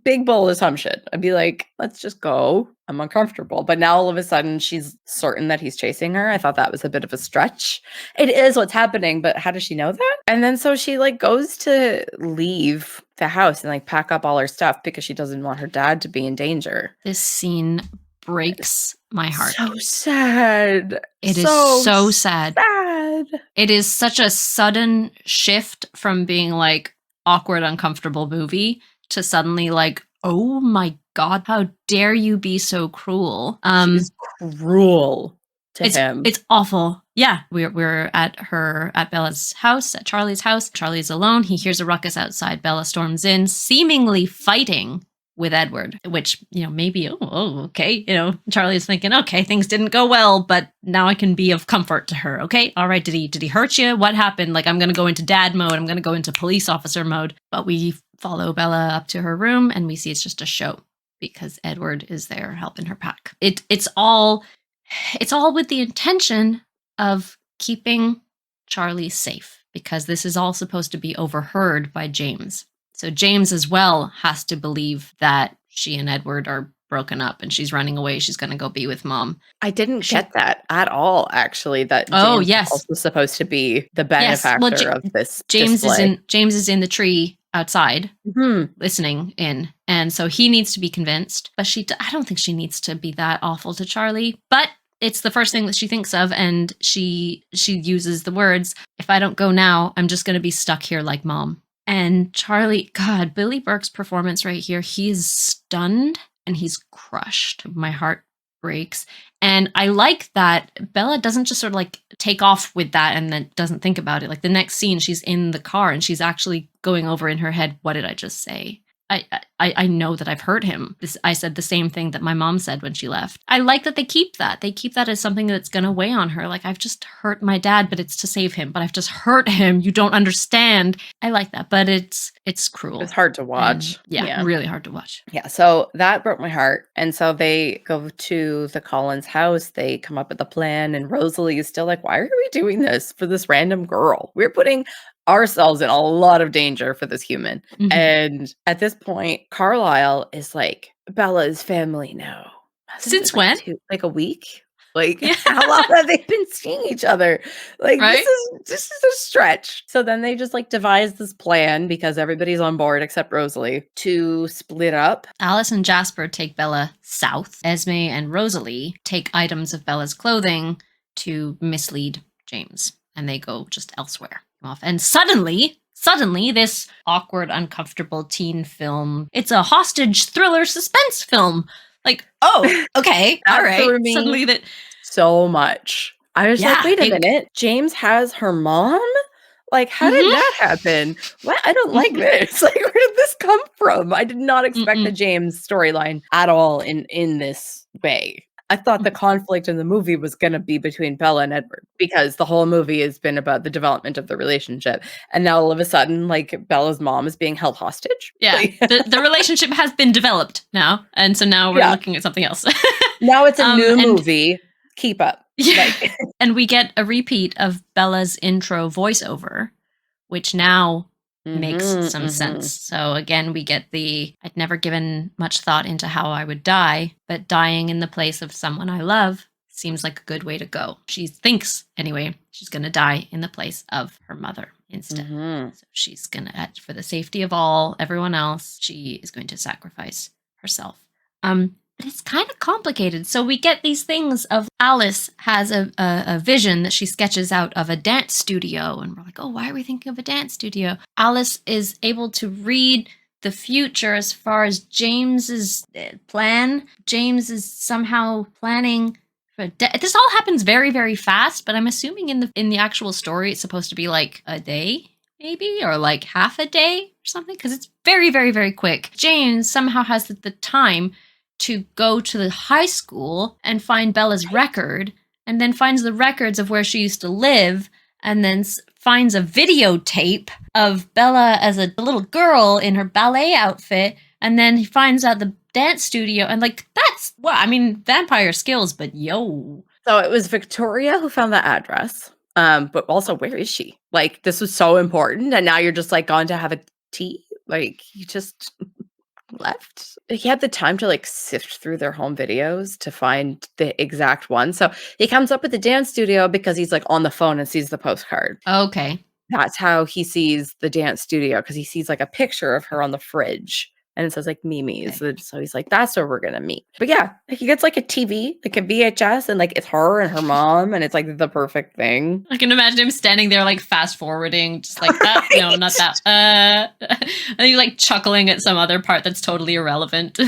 [SPEAKER 1] big bold assumption. I'd be like, let's just go. I'm uncomfortable. But now all of a sudden she's certain that he's chasing her. I thought that was a bit of a stretch. It is what's happening, but how does she know that? And then so she like goes to leave the house and like pack up all her stuff because she doesn't want her dad to be in danger.
[SPEAKER 2] This scene breaks my heart.
[SPEAKER 1] So sad.
[SPEAKER 2] It is so sad.
[SPEAKER 1] Sad.
[SPEAKER 2] It is such a sudden shift from being like awkward, uncomfortable movie to suddenly like, oh my God, how dare you be so cruel?
[SPEAKER 1] She's cruel to him.
[SPEAKER 2] It's awful. Yeah, we're at Bella's house, at Charlie's house. Charlie's alone. He hears a ruckus outside. Bella storms in, seemingly fighting with Edward, which, maybe, okay. Charlie's thinking, okay, things didn't go well, but now I can be of comfort to her. Okay. All right. Did he hurt you? What happened? Like, I'm going to go into dad mode. I'm going to go into police officer mode. But we follow Bella up to her room and we see it's just a show because Edward is there helping her pack. It's all with the intention of keeping Charlie safe because this is all supposed to be overheard by James. So James as well has to believe that she and Edward are broken up and she's running away. She's going to go be with mom.
[SPEAKER 1] I didn't get that at all, actually, that James is also supposed to be the benefactor of this display.
[SPEAKER 2] James is in the tree outside listening in. And so he needs to be convinced, but I don't think she needs to be that awful to Charlie, but it's the first thing that she thinks of. And she uses the words, if I don't go now, I'm just going to be stuck here like mom. And Charlie, God, Billy Burke's performance right here, he is stunned and he's crushed. My heart breaks. And I like that Bella doesn't just sort of like take off with that and then doesn't think about it. Like the next scene, she's in the car and she's actually going over in her head, what did I just say? I know that I've hurt him. I said the same thing that my mom said when she left. I like that they keep that. They keep that as something that's going to weigh on her. Like, I've just hurt my dad, but it's to save him. But I've just hurt him. You don't understand. I like that, but it's cruel.
[SPEAKER 1] It's hard to watch.
[SPEAKER 2] And, really hard to watch.
[SPEAKER 1] Yeah, so that broke my heart. And so they go to the Collins house. They come up with a plan, and Rosalie is still like, why are we doing this for this random girl? We're putting ourselves in a lot of danger for this human.
[SPEAKER 2] Mhm.
[SPEAKER 1] And at this point, Carlisle is like, Bella's family now.
[SPEAKER 2] Since when?
[SPEAKER 1] Like a week? Like,
[SPEAKER 2] Yeah.
[SPEAKER 1] how long have they been seeing each other? Like,
[SPEAKER 2] Right?
[SPEAKER 1] this is a stretch. So then they just like devise this plan because everybody's on board except Rosalie to split up.
[SPEAKER 2] Alice and Jasper take Bella south. Esme and Rosalie take items of Bella's clothing to mislead James, and they go just elsewhere. Off. And suddenly, this awkward, uncomfortable teen film, it's a hostage thriller suspense film. Like, oh, okay, all right. Suddenly that
[SPEAKER 1] so much. I was like, wait a minute. James has her mom? Like, how did that happen? What? I don't like this. Like, where did this come from? I did not expect the James storyline at all in this way. I thought the conflict in the movie was going to be between Bella and Edward because the whole movie has been about the development of the relationship. And now all of a sudden, like, Bella's mom is being held hostage.
[SPEAKER 2] Yeah,
[SPEAKER 1] Like,
[SPEAKER 2] the relationship has been developed now. And so now we're looking at something else.
[SPEAKER 1] now it's a new movie. Keep up.
[SPEAKER 2] Yeah.
[SPEAKER 1] Like,
[SPEAKER 2] and we get a repeat of Bella's intro voiceover, which now makes some sense. So again, we get I'd never given much thought into how I would die, but dying in the place of someone I love seems like a good way to go. She thinks, anyway, she's going to die in the place of her mother instead. So she's going to, for the safety of everyone else, she is going to sacrifice herself. But it's kind of complicated. So we get these things of Alice has a vision that she sketches out of a dance studio. And we're like, oh, why are we thinking of a dance studio? Alice is able to read the future as far as James's plan. James is somehow planning for this all happens very, very fast, but I'm assuming in the actual story it's supposed to be like a day, maybe, or like half a day or something, because it's very, very, very quick. James somehow has the time to go to the high school and find Bella's record, and then finds the records of where she used to live, and then finds a videotape of Bella as a little girl in her ballet outfit, and then he finds out the dance studio, and like, that's, well, I mean, vampire skills, but yo.
[SPEAKER 1] So it was Victoria who found the address, but also, where is she? Like, this was so important, and now you're just like gone to have a tea? Like, you just left. He had the time to like sift through their home videos to find the exact one. So he comes up with the dance studio because he's like on the phone and sees the postcard.
[SPEAKER 2] Okay.
[SPEAKER 1] That's how he sees the dance studio, because he sees like a picture of her on the fridge and it says like Mimi's.
[SPEAKER 2] Okay.
[SPEAKER 1] So he's like, that's where we're gonna meet. But yeah, like he gets like a TV, like a VHS, and like it's her and her mom, and it's like the perfect thing.
[SPEAKER 2] I can imagine him standing there like fast forwarding, just like that.
[SPEAKER 1] Right?
[SPEAKER 2] No, not that. And he's like chuckling at some other part that's totally irrelevant.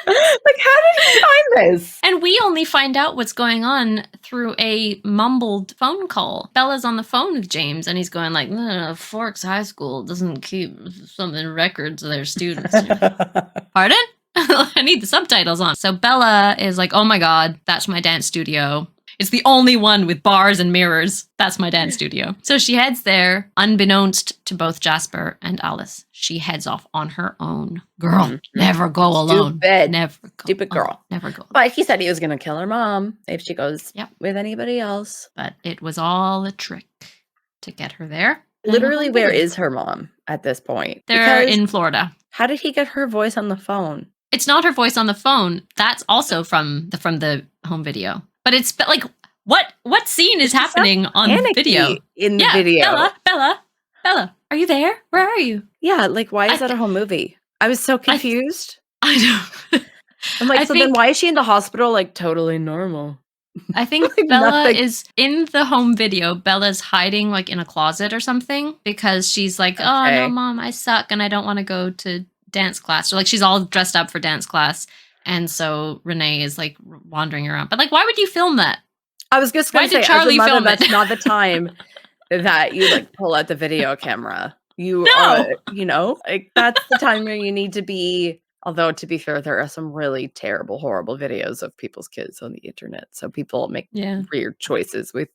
[SPEAKER 1] Like, how did he find this?
[SPEAKER 2] And we only find out what's going on through a mumbled phone call. Bella's on the phone with James, and he's going like, no, Forks High School doesn't keep something records of their students. Pardon? I need the subtitles on. So Bella is like, oh my God, that's my dance studio. It's the only one with bars and mirrors. That's my dance studio. So she heads there, unbeknownst to both Jasper and Alice. She heads off on her own. Girl, never go alone.
[SPEAKER 1] Stupid.
[SPEAKER 2] Never go
[SPEAKER 1] Stupid girl.
[SPEAKER 2] alone. Never go alone.
[SPEAKER 1] But he said he was going to kill her mom if she goes with anybody else.
[SPEAKER 2] But it was all a trick to get her there.
[SPEAKER 1] Literally, where is her mom at this point?
[SPEAKER 2] They're
[SPEAKER 1] Because
[SPEAKER 2] in Florida.
[SPEAKER 1] how did he get her voice on the phone?
[SPEAKER 2] It's not her voice on the phone. That's also from the home video. But it's like, what scene is happening on the video?
[SPEAKER 1] In the video.
[SPEAKER 2] Bella, are you there? Where are you?
[SPEAKER 1] Yeah, like, why is that a whole movie? I was so confused.
[SPEAKER 2] I know.
[SPEAKER 1] I'm like, so then why is she in the hospital like totally normal?
[SPEAKER 2] I think
[SPEAKER 1] Like,
[SPEAKER 2] Bella
[SPEAKER 1] nothing.
[SPEAKER 2] is in the home video. Bella's hiding like in a closet or something because she's like, oh no,
[SPEAKER 1] Okay.
[SPEAKER 2] mom, I suck and I don't want to go to dance class. Or like she's all dressed up for dance class. And so Renee is like wandering around. But like, why would you film that?
[SPEAKER 1] I was just
[SPEAKER 2] Why
[SPEAKER 1] going to
[SPEAKER 2] did
[SPEAKER 1] say, as a
[SPEAKER 2] Charlie
[SPEAKER 1] mother,
[SPEAKER 2] film it?
[SPEAKER 1] that's not the time that you like pull out the video camera. You
[SPEAKER 2] No.
[SPEAKER 1] are, like that's the time where you need to be. Although to be fair, there are some really terrible, horrible videos of people's kids on the internet. So people make
[SPEAKER 2] Yeah.
[SPEAKER 1] weird choices with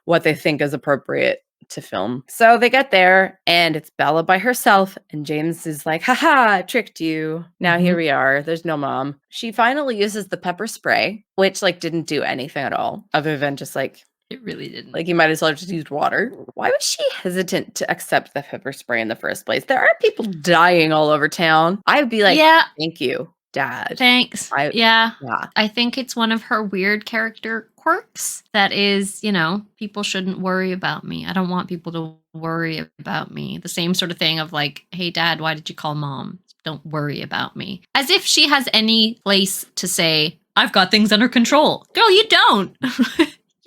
[SPEAKER 1] what they think is appropriate to film. So they get there and it's Bella by herself. And James is like, haha, tricked you. Now here we are. There's no mom. She finally uses the pepper spray, which like didn't do anything at all other than just like,
[SPEAKER 2] It really didn't.
[SPEAKER 1] like, you might as well have just used water. Why was she hesitant to accept the pepper spray in the first place? There are people dying all over town. I would be like,
[SPEAKER 2] yeah,
[SPEAKER 1] thank you, Dad.
[SPEAKER 2] thanks.
[SPEAKER 1] Yeah.
[SPEAKER 2] I think it's one of her weird character quirks that is, people shouldn't worry about me. I don't want people to worry about me. The same sort of thing of like, hey, Dad, why did you call Mom? Don't worry about me. As if she has any place to say, I've got things under control. Girl, you don't.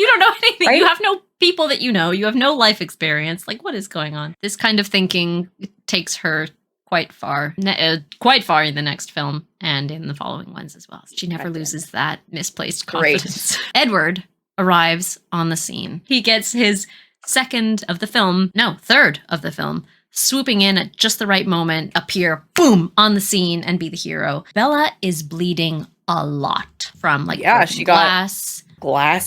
[SPEAKER 2] You don't know anything.
[SPEAKER 1] Right?
[SPEAKER 2] You have no people that you know. You have no life experience. Like, what is going on? This kind of thinking takes her quite far in the next film and in the following ones as well. She never loses that misplaced confidence. Edward arrives on the scene. He gets his third of the film, swooping in at just the right moment, appear, boom, on the scene and be the hero. Bella is bleeding a lot from like
[SPEAKER 1] she glass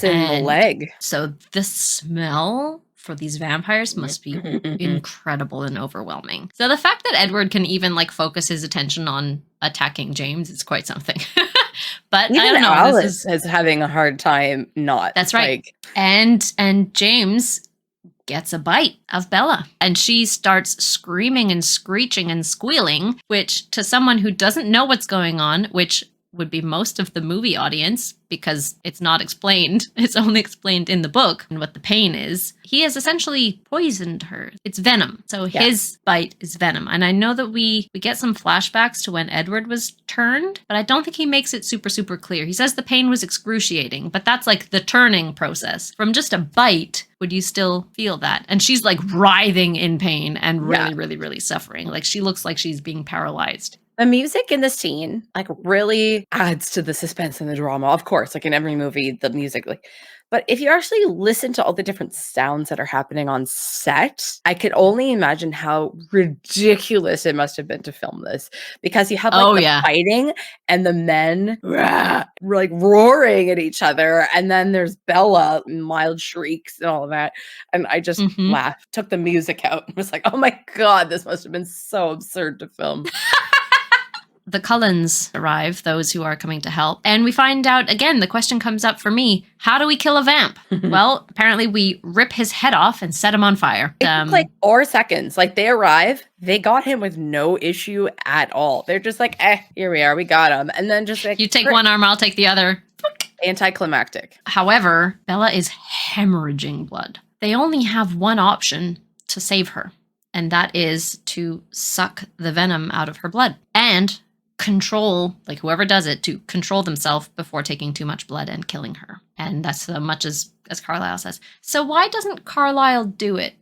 [SPEAKER 1] in the leg.
[SPEAKER 2] So the smell for these vampires must be incredible and overwhelming. So the fact that Edward can even like focus his attention on attacking James is quite something. But
[SPEAKER 1] Even
[SPEAKER 2] I don't know.
[SPEAKER 1] Alice is having a hard time not.
[SPEAKER 2] That's right. And James gets a bite of Bella and she starts screaming and screeching and squealing, which to someone who doesn't know what's going on, which would be most of the movie audience because it's not explained. It's only explained in the book and what the pain is. He has essentially poisoned her. It's venom. So his bite is venom. And I know that we get some flashbacks to when Edward was turned, but I don't think he makes it super, super clear. He says the pain was excruciating, but that's like the turning process. From just a bite, would you still feel that? And she's like writhing in pain and really, really, really suffering. Like she looks like she's being paralyzed.
[SPEAKER 1] The music in the scene like really adds to the suspense and the drama. Of course, like in every movie, the music but if you actually listen to all the different sounds that are happening on set, I could only imagine how ridiculous it must have been to film this because you have like the fighting and the men like roaring at each other, and then there's Bella mild shrieks and all of that, and I just laughed, took the music out, and was like, oh my god, this must have been so absurd to film.
[SPEAKER 2] The Cullens arrive, those who are coming to help. And we find out, again, the question comes up for me, how do we kill a vamp? Well, apparently we rip his head off and set him on fire.
[SPEAKER 1] It took like 4 seconds. Like they arrive, they got him with no issue at all. They're just like, here we are, we got him. And then just like,
[SPEAKER 2] you take one arm, I'll take the other.
[SPEAKER 1] Anticlimactic.
[SPEAKER 2] However, Bella is hemorrhaging blood. They only have one option to save her, and that is to suck the venom out of her blood and control, like whoever does it, to control themselves before taking too much blood and killing her. And that's as much as Carlisle says. So why doesn't Carlisle do it?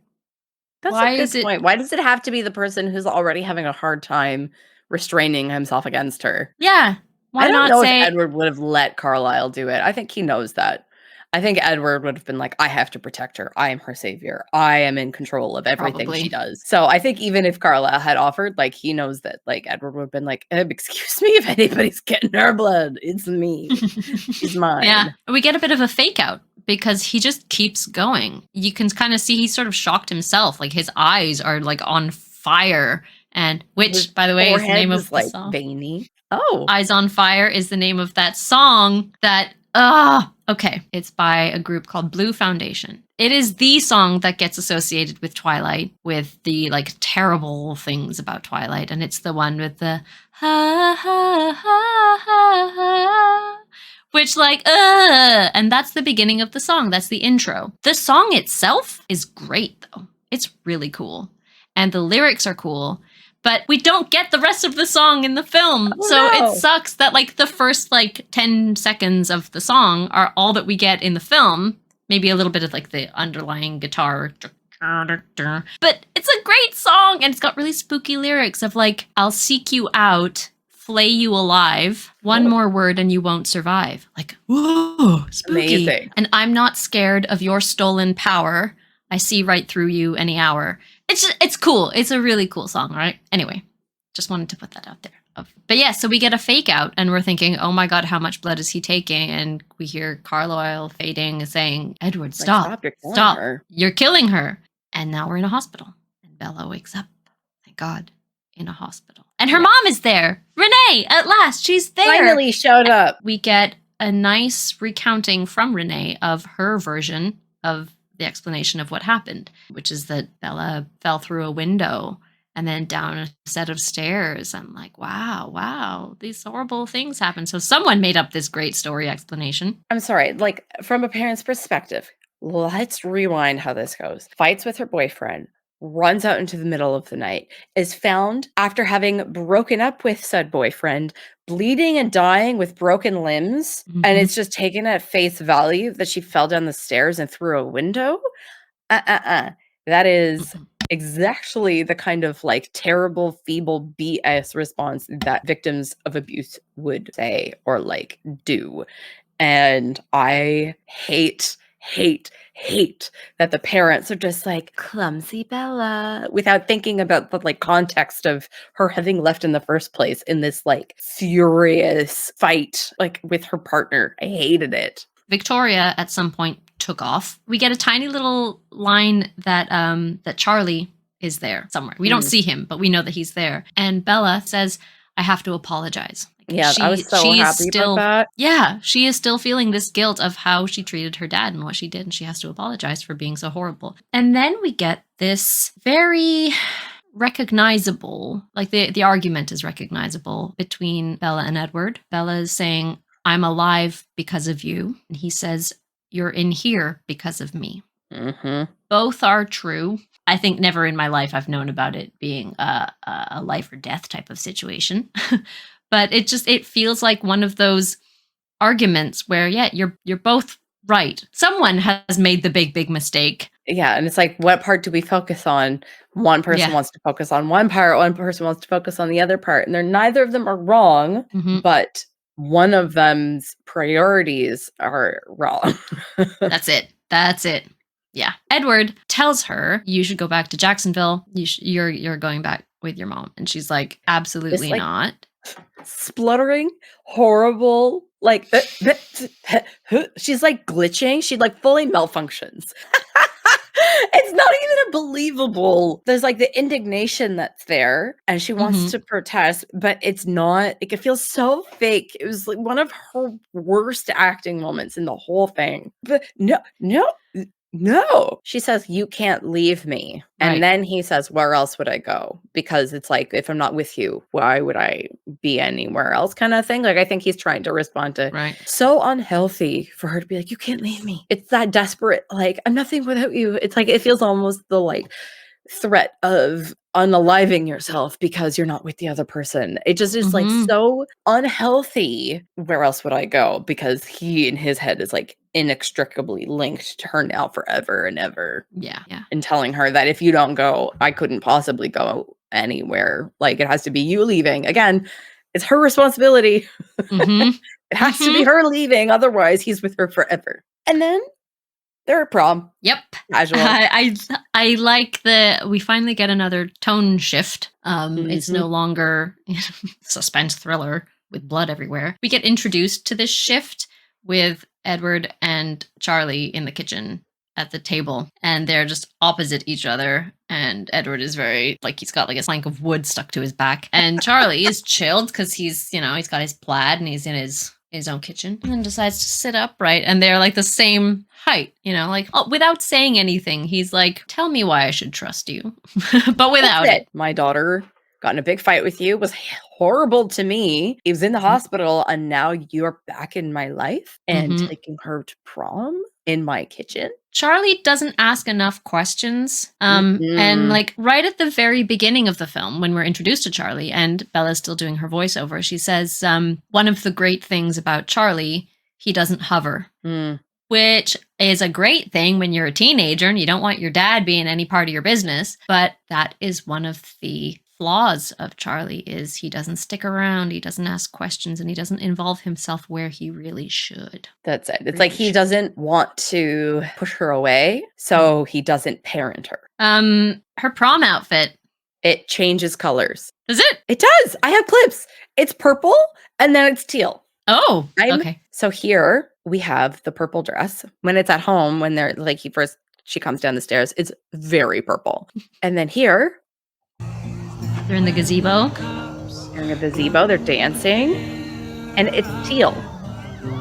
[SPEAKER 1] That's a good point. Why does it have to be the person who's already having a hard time restraining himself against her?
[SPEAKER 2] Yeah. Why
[SPEAKER 1] I don't
[SPEAKER 2] not
[SPEAKER 1] know
[SPEAKER 2] say
[SPEAKER 1] if Edward would have let Carlisle do it. I think he knows that. I think Edward would have been like, I have to protect her. I am her savior. I am in control of everything she does. So I think even if Carlisle had offered, like, he knows that, like, Edward would have been like, excuse me, if anybody's getting her blood, it's me. She's mine.
[SPEAKER 2] Yeah. We get a bit of a fake out because he just keeps going. You can kind of see he's sort of shocked himself. Like, his eyes are, like, on fire. And which, by the way, is the name of the song.
[SPEAKER 1] Veiny. Oh.
[SPEAKER 2] Eyes on Fire is the name of that song that okay. It's by a group called Blue Foundation. It is the song that gets associated with Twilight, with the like terrible things about Twilight. And it's the one with the ha ha ha ha ha, which like, and that's the beginning of the song. That's the intro. The song itself is great though. It's really cool. And the lyrics are cool. But we don't get the rest of the song in the film.
[SPEAKER 1] Oh,
[SPEAKER 2] so
[SPEAKER 1] no.
[SPEAKER 2] it sucks that like the first like 10 seconds of the song are all that we get in the film. Maybe a little bit of like the underlying guitar. But it's a great song and it's got really spooky lyrics of like, I'll seek you out, flay you alive, one more word and you won't survive. Like, whoa, spooky.
[SPEAKER 1] Amazing.
[SPEAKER 2] And I'm not scared of your stolen power. I see right through you any hour. It's cool. It's a really cool song, right? Anyway, just wanted to put that out there. But yeah, so we get a fake out and we're thinking, oh my God, how much blood is he taking? And we hear Carlisle fading saying, Edward, stop,
[SPEAKER 1] Like, you're killing
[SPEAKER 2] stop.
[SPEAKER 1] her.
[SPEAKER 2] You're killing her. And now we're in a hospital. And Bella wakes up, thank God, in a hospital. And her mom is there. Renee, at last, she's there.
[SPEAKER 1] Finally showed up.
[SPEAKER 2] We get a nice recounting from Renee of her version of the explanation of what happened, which is that Bella fell through a window and then down a set of stairs. I'm like, wow, these horrible things happen. So someone made up this great story explanation.
[SPEAKER 1] I'm sorry, like from a parent's perspective, let's rewind how this goes. Fights with her boyfriend, runs out into the middle of the night, is found after having broken up with said boyfriend, bleeding and dying with broken limbs, and it's just taken at face value that she fell down the stairs and through a window. That is exactly the kind of like terrible, feeble BS response that victims of abuse would say or like do. And I hate that the parents are just like, clumsy Bella, without thinking about the like context of her having left in the first place in this like furious fight like with her partner. I hated it.
[SPEAKER 2] Victoria at some point took off. We get a tiny little line that that Charlie is there somewhere. We don't see him, but we know that he's there. And Bella says, I have to apologize.
[SPEAKER 1] Yeah, I was so happy about that.
[SPEAKER 2] Yeah, she is still feeling this guilt of how she treated her dad and what she did, and she has to apologize for being so horrible. And then we get this very recognizable, like the argument is recognizable between Bella and Edward. Bella is saying, I'm alive because of you. And he says, you're in here because of me. Both are true. I think never in my life I've known about it being a life or death type of situation. But it feels like one of those arguments where, yeah, you're both right. Someone has made the big mistake.
[SPEAKER 1] Yeah, and it's like, what part do we focus on? One person wants to focus on one part, one person wants to focus on the other part, and neither of them are wrong, but one of them's priorities are wrong.
[SPEAKER 2] That's it. Yeah. Edward tells her, you should go back to Jacksonville. You're going back with your mom. And she's like, absolutely not.
[SPEAKER 1] Spluttering, horrible, like she's like glitching. She like fully malfunctions. It's not even believable. There's like the indignation that's there and she wants to protest, but it's not, it feels so fake. It was like one of her worst acting moments in the whole thing. But no. She says, you can't leave me. And then he says, where else would I go? Because it's like, if I'm not with you, why would I be anywhere else kind of thing? Like, I think he's trying to respond to so unhealthy for her to be like, you can't leave me. It's that desperate, like, I'm nothing without you. It's like, it feels almost the like threat of unaliving yourself because you're not with the other person. It just is like so unhealthy. Where else would I go? Because he in his head is like inextricably linked to her now forever and ever.
[SPEAKER 2] Yeah.
[SPEAKER 1] And telling her that if you don't go, I couldn't possibly go anywhere. Like, it has to be you leaving. Again, it's her responsibility. It has to be her leaving. Otherwise, he's with her forever. And then they're at prom.
[SPEAKER 2] Yep.
[SPEAKER 1] Casual.
[SPEAKER 2] I like we finally get another tone shift. It's no longer suspense thriller with blood everywhere. We get introduced to this shift with Edward and Charlie in the kitchen at the table, and they're just opposite each other. And Edward is very like, he's got like a plank of wood stuck to his back, and Charlie is chilled because he's got his plaid and he's in his own kitchen, and then decides to sit upright, and they're like the same height, like without saying anything. He's like, tell me why I should trust you. But without it.
[SPEAKER 1] My daughter got in a big fight with you, was horrible to me. He was in the hospital, and now you're back in my life and taking her to prom in my kitchen.
[SPEAKER 2] Charlie doesn't ask enough questions. And like right at the very beginning of the film, when we're introduced to Charlie and Bella's still doing her voiceover, she says, one of the great things about Charlie, he doesn't hover. Which is a great thing when you're a teenager and you don't want your dad being any part of your business. But that is one of the flaws of Charlie, is he doesn't stick around, he doesn't ask questions, and he doesn't involve himself where he really should.
[SPEAKER 1] That's it. It's like he doesn't want to push her away, so he doesn't parent her.
[SPEAKER 2] Her prom outfit.
[SPEAKER 1] It changes colors.
[SPEAKER 2] Does it?
[SPEAKER 1] It does. I have clips. It's purple and then it's teal.
[SPEAKER 2] Oh, okay.
[SPEAKER 1] So here we have the purple dress. When it's at home, when they're like she comes down the stairs, it's very purple. And then here,
[SPEAKER 2] they're in the gazebo.
[SPEAKER 1] They're in the gazebo. They're dancing, and it's teal.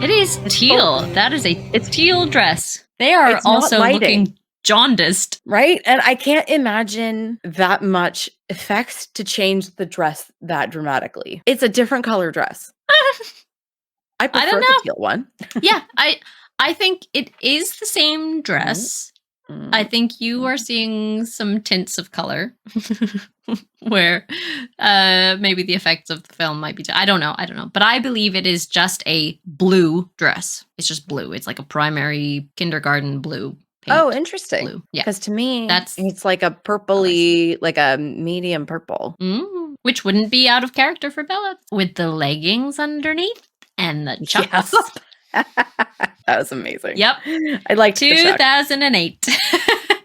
[SPEAKER 2] It is teal. That is it's teal dress. They are also looking jaundiced,
[SPEAKER 1] right? And I can't imagine that much effects to change the dress that dramatically. It's a different color dress. I prefer the teal one.
[SPEAKER 2] Yeah, I think it is the same dress. I think you are seeing some tints of color where maybe the effects of the film might be. I don't know. But I believe it is just a blue dress. It's just blue. It's like a primary kindergarten blue.
[SPEAKER 1] Oh, interesting.
[SPEAKER 2] Blue. Yeah.
[SPEAKER 1] Because to me, it's like a purpley, like a medium purple.
[SPEAKER 2] Which wouldn't be out of character for Bella. With the leggings underneath. And the chucks.
[SPEAKER 1] Yes. That was amazing.
[SPEAKER 2] Yep.
[SPEAKER 1] I like
[SPEAKER 2] 2008.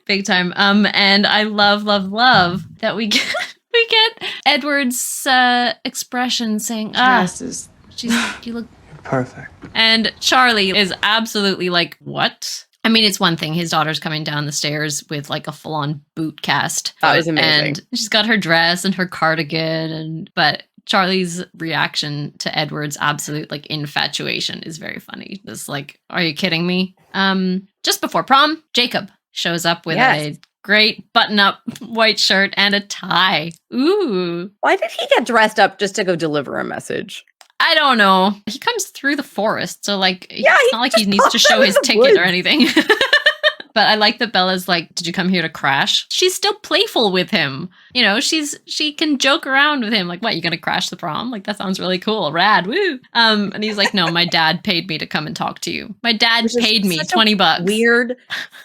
[SPEAKER 2] Big time. And I love that we get Edward's expression saying, you look
[SPEAKER 5] perfect.
[SPEAKER 2] And Charlie is absolutely like, what? I mean, it's one thing. His daughter's coming down the stairs with like a full-on boot cast.
[SPEAKER 1] That was amazing.
[SPEAKER 2] And she's got her dress and her cardigan, but Charlie's reaction to Edward's absolute like infatuation is very funny. Just like, are you kidding me? Just before prom, Jacob shows up with a great button-up white shirt and a tie. Ooh.
[SPEAKER 1] Why did he get dressed up just to go deliver a message?
[SPEAKER 2] I don't know. He comes through the forest, so like, it's not like he needs to show his ticket
[SPEAKER 1] woods
[SPEAKER 2] or anything. But I like that Bella's like, did you come here to crash? She's still playful with him. You know, she can joke around with him. Like, what, you gonna crash the prom? Like, that sounds really cool. Rad, woo. And he's like, no, my dad paid me to come and talk to you. My dad paid me $20.
[SPEAKER 1] Weird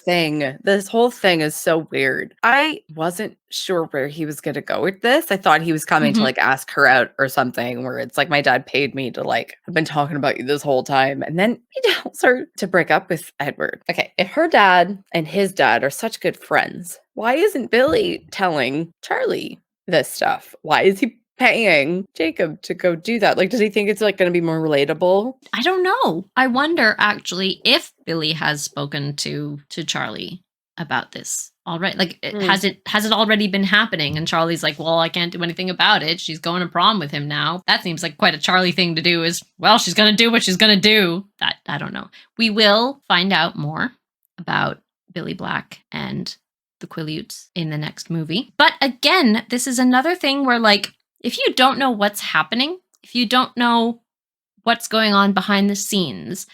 [SPEAKER 1] thing. This whole thing is so weird. I wasn't sure where he was going to go with this. I thought he was coming to like ask her out or something, where it's like, my dad paid me to like, I've been talking about you this whole time. And then he tells her to break up with Edward. Okay, if her dad and his dad are such good friends, why isn't Billy telling Charlie this stuff? Why is he paying Jacob to go do that? Like, does he think it's like going to be more relatable?
[SPEAKER 2] I don't know. I wonder actually if Billy has spoken to Charlie about this already. Like, has it already been happening? And Charlie's like, well, I can't do anything about it. She's going to prom with him now. That seems like quite a Charlie thing to do, is, well, she's going to do what she's going to do. That, I don't know. We will find out more about Billy Black and the Quileutes in the next movie. But again, this is another thing where, like, if you don't know what's happening, if you don't know what's going on behind the scenes,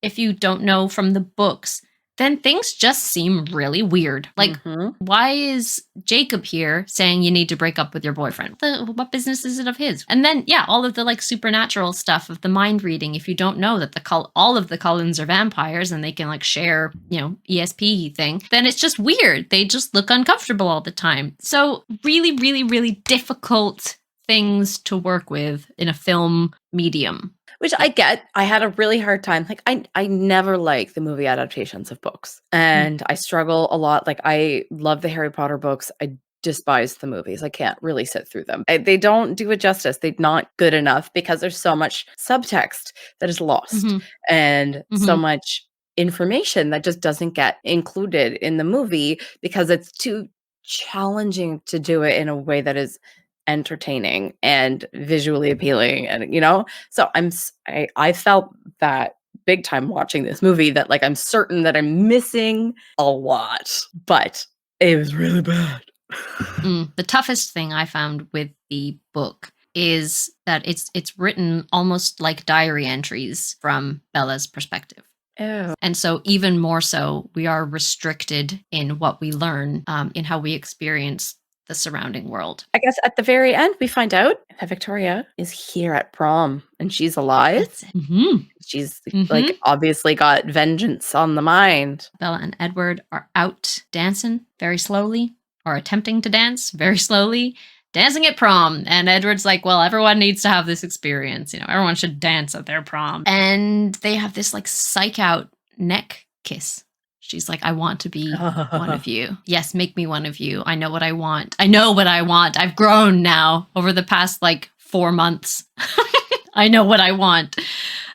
[SPEAKER 2] if you don't know from the books, then things just seem really weird. Like, why is Jacob here saying you need to break up with your boyfriend? What business is it of his? And then, yeah, all of the like supernatural stuff of the mind reading. If you don't know that all of the Cullens are vampires and they can like share, ESP thing, then it's just weird. They just look uncomfortable all the time. So really, really, really difficult things to work with in a film medium.
[SPEAKER 1] Which I get. I had a really hard time. Like, I never like the movie adaptations of books. And I struggle a lot. Like, I love the Harry Potter books. I despise the movies. I can't really sit through them. They don't do it justice. They're not good enough because there's so much subtext that is lost and so much information that just doesn't get included in the movie because it's too challenging to do it in a way that is entertaining and visually appealing, and so I felt that big time watching this movie, that like I'm certain that I'm missing a lot, but it was really bad.
[SPEAKER 2] The toughest thing I found with the book is that it's written almost like diary entries from Bella's perspective.
[SPEAKER 1] Ew.
[SPEAKER 2] And so even more so, we are restricted in what we learn, in how we experience the surrounding world.
[SPEAKER 1] I guess at the very end, we find out that Victoria is here at prom and she's alive.
[SPEAKER 2] That's it. Mm-hmm.
[SPEAKER 1] She's
[SPEAKER 2] Mhm.
[SPEAKER 1] like obviously got vengeance on the mind.
[SPEAKER 2] Bella and Edward are out dancing very slowly, or attempting to dance very slowly, dancing at prom. And Edward's like, well, everyone needs to have this experience. Everyone should dance at their prom. And they have this like psych out neck kiss. She's like, I want to be one of you. Yes, make me one of you. I know what I want. I know what I want. I've grown now over the past like 4 months. I know what I want.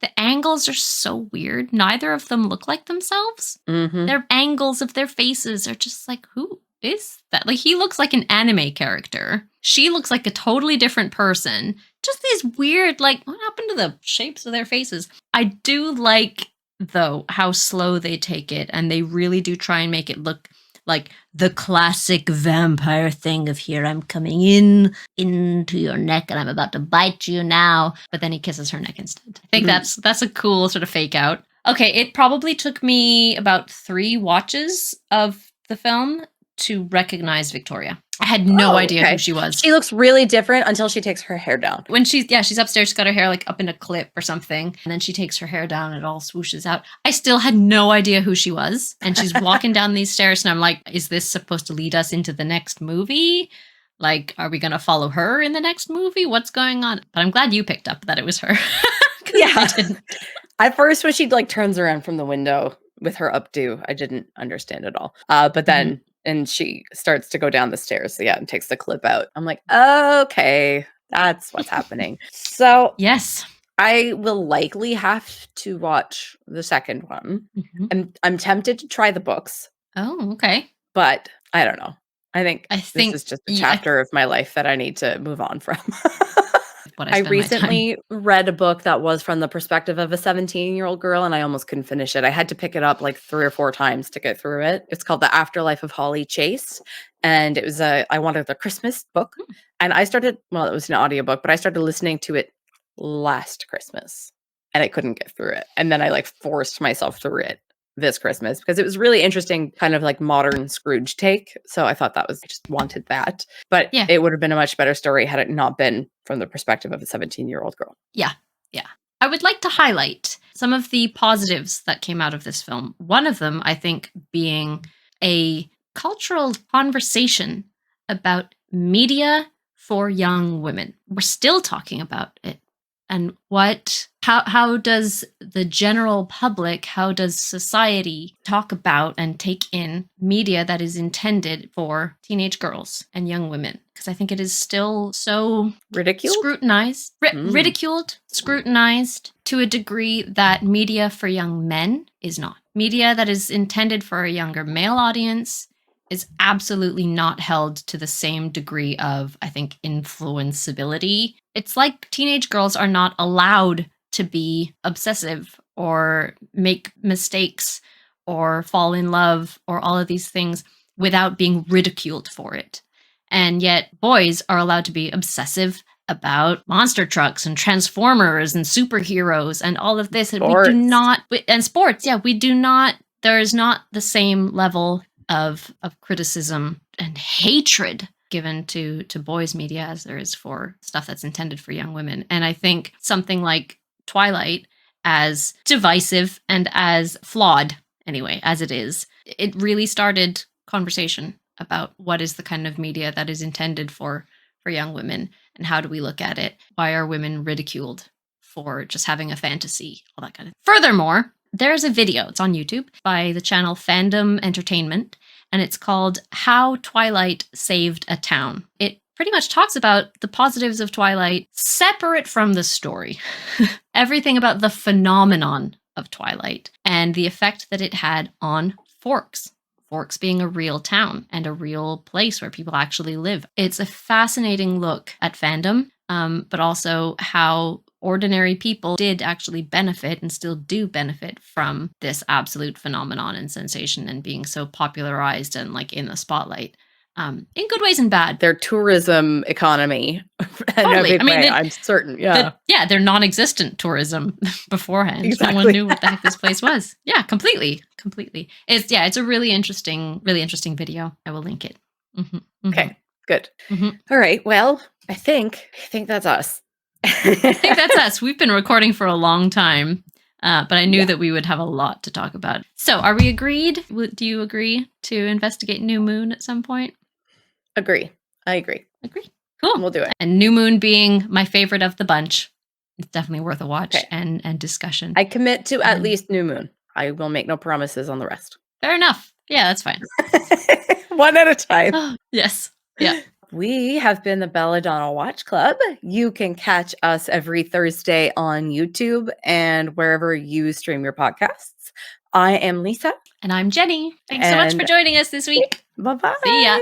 [SPEAKER 2] The angles are so weird. Neither of them look like themselves.
[SPEAKER 1] Mm-hmm.
[SPEAKER 2] Their angles of their faces are just like, who is that? Like, he looks like an anime character. She looks like a totally different person. Just these weird, like, what happened to the shapes of their faces? I do like, though, how slow they take it, and they really do try and make it look like the classic vampire thing of here, I'm coming into your neck and I'm about to bite you now. But then he kisses her neck instead. I think that's a cool sort of fake out. Okay, it probably took me about 3 watches of the film to recognize Victoria. I had no idea who she was.
[SPEAKER 1] She looks really different until she takes her hair down.
[SPEAKER 2] When she's upstairs, she's got her hair like up in a clip or something. And then she takes her hair down and it all swooshes out. I still had no idea who she was. And she's walking down these stairs and I'm like, is this supposed to lead us into the next movie? Like, are we going to follow her in the next movie? What's going on? But I'm glad you picked up that it was her.
[SPEAKER 1] Yeah.
[SPEAKER 2] I didn't.
[SPEAKER 1] At first, when she like turns around from the window with her updo, I didn't understand at all. But then, and she starts to go down the stairs, and takes the clip out. I'm like, okay, that's what's happening. So
[SPEAKER 2] Yes.
[SPEAKER 1] I will likely have to watch the second one.
[SPEAKER 2] Mm-hmm.
[SPEAKER 1] I'm tempted to try the books,
[SPEAKER 2] Oh, okay.
[SPEAKER 1] but I don't know. I think
[SPEAKER 2] I
[SPEAKER 1] this
[SPEAKER 2] think
[SPEAKER 1] is just a chapter of my life that I need to move on from.
[SPEAKER 2] what
[SPEAKER 1] I
[SPEAKER 2] spend my time.
[SPEAKER 1] recently read a book that was from the perspective of a 17-year-old girl, and I almost couldn't finish it. I had to pick it up like 3 or 4 times to get through it. It's called The Afterlife of Holly Chase, and it was I wanted a Christmas book, and it was an audiobook, but I started listening to it last Christmas, and I couldn't get through it. And then I like forced myself through it this Christmas because it was really interesting, kind of like modern Scrooge take. So I thought I just wanted that. But it would have been a much better story had it not been from the perspective of a 17-year-old girl.
[SPEAKER 2] Yeah. I would like to highlight some of the positives that came out of this film. One of them, I think, being a cultural conversation about media for young women. We're still talking about it. And how does the general public, how does society talk about and take in media that is intended for teenage girls and young women? Because I think it is still so
[SPEAKER 1] ridiculed,
[SPEAKER 2] ridiculed, scrutinized to a degree that media for young men is not. Media that is intended for a younger male audience is absolutely not held to the same degree of, I think, influenceability. It's like teenage girls are not allowed to be obsessive or make mistakes or fall in love or all of these things without being ridiculed for it. And yet boys are allowed to be obsessive about monster trucks and transformers and superheroes and all of this. And
[SPEAKER 1] sports.
[SPEAKER 2] We do not, and sports, we do not, there is not the same level of criticism and hatred given to boys media as there is for stuff that's intended for young women. And I think something like Twilight, as divisive and as flawed, anyway, as it is, it really started conversation about what is the kind of media that is intended for young women and how do we look at it? Why are women ridiculed for just having a fantasy? All that kind of thing. Furthermore, there's a video, it's on YouTube, by the channel Fandom Entertainment, and it's called How Twilight Saved a Town. It pretty much talks about the positives of Twilight separate from the story. Everything about the phenomenon of Twilight and the effect that it had on Forks. Forks being a real town and a real place where people actually live. It's a fascinating look at fandom, but also how ordinary people did actually benefit and still do benefit from this absolute phenomenon and sensation and being so popularized and like in the spotlight. in good ways and bad.
[SPEAKER 1] Their tourism economy.
[SPEAKER 2] Totally. I mean,
[SPEAKER 1] I'm certain. Yeah.
[SPEAKER 2] They're non-existent tourism beforehand. No
[SPEAKER 1] Exactly.
[SPEAKER 2] one knew what the heck this place was. Yeah, completely. It's a really interesting video. I will link it.
[SPEAKER 1] Okay, good.
[SPEAKER 2] Mhm.
[SPEAKER 1] All right. Well, I think that's us.
[SPEAKER 2] I think that's us. We've been recording for a long time, but I knew that we would have a lot to talk about. So, are we agreed? Do you agree to investigate New Moon at some point?
[SPEAKER 1] Agree. I agree.
[SPEAKER 2] Agree. Cool.
[SPEAKER 1] We'll do it.
[SPEAKER 2] And New Moon being my favorite of the bunch, it's definitely worth a watch
[SPEAKER 1] Okay.
[SPEAKER 2] and discussion.
[SPEAKER 1] I commit to at least New Moon. I will make no promises on the rest.
[SPEAKER 2] Fair enough. Yeah, that's fine.
[SPEAKER 1] One at a time.
[SPEAKER 2] Yes. Yeah.
[SPEAKER 1] We have been the Belladonna Watch Club. You can catch us every Thursday on YouTube and wherever you stream your podcasts. I am Lisa.
[SPEAKER 2] And I'm Jenny. Thanks so much for joining us this week.
[SPEAKER 1] Bye-bye.
[SPEAKER 2] See ya.